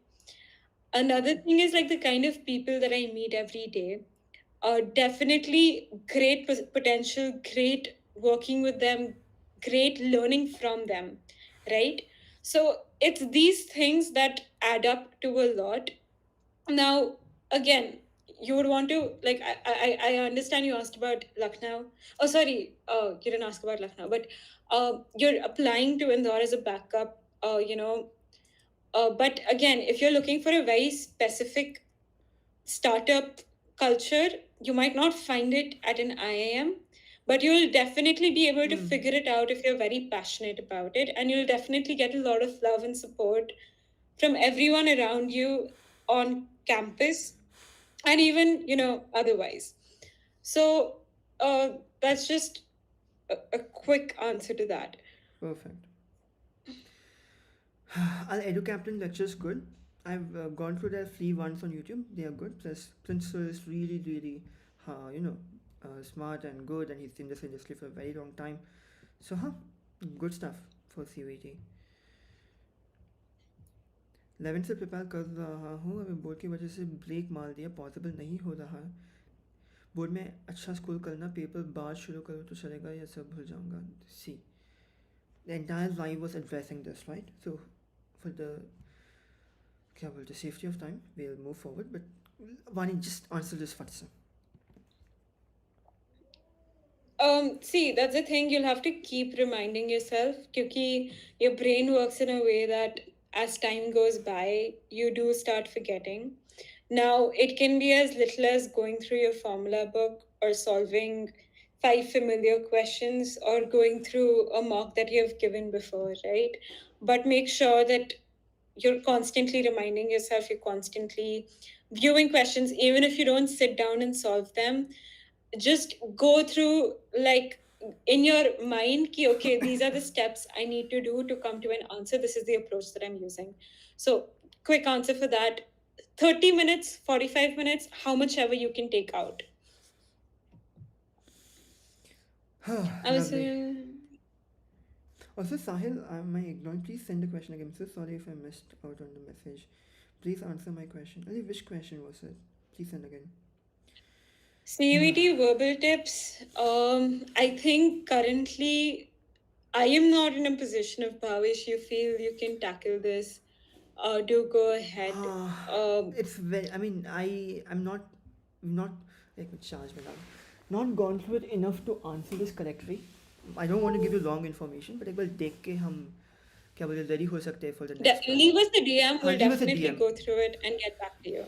Another thing is like the kind of people that I meet every day. Definitely great potential, great working with them, great learning from them, right? So it's these things that add up to a lot. Now, again, you would want to like I understand you asked about Lucknow. Oh, sorry, you didn't ask about Lucknow, but you're applying to Indore as a backup. But again, if you're looking for a very specific startup culture, you might not find it at an IIM, but you'll definitely be able to figure it out if you're very passionate about it, and you'll definitely get a lot of love and support from everyone around you on campus and even otherwise. So that's just a quick answer to that. Perfect. Our EduCaptain lectures good. I've gone through their free ones on YouTube. They are good. Plus, Principal is really, really, smart and good, and he's in this industry for a very long time. So, good stuff for CVT. 11 से prepare कर रहा हूँ, अभी board की वजह से break मार दिया, पॉसिबल नहीं हो रहा है. बोर्ड में अच्छा स्कोर करना, पेपर बाद शुरू करो तो चलेगा या सब भूल जाऊँगा. सी, the entire live was addressing this, right? So for the safety of time, we'll move forward. But Vani, just answer this first. See, that's the thing. You'll have to keep reminding yourself, because your brain works in a way that as time goes by, you do start forgetting. Now, it can be as little as going through your formula book or solving 5 familiar questions or going through a mock that you have given before, right? But make sure that you're constantly reminding yourself, you're constantly viewing questions, even if you don't sit down and solve them. Just go through like in your mind ki, okay, these are the steps I need to do to come to an answer, this is the approach that I'm using. So quick answer for that: 30 minutes, 45 minutes, how much ever you can take out. I was Also, Sahil, am I ignoring? Please send the question again. I'm so sorry if I missed out on the message. Please answer my question. Which question was it? Please send again. CVT verbal tips. I think currently I am not in a position of Bhavesh, you feel you can tackle this. do go ahead. It's very. I mean, I'm not like charge me now. Not gone through it enough to answer this correctly. I don't want to give you wrong information, but एक बार देख के हम क्या बोले ready हो सकते हैं for the next one. Leave us a DM. हाँ, We'll leave us a definitely DM. go through it and get back to you.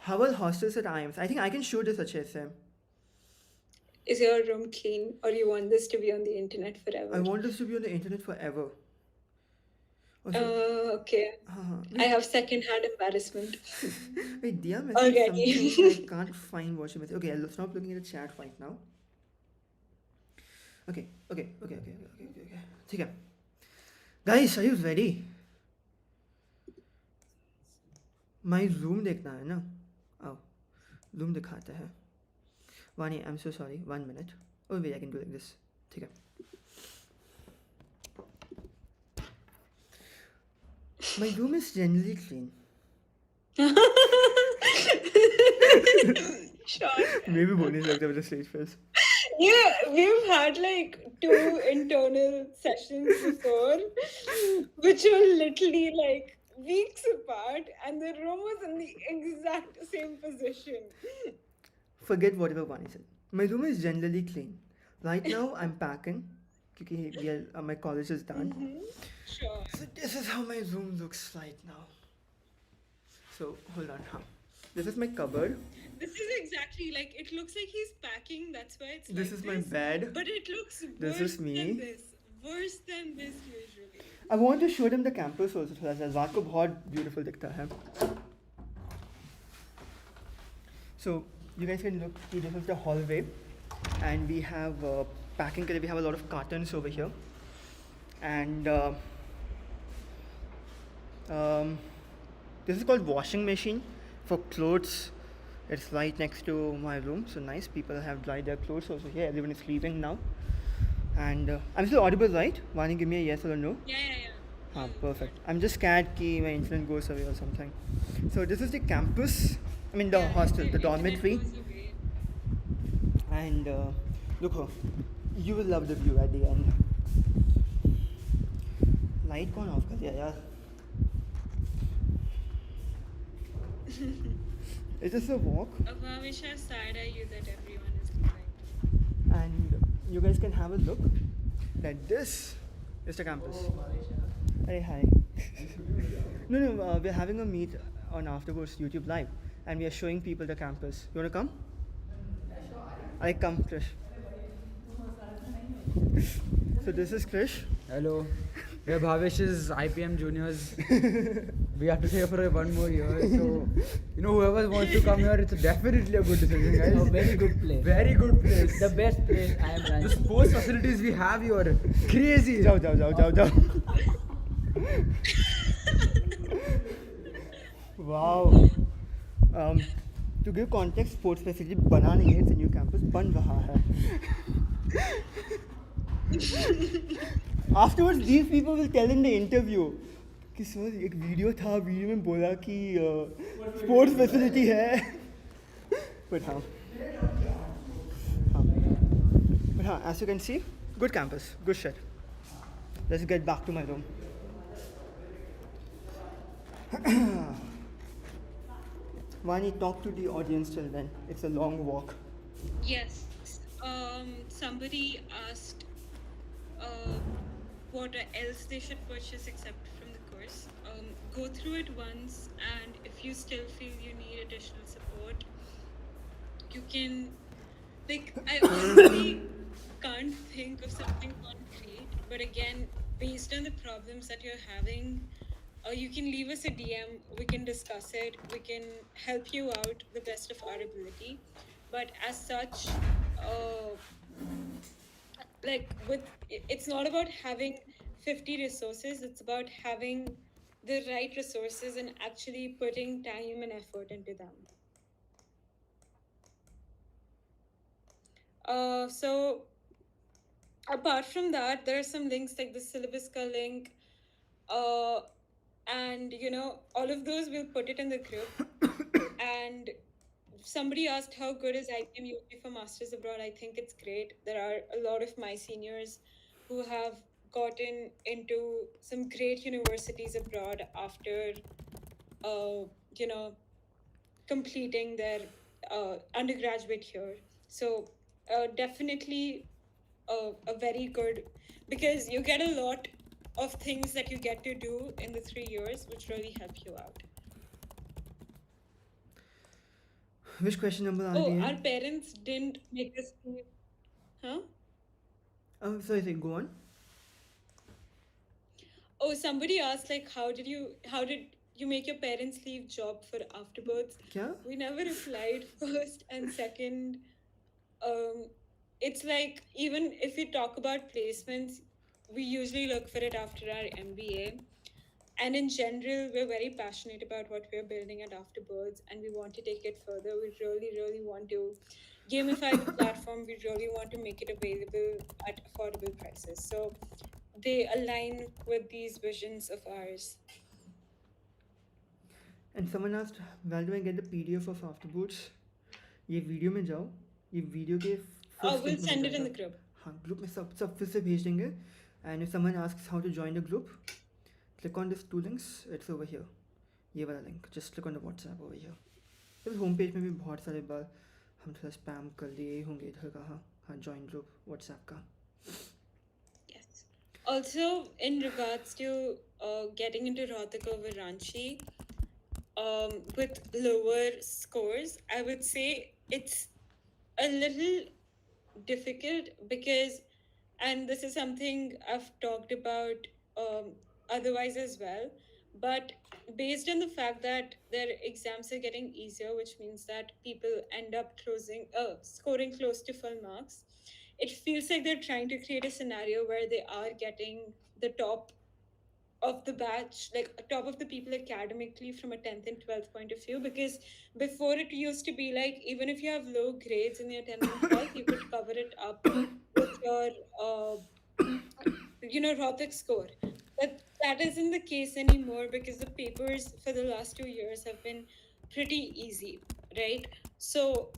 How are hostels at IIMs? I think I can show this अच्छे से. Is your room clean, or you want this to be on the internet forever? I want this to be on the internet forever. Also, Okay. I have second-hand embarrassment. wait, Dia messaged Already. something. I can't find what she messaged. Okay, I'll stop looking at the chat right now. Okay. ठीक है. Guys, are you ready? My room देखना है ना? आओ, room दिखाते हैं. Vani, I'm so sorry. 1 minute. Oh wait, I can do like this. ठीक है. My room is generally clean. Sure. Maybe बोलने लगता है with a straight face. Yeah, we've had like 2 internal sessions before, which were literally like weeks apart, and the room was in the exact same position. Forget whatever Vani said. My room is generally clean. Right now, I'm packing because my college is done. Sure. So this is how my room looks right now. So hold on. This is my cupboard. This is exactly like it looks like he's packing. That's why it's This like is my bed. But it looks This worse is me. than this. Worse than this usually. I want to show them the campus also थोड़ा सा. रात को बहुत beautiful दिखता है. So you guys can look. This is the hallway, and we have packing के लिए we have a lot of cartons over here, and this is called washing machine for clothes. It's right next to my room, so nice. People have dried their clothes also here. Everyone is leaving now, and I'm still audible, right? Vani, give me a yes or a no. Yeah. Perfect. I'm just scared that my internet goes away or something. So this is the campus. I mean the hostel, the dormitory, and look, you will love the view at the end. Light कौन off कर दिया यार? It's just a walk, Bhavesh, how sad are you that everyone is leaving? and you guys can have a look. That this is the campus. Hey, hi. No, we're having a meet on AfterBoards YouTube Live, and we are showing people the campus. You wanna come? I come, Krish. So this is Krish. Hello. We're Bhavesh's IPM juniors. We have to stay for 1 more year. So, whoever wants to come here, it's definitely a good decision, guys. A very good place. Very good place. The best place IIM The Ranchi. sports facilities we have here, crazy. जाओ. Wow. To give context, sports facility बना नहीं है, it's a new campus, बन रहा है. Afterwards, these people will tell in the interview कि sir एक video था, वीडियो में बोला कि स्पोर्ट्स फैसिलिटी है. But as you can see, good campus, good shit. Let's get back to my room. Vani, talk to the audience till then. It's a long walk. Yes. Somebody asked what else they should purchase except from the course. Go through it once, and if you still feel you need additional support, you can. Like, I honestly can't think of something concrete, but again, based on the problems that you're having, you can leave us a DM. We can discuss it. We can help you out the best of our ability. But as such, it's not about having 50 resources. It's about having the right resources and actually putting time and effort into them. So apart from that, there are some links like the syllabus ka link, and all of those we'll put it in the group. And somebody asked how good is IPM UP for Masters Abroad. I think it's great. There are a lot of my seniors who have gotten into some great universities abroad after, you know, completing their undergraduate here. So definitely a very good, because you get a lot of things that you get to do in the 3 years, which really help you out. Which question number are we Oh, in? our parents didn't make us leave. Huh? Oh, sorry, go on. Oh, somebody asked, like, how did you make your parents leave job for AfterBoards? Kya? We never replied first, and second, it's like, even if we talk about placements, we usually look for it after our MBA. And in general, we're very passionate about what we're building at AfterBoards, and we want to take it further. We really, really want to gamify the platform. We really want to make it available at affordable prices. So they align with these visions of ours. And someone asked, where do I get the PDF of AfterBoards? ये video में जाओ, ये video के first We'll link में send it जाएगा. in the group. हाँ, group में सब फिर से भेज देंगे. And if someone asks how to join the group, click on these 2 links. It's over here. ये वाला link. Just click on the WhatsApp over here. इस होम पेज में भी बहुत सारे बार हम थोड़ा स्पैम कर लिए होंगे इधर का. हाँ, join group WhatsApp का. Yes. Also, in regards to getting into Rohtak over Ranchi, with lower scores, I would say it's a little difficult because, and this is something I've talked about otherwise as well, but based on the fact that their exams are getting easier, which means that people end up scoring close to full marks, it feels like they're trying to create a scenario where they are getting the top of the batch, like top of the people academically from a 10th and 12th point of view, because before it used to be like, even if you have low grades in your 10th and 12th, you could cover it up with your Rohtak score. But that isn't the case anymore, because the papers for the last 2 years have been pretty easy, right? So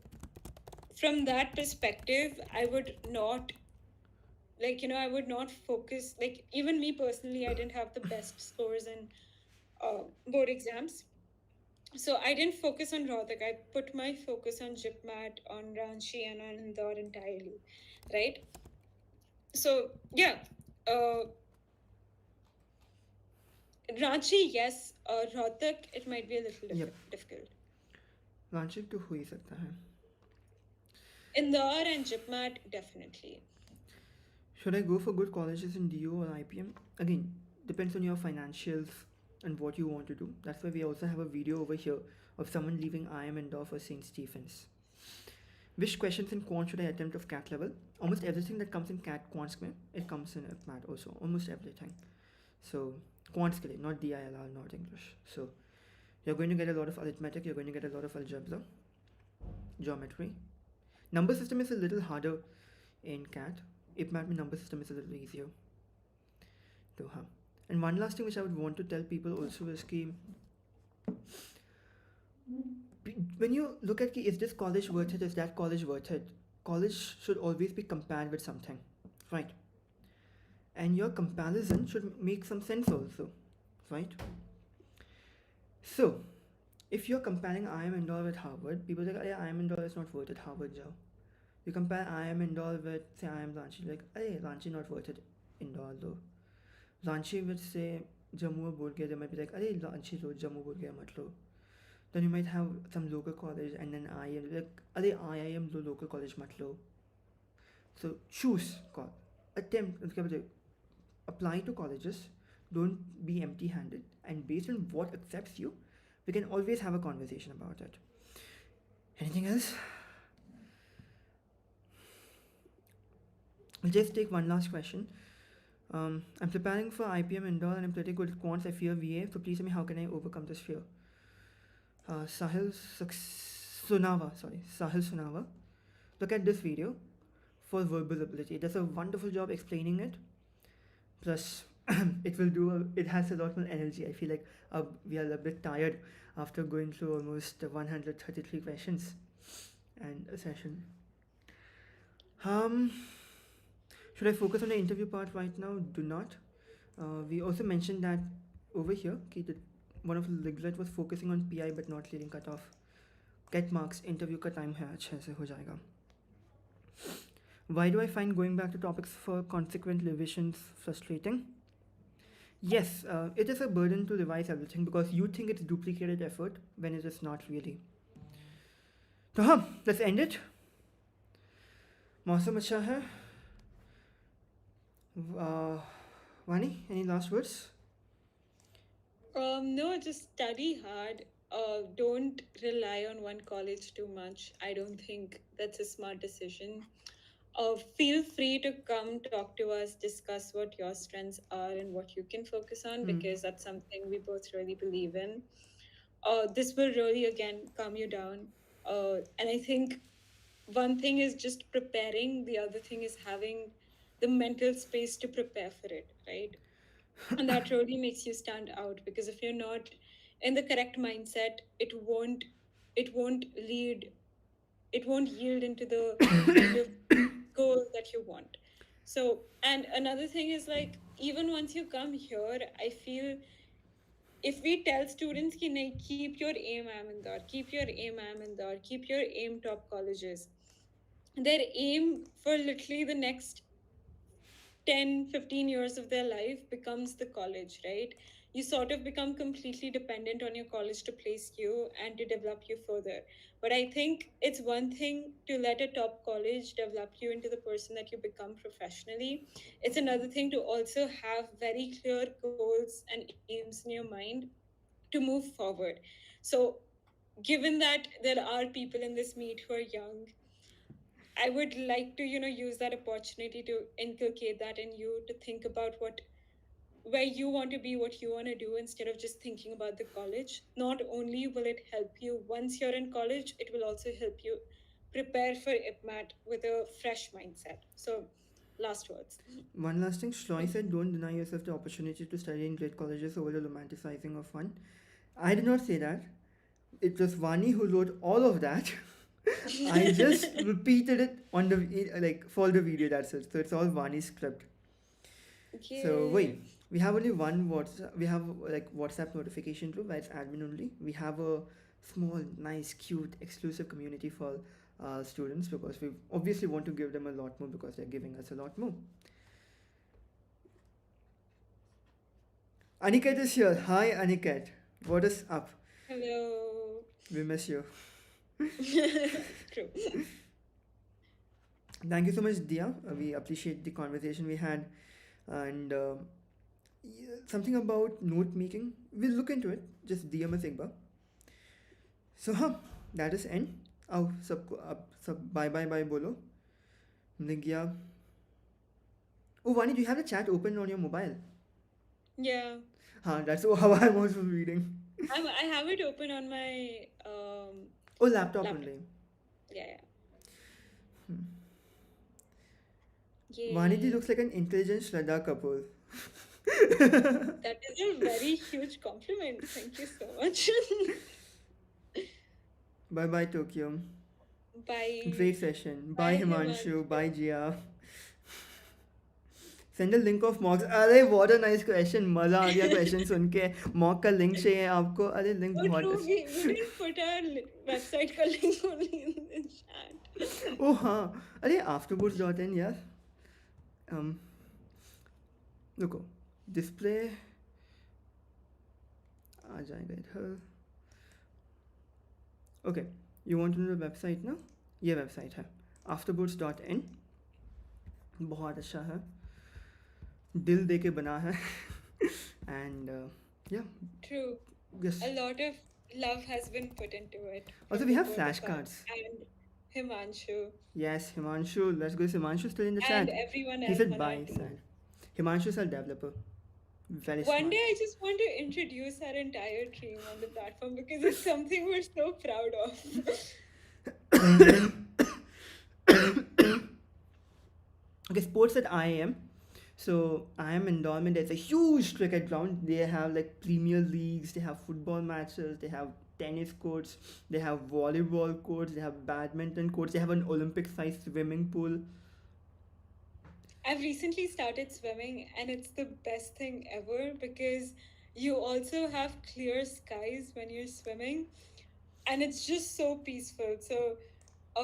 from that perspective, I would not focus, like, even me personally, I didn't have the best scores in board exams. So I didn't focus on Rohtak. I put my focus on IPMAT, on Ranchi, and on Indore entirely, right? So, yeah. Ranchi, yes. Rohtak, it might be a little difficult. Ranchi तो हो ही सकता है. Indore and IPMAT, definitely. Should I go for good colleges in DO or IPM? Again, depends on your financials and what you want to do. That's why we also have a video over here of someone leaving IIM Indore for St. Stephen's. Which questions in quant should I attempt of CAT level? Almost everything that comes in CAT quants में, it comes in IPMAT also. Almost everything. So quants के लिए, not DILR, not English. So you're going to get a lot of arithmetic. You're going to get a lot of algebra, geometry. Number system is a little harder in CAT. IPMAT में number system is a little easier. So, हाँ. And one last thing which I would want to tell people also is कि when you look at is this college worth it, is that college worth it, college should always be compared with something, right? And your comparison should make some sense also, right? So if you're comparing IIM Indore with Harvard, people are like, IIM Indore is not worth it, Harvard jao. You compare IIM Indore with, say, IIM Ranchi, like, Ranchi not worth it, Indore though. Ranchi with, say, Jammu or Bodh they might be like, Ranchi lo, Jammu Bodh mat lo. Then you might have some local college, and then IIM, like, IIM lo, local college mat lo. So choose, attempt, apply to colleges, don't be empty-handed, and based on what accepts you, we can always have a conversation about it. Anything else? We'll just take one last question. I'm preparing for IPM Indore and I'm pretty good at quants. I fear VA, so please tell me how can I overcome this fear. Sahil Sunava. Look at this video for verbal ability. It does a wonderful job explaining it. Plus, it has a lot more energy. I feel like we are a bit tired after going through almost 133 questions and a session. Should I focus on the interview part right now? Do not. We also mentioned that over here, one of the legs was focusing on PI but not leading cutoff. Get marks, interview का time है अच्छे से हो जाएगा. Why do I find going back to topics for consequent revisions frustrating? Yes, it is a burden to revise everything because you think it's duplicated effort when it is not really. तो हाँ, let's end it. मौसम अच्छा है. Vani, any last words? No, just study hard. Don't rely on one college too much. I don't think that's a smart decision. Feel free to come talk to us, discuss what your strengths are and what you can focus on, because that's something we both really believe in. This will really, again, calm you down. And I think one thing is just preparing, the other thing is having the mental space to prepare for it, right? And that really makes you stand out, because if you're not in the correct mindset, it won't yield into the kind of goal that you want. So, and another thing is, like, even once you come here, I feel if we tell students ki nahi, keep your aim Indore, keep your aim Indore, keep your aim top colleges, their aim for literally the next 10-15 years of their life becomes the college, right? You sort of become completely dependent on your college to place you and to develop you further. But I think it's one thing to let a top college develop you into the person that you become professionally. It's another thing to also have very clear goals and aims in your mind to move forward. So, given that there are people in this meet who are young, I would like to, use that opportunity to inculcate that in you, to think about where you want to be, what you want to do, instead of just thinking about the college. Not only will it help you once you're in college, it will also help you prepare for IPMAT with a fresh mindset. So, last words. One last thing, Shloy said, don't deny yourself the opportunity to study in great colleges over the romanticizing of one. I did not say that. It was Vani who wrote all of that. I just repeated it on the for the video. That's it. So it's all Vani's script. Okay. So wait, we have only one WhatsApp. We have WhatsApp notification group where it's admin only. We have a small, nice, cute, exclusive community for students, because we obviously want to give them a lot more because they're giving us a lot more. Aniket is here. Hi, Aniket. What is up? Hello. We miss you. True. Thank you so much, Dia. We appreciate the conversation we had, and something about note making. We'll look into it. Just DM us एक बार. So that is end. आओ सबको अब सब bye बोलो. हमने किया. Oh, Vani, do you have the chat open on your mobile? Yeah. That's how I'm also reading. I have it open on my Laptop Laptop. only. yeah. Vani ji looks like an intelligent Shraddha Kapoor. That is a very huge compliment. Thank you so much. Bye Tokyo. Bye. Great session. Bye Bye, Himanshu. Himanshu. Bye Jia. Send a link of mocks. अरे what a nice question. मजा आ गया question सुन के. mock का link चाहिए आपको. अरे link Oh, बहुत true. अच्छा. We didn't put our website ka link only in the chat. Oh हाँ. अरे AfterBoards.in यार. रुको. Display. आ जाएगा इधर. Okay. You want to know the website ना? ये website है. AfterBoards.in. बहुत अच्छा है. दिल दे के बना है. And yeah. True. Yes. A lot of love has been put into it. Also, from we the have both of us flashcards. And Himanshu. Yes, Himanshu. Let's go. Is Himanshu still in the And chat? everyone He else said on bye. our team. Sad. Himanshu is our developer. Very smart. One day I just want to introduce our entire team on the platform, because it's something we're so proud of. Okay, sports at IIM. So IIM Indore, there's a huge cricket ground. They have like premier leagues, they have football matches, they have tennis courts, they have volleyball courts, they have badminton courts, they have an Olympic-sized swimming pool. I've recently started swimming, and it's the best thing ever because you also have clear skies when you're swimming, and it's just so peaceful. So,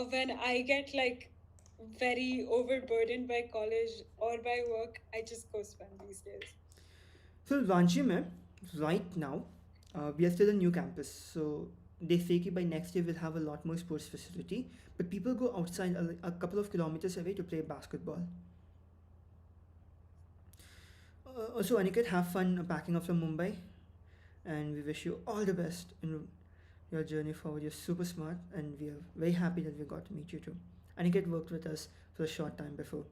when I get like very overburdened by college or by work, I just go swim these days. So Ranchi में right now we are still a new campus, so they say कि by next year we'll have a lot more sports facility, but people go outside a couple of kilometers away to play basketball. Also, Aniket, have fun packing up from Mumbai, and we wish you all the best in your journey forward. You're super smart, and we are very happy that we got to meet you too. Aniket worked with us for a short time before.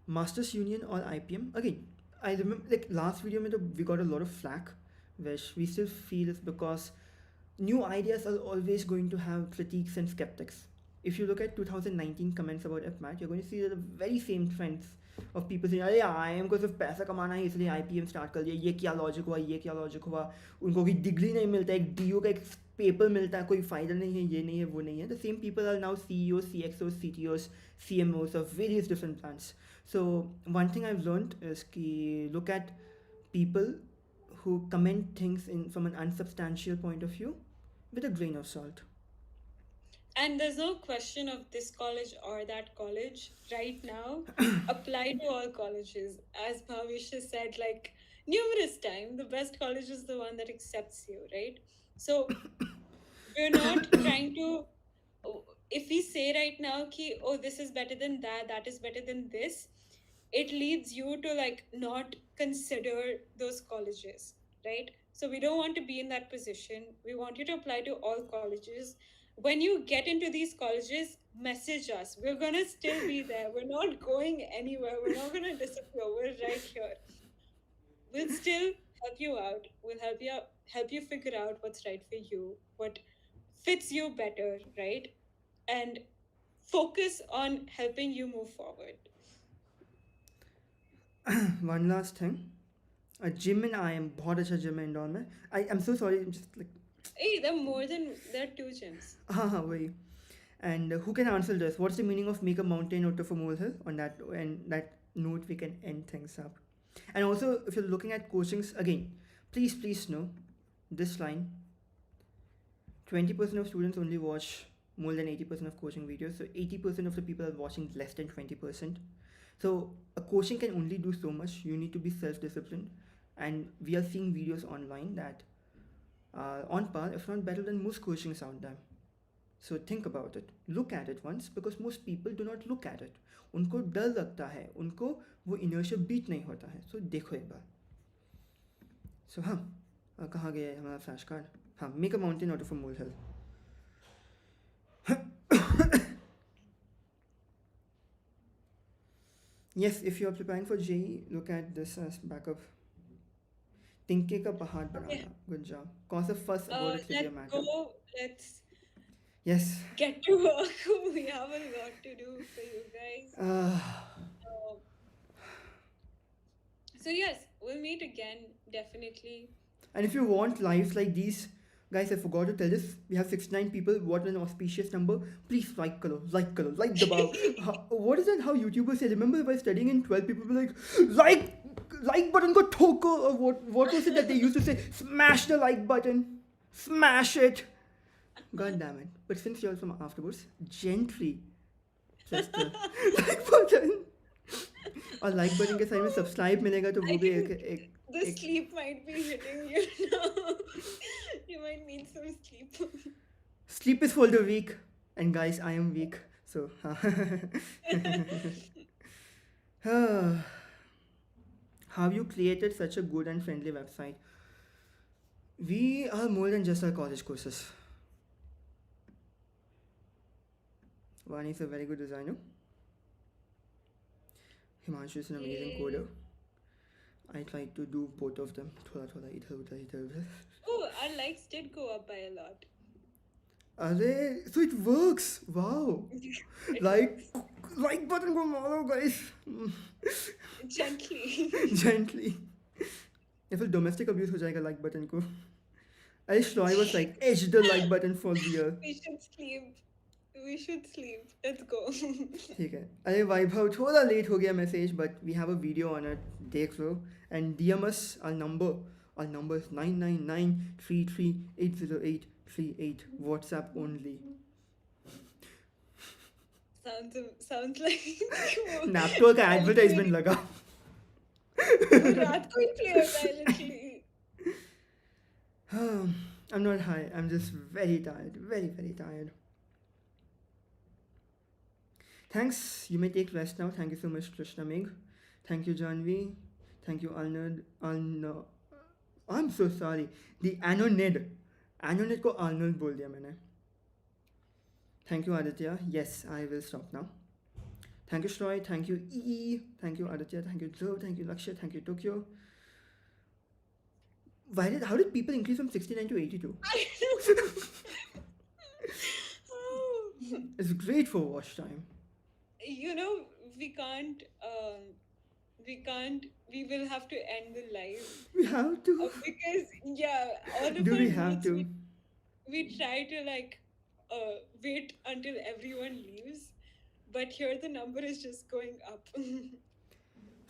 Masters Union or IPM? Again, I remember like last video we got a lot of flack, which we still feel is because new ideas are always going to have critiques and skeptics. If you look at 2019 comments about FMAT, you're going to see the very same trends of people saying अरे IIM को सिर्फ पैसा कमाना है इसलिए IPM start कर दिया, ये क्या लॉजिक हुआ, ये क्या लॉजिक हुआ, उनको कोई डिग्री नहीं मिलता, एक DO का एक पेपर मिलता है, कोई फ़ायदा नहीं है, ये नहीं है, वो नहीं है. The same people are now CEOs, CXOs, CTOs, CMOs of various different plants. So one thing I've learned is कि look at people who comment things from an unsubstantial point of view with a grain of salt. And there's no question of this college or that college right now. Apply to all colleges. As Bhavesh has said, like numerous times, the best college is the one that accepts you, right? So we're not trying to, if we say right now, ki, oh, this is better than that, that is better than this, it leads you to like not consider those colleges, right? So we don't want to be in that position. We want you to apply to all colleges. When you get into these colleges, message us. We're gonna still be there. We're not going anywhere. We're not gonna disappear. We're right here. We'll still help you out. We'll help you figure out what's right for you, what fits you better, right? And focus on helping you move forward. One last thing. A gym in IIM, बहुत अच्छा gym है इंदौर में. I'm so sorry, I'm just like Hey, there are 2 gyms. हाँ वही. And who can answer this? What's the meaning of make a mountain out of a molehill? On that note, we can end things up. And also, if you're looking at coachings again, please know this line. 20% of students only watch more than 80% of coaching videos. So 80% of the people are watching less than 20%. So a coaching can only do so much. You need to be self-disciplined. And we are seeing videos online that are on par, if not better than most coachings out there. So think about it. Look at it once, because most people do not look at it. उनको डर लगता है, उनको वो inertia beat नहीं होता है. So देखो एक बार. So हाँ, कहाँ गया है हमारा फ्लैश कार्ड? हाँ, make a mountain out of a molehill. Yes, if you are preparing for JEE, look at this as backup. तिनके का पहाड़ बनाना. Good job. कौन सा first about it Let's matter? go. Let's Yes. get to work. We have a lot to do for you guys. So yes, we'll meet again, definitely. And if you want lives like these, guys, I forgot to tell this. We have 69 people. What an auspicious number. Please like color, like the what is that? How YouTubers say? Remember by studying in 12, people were like button ko thoko, or what was it that they used to say? Smash the like button. Smash it. God damn it. But since you're from AfterBoards, gently press the like button. और like button के side में subscribe मिलेगा तो वो भी The sleep might be hitting you now. You might need some sleep. Sleep is for the weak, and guys, I am weak, so how you created such a good and friendly website? We are more than just our college courses. Vani is a very good designer. Himanshu is an amazing coder. I tried to do both of them. Thoda idhar. Oh, our likes did go up by a lot. Arey, so it works. Wow. Like button ko maro, guys. Gently. Gently. If a domestic abuse ho jayega like button ko. I was like, edge the like button for real. We should sleep. We should sleep. Let's go. ठीक है अरे वैभव थोड़ा late हो गया message but we have a video on it देख लो and DM us our number is 99933808838 WhatsApp only. sounds like Napto का advertisement लगा. वो रात को ही play होता है literally. I'm not high. I'm just very tired. Very, very tired. Thanks. You may take rest now. Thank you so much, Krishna Meg. Thank you, Janvi. Thank you, Arnold. I'm so sorry. The Anonid. Anonid को Arnold बोल दिया मैंने. Thank you, Aditya. Yes, I will stop now. Thank you, Shroy. Thank you, EE. Thank you, Aditya. Thank you, Joe. Thank you, Lakshya. Thank you, Tokyo. How did people increase from 69 to 82? It's great for watch time. You know, we can't. We will have to end the live We have to. because all of Do our we have notes, to? we try to wait until everyone leaves, but here the number is just going up.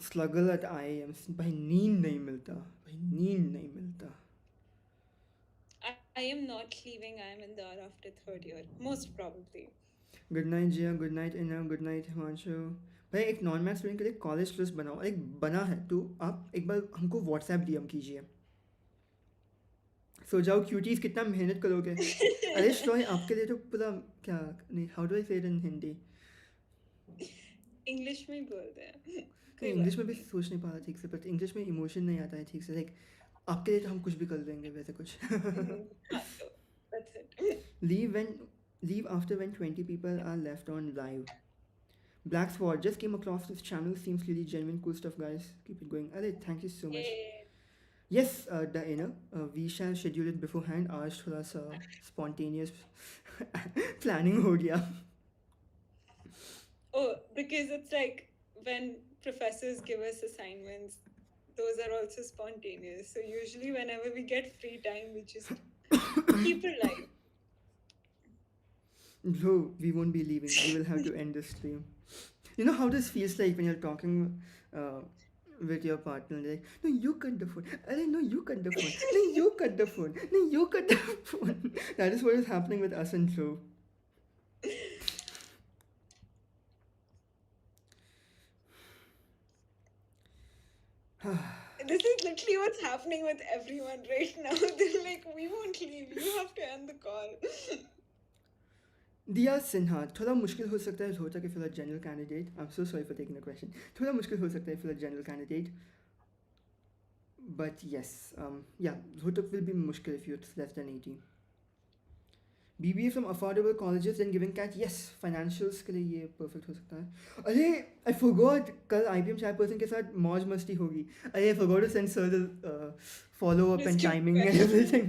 Struggle at IIM. भाई नींद नहीं मिलता. भाई नींद नहीं मिलता. I am not leaving. I am in Indore after third year, most probably. Good night, Jia. Good night, Inna. Good night, Himanshu. भाई एक नॉन मैथ स्टूडेंट के लिए कॉलेज लिस्ट बनाओ. एक बना है तो आप एक बार हमको व्हाट्सएप डीएम कीजिए. सो जाओ क्यूटीज कितना मेहनत करोगे. अरे श्रोय आपके लिए तो पूरा क्या नहीं. हाउ डू आई से इट इन हिंदी. इंग्लिश में ही बोलते हैं. इंग्लिश में भी सोच नहीं पा रहा ठीक से बट इंग्लिश में इमोशन नहीं आता है ठीक से. लाइक आपके लिए तो हम कुछ भी कर देंगे वैसे कुछ. That's it. Leave after when 20 people are left on live. Black Sword just came across this channel. Seems really genuine. Cool stuff, guys. Keep it going. Alright, thank you so much. Yay. Yes, Diana, we shall schedule it beforehand. आज थोड़ा सा spontaneous planning हो गया. Oh, because it's like when professors give us assignments, those are also spontaneous. So usually whenever we get free time, we just keep it light. No, we won't be leaving. We will have to end this stream. You know how this feels like when you're talking with your partner. Like, no, you cut the phone. No, you cut the phone. No, you cut the phone. No, you cut the phone. That is what is happening with us and Joe. This is literally what's happening with everyone right now. They're like, we won't leave. You have to end the call. दिया सिन्हा थोड़ा मुश्किल हो सकता है Rohtak if you're a general candidate. I'm so sorry for taking the question. थोड़ा मुश्किल हो सकता है if you're a general candidate. But yes, yeah, Rohtak will be मुश्किल if you're less than 80. BBA from affordable colleges and giving cat. Yes, financials के लिए ये perfect हो सकता है. अरे I forgot कल IPM chairperson के साथ मौज मस्ती होगी. अरे I forgot to send sir the follow up and timing and everything.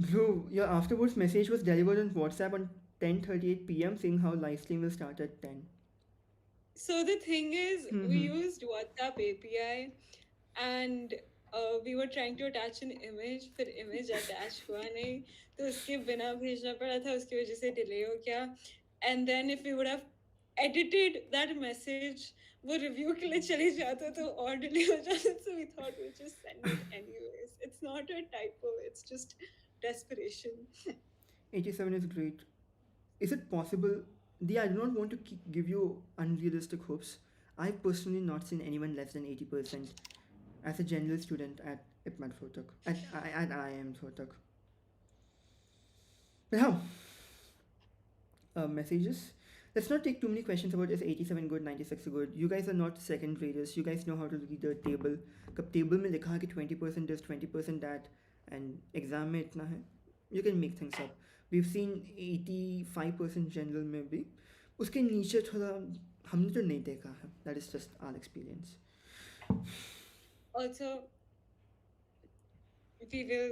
Bro, your AfterBoards message was delivered on WhatsApp on 10:38 p.m. saying how live stream will start at 10. So the thing is, we used WhatsApp API and we were trying to attach an image, फिर image attach हुआ नहीं, तो उसके बिना भेजना पड़ा था, उसकी वजह से delay हो गया. And then if we would have edited that message, वो review के लिए चली जाता तो और delay हो जाता. So we thought we'd just send it anyways. It's not a typo. It's just desperation. 87 is great. Is it possible? I do not want to give you unrealistic hopes. I've personally not seen anyone less than 80% as a general student at IPMAT-Level at IIM Rohtak. But how? Messages. Let's not take too many questions about is 87 good, 96 good. You guys are not second graders. You guys know how to read the table. कब table में लिखा है कि 20% this, 20% that, and exam में इतना है. You can make things up. We've seen 85% general में भी. उसके नीचे थोड़ा हमने तो नहीं देखा है. That is just our experience. Also, we will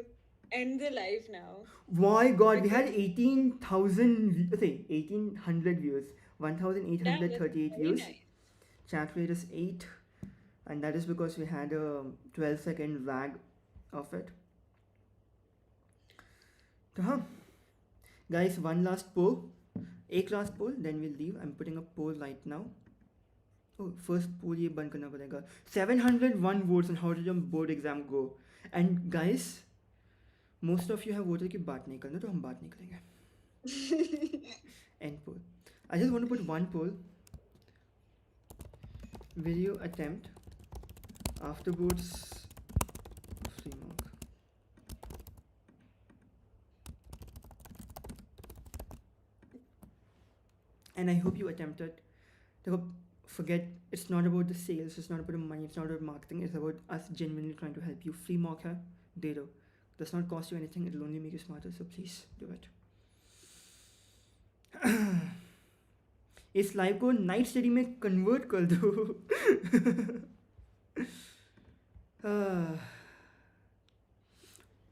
end the live now. My God, we had 1800 views, 1,838 views. Nice. Chat rate is 8, and that is because we had a 12-second lag of it. So, Guys, one last poll. एक last poll, then we'll leave. I'm putting a poll right now. Oh, first poll ये बंद करना पड़ेगा. 701 votes on how did your board exam go. And guys, most of you have voted कि बात नहीं करना, तो हम बात नहीं करेंगे. End poll. I just want to put one poll. Will you attempt AfterBoards free mark? And I hope you attempt it. Forget, it's not about the sales, it's not about the money, it's not about marketing, it's about us genuinely trying to help you. Free mock hai, de do. Does not cost you anything, it'll only make you smarter, so please do it. इस live को night study में convert कर दो.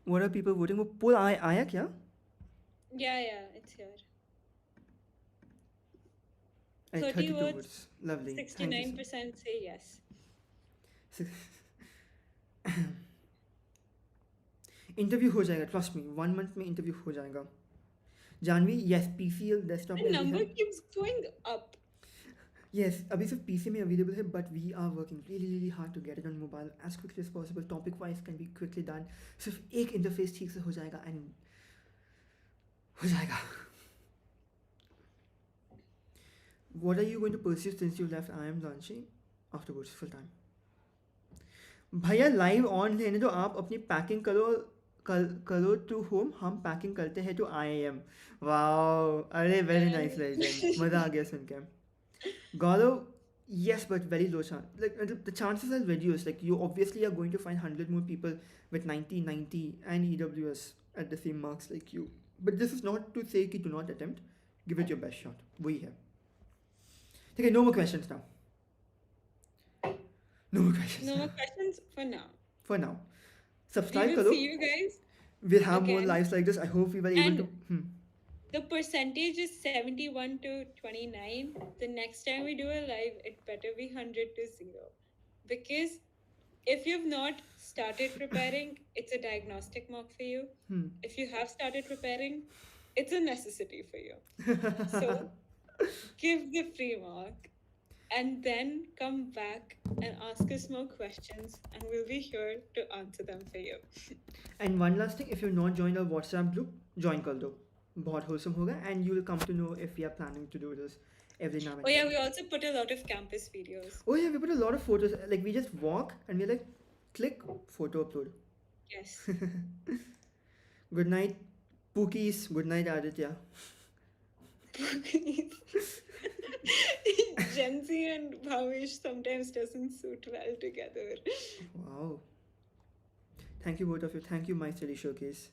What are people voting? वो पोल आया क्या? Yeah, it's here. 30 32 votes, votes. Lovely. Thank you, 69% say yes. Interview हो जाएगा, ट्रस्ट मी, 1 month में इंटरव्यू हो जाएगा. Janvi, yes, PCL desktop The number keeps going up. Yes, अभी सिर्फ पीसी में अवेलेबल है, but we are working really hard to get it on mobile as quickly as possible. Topic wise can be quickly done. सिर्फ एक interface ठीक से हो जाएगा एंड हो जाएगा. What are you going to pursue since you left IIM Ranchi afterwards full time? भैया live on लेने दो, आप अपनी पैकिंग करो टू होम, हम पैकिंग करते हैं टू IIM. वाओ, अरे वेरी नाइस लेजेंड, मज़ा आ गया सुन के. गौरव, yes, but very low chance. Like the chances are reduced. Like you obviously are going to find 100 more people with 90 and EWS at the same marks like you. But this is not to say कि do not attempt. Give it your best shot. वही है. Okay, no more questions now. No more questions. No more questions for now. For now. We Subscribe will karo. see you guys. We'll have more again. lives like this. I hope we were able And to. the percentage is 71 to 29. The next time we do a live, it better be 100 to 0. Because if you've not started preparing, it's a diagnostic mock for you. If you have started preparing, it's a necessity for you. So give the free mock and then come back and ask us more questions and we'll be here to answer them for you. And one last thing, if you've not joined our WhatsApp group, join कर दो. बहुत wholesome होगा, and you will come to know if we are planning to do this every now and Oh yeah, then. we also put a lot of campus videos. Oh yeah, we put a lot of photos. Like we just walk and we're like, click, photo upload. Yes. Good night, Pookies. Good night, Aditya. Gen Z and Bhavesh sometimes doesn't suit well together. Wow. Thank you both of you. Thank you, My Study Showcase.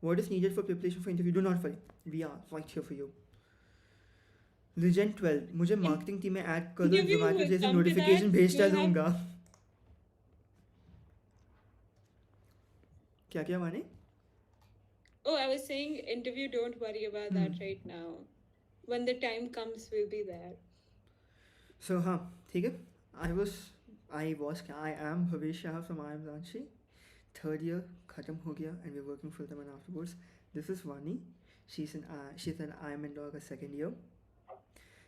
What is needed for preparation for interview? Do not worry. We are right here for you. Legend 12. मुझे marketing team में add कर दो. Interview Zomato will जैसे come to notification that. भेजता You'll have- रहूँगा. क्या वानी? Oh, I was saying interview, don't worry about that right now. When the time comes, we'll be there. So हाँ, ठीक है. I am Bhavesh from IIM Ranchi. Third year खत्म हो गया and we're working full time on AfterBoards. This is Vani. She's an IIM Indore का second year.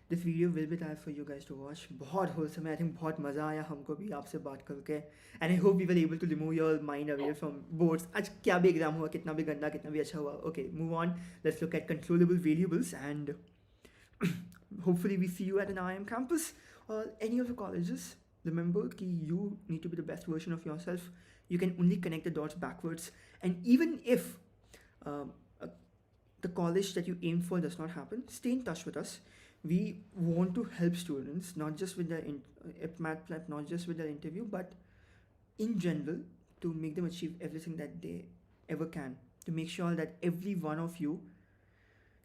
This video will be there for you guys to watch. बहुत wholesome है. I think बहुत मज़ा आया हमको भी आपसे बात करके. And I hope we were able to remove your mind away from boards. आज क्या भी एग्जाम हुआ, कितना भी गंदा, कितना भी अच्छा हुआ. Okay, move on. Let's look at controllable variables and hopefully we see you at an IIM campus or any of the colleges. Remember कि you need to be the best version of yourself. You can only connect the dots backwards. And even if the college that you aim for does not happen, stay in touch with us. We want to help students, not just with their IPMAT-Level, not just with their interview, but in general, to make them achieve everything that they ever can. To make sure that every one of you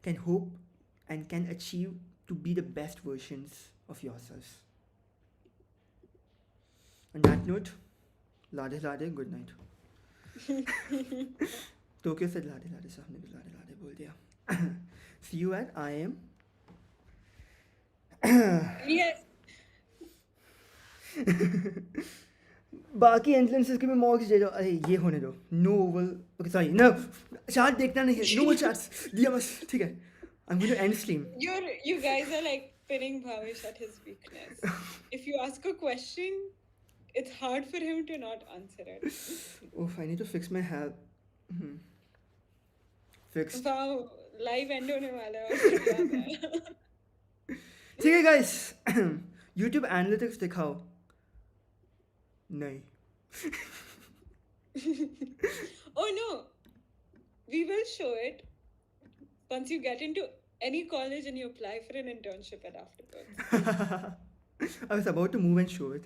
can hope and can achieve to be the best versions of yourselves. On that note, Lade Lade, good night. Tokyo said Lade Lade, so हमने भी Lade Lade बोल दिया. See you at IIM. Yes. बाकी entrances के भी mocks दे दो. अरे ये होने दो. No oval. Okay sorry. No chart देखना नहीं है. No more charts. दिया बस. ठीक है. I'm going to end stream. You guys are like pinning Bhavesh at his weakness. If you ask a question, it's hard for him to not answer it. Oof, I need to fix my hair. Fixed. Wow, live end होने वाला है. ठीक है guys. YouTube analytics दिखाओ. नहीं. Oh no, we will show it once you get into any college and you apply for an internship at AfterBoards. I was about to move and show it.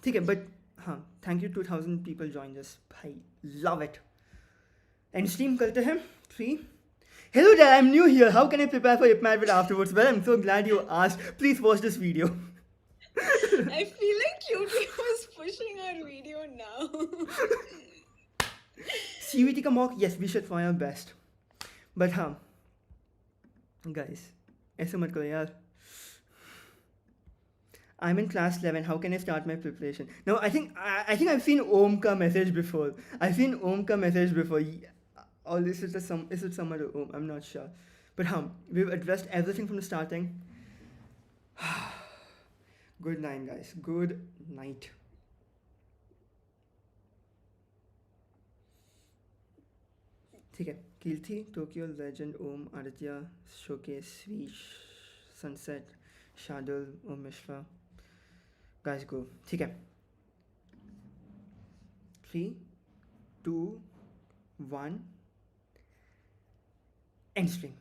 ठीक है, but हाँ, thank you 2000 people joined us. भाई, love it. And stream करते हैं 3. Hello there, I'm new here. How can I prepare for IPMAT with AfterBoards? Well, I'm so glad you asked. Please watch this video. I feel like YouTube is pushing our video now. CVT का mock, yes, we should try our best. But हाँ, guys, ऐसे मत करो यार. I'm in class 11. How can I start my preparation? No, I think I've seen Om ka message before. I've seen Om ka message before. Or is it some other Om? I'm not sure. But we've addressed everything from the starting. Good night, guys. Good night. ठीक है. Kirti, Tokyo, Legend, Om, Aditya, Showcase, Swish, Sunset, Shadul, Om Mishra. Guys, go. ठीक है. 3, 2, 1. End stream.